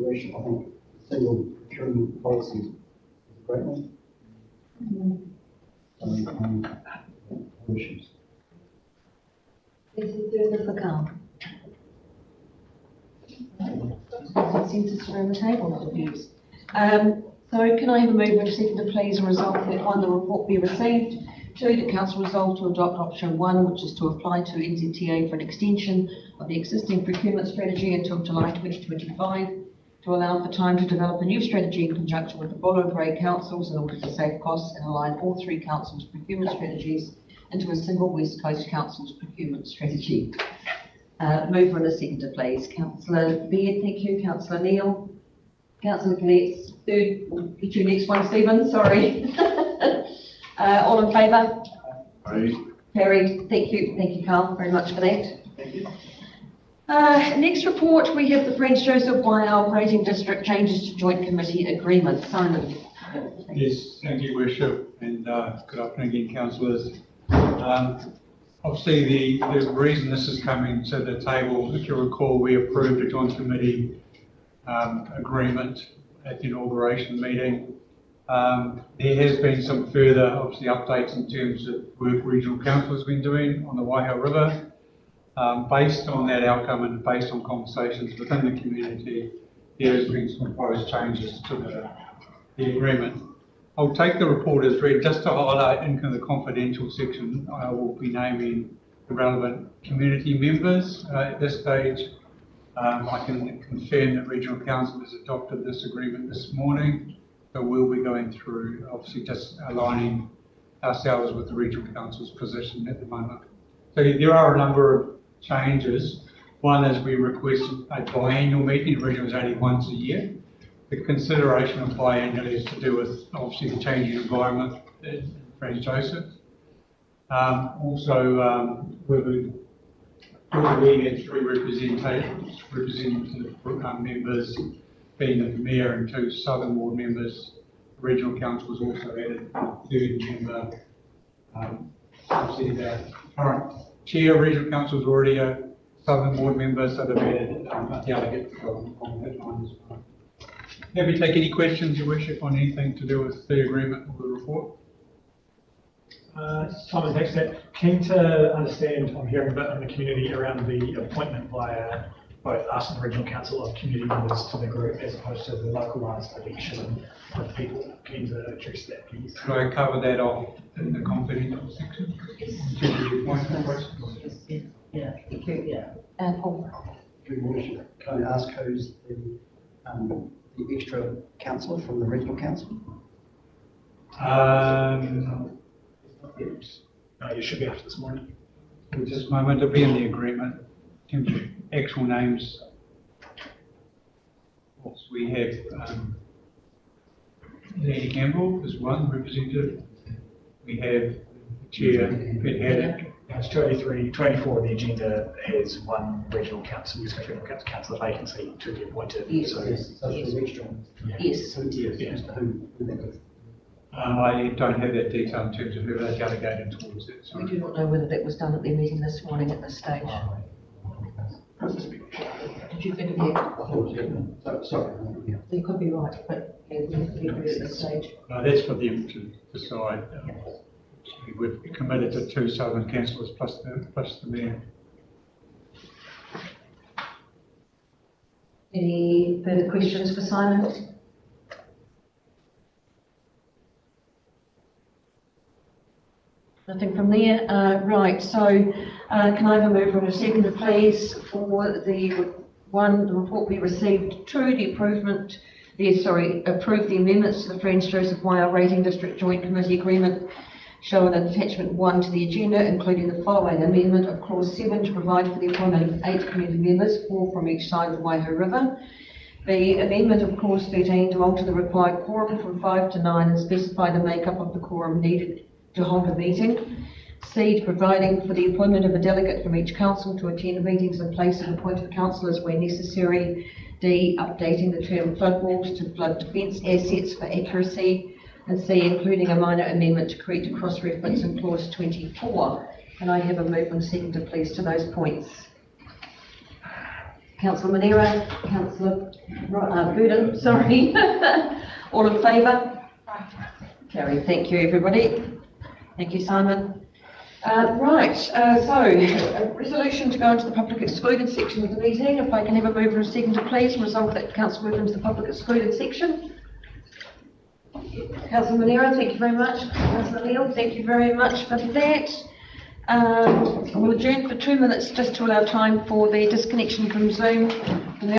I think single procurement policy is a great one. Issues. Is it further for Carl? Consensus around the table. So can I have a mover and seconder, please, resolve that 1, the report be received. 2, the council resolve to adopt option 1, which is to apply to NZTA for an extension of the existing procurement strategy until July 2025. to allow for time to develop a new strategy in conjunction with the Buller and Grey councils in order to save costs and align all three councils' procurement strategies into a single West Coast Council's procurement strategy. Mover and a seconder, please. Councillor Baird, thank you. Councillor Neal. Councillor Gillette, third, we'll get you next one, Stephen, sorry. All in favour? Aye. Carried, thank you Carl, very much for that. Thank you. Next report, we have the Prince Joseph Waiau Operating District changes to joint committee agreement. Simon. Yes, thank you, Worship, and good afternoon again, councillors. Obviously, the reason this is coming to the table, if you recall, we approved a joint committee agreement at the inauguration meeting. There has been some further, obviously, updates in terms of work regional council has been doing on the Waihau River. Based on that outcome and based on conversations within the community, there has been some proposed changes to the agreement. I'll take the report as read. Just to highlight in the confidential section, I will be naming the relevant community members at this stage. I can confirm that Regional Council has adopted this agreement this morning, so we'll be going through, obviously, just aligning ourselves with the Regional Council's position at the moment. So there are a number of changes. One is we request a biannual meeting. Originally it was only once a year. The consideration of biannual is to do with, obviously, the changing environment in Prince Joseph. We had three representative members, being the Mayor and two Southern Ward members. The Regional Council was also added, a third member. Obviously, the current Chair of Regional Council is already a Southern Ward member, so they've added a delegate on that line as well. Happy to take any questions, Your Worship, on anything to do with the agreement or the report. Simon, thanks for that. Keen to understand, I'm hearing a bit from the community around the appointment via both us and the Regional Council of community members to the group as opposed to the localised election of people. Keen to address that, please. Could I cover that off in the confidential section? Yeah. Paul. Good morning. Can I ask who's the extra councillor from the Regional Council? You should be after this morning. Just a moment, it'll be in the agreement. In terms of actual names, we have Lady Campbell as one representative. We have Chair Pete Haddock. It's 24 on the agenda has one Regional Council, West Coast Regional Council councillor vacancy to be appointed. Yes. So, Yes. Yes. I don't have that detail in terms of who they're delegated towards it. We do not know whether that was done at their meeting this morning at this stage. Did you think of that? Sorry. You could be right, but yeah, we have to be agreed at this stage. No, that's for them to decide. We've committed to two Southern councillors plus the Mayor. Any further questions for Simon? Nothing from there. Right, so can I have a mover and a seconder, please, for the report we received to the approve the amendments to the Prince Joseph Waiau Rating District Joint Committee Agreement shown in attachment 1 to the agenda, including the following amendment of clause 7 to provide for the appointment of 8 community members, 4 from each side of the Waihau River. The amendment of clause 13 to alter the required quorum from 5 to 9 and specify the makeup of the quorum needed to hold a meeting. C, providing for the appointment of a delegate from each council to attend meetings in place of appointed councillors where necessary. D, updating the term flood walls to flood defence assets for accuracy. And C, including a minor amendment to create a cross-reference in clause 24. Can I have a move and seconder, please, to those points? Councillor Manera, Councillor Burden, sorry. All in favour? Carried. Thank you, everybody. Thank you, Simon. So a resolution to go into the public excluded section of the meeting. If I can have a mover and seconder, please, resolve that council move into the public excluded section. Councillor Manera, thank you very much. Councillor Neal, thank you very much for that. We'll adjourn for 2 minutes just to allow time for the disconnection from Zoom.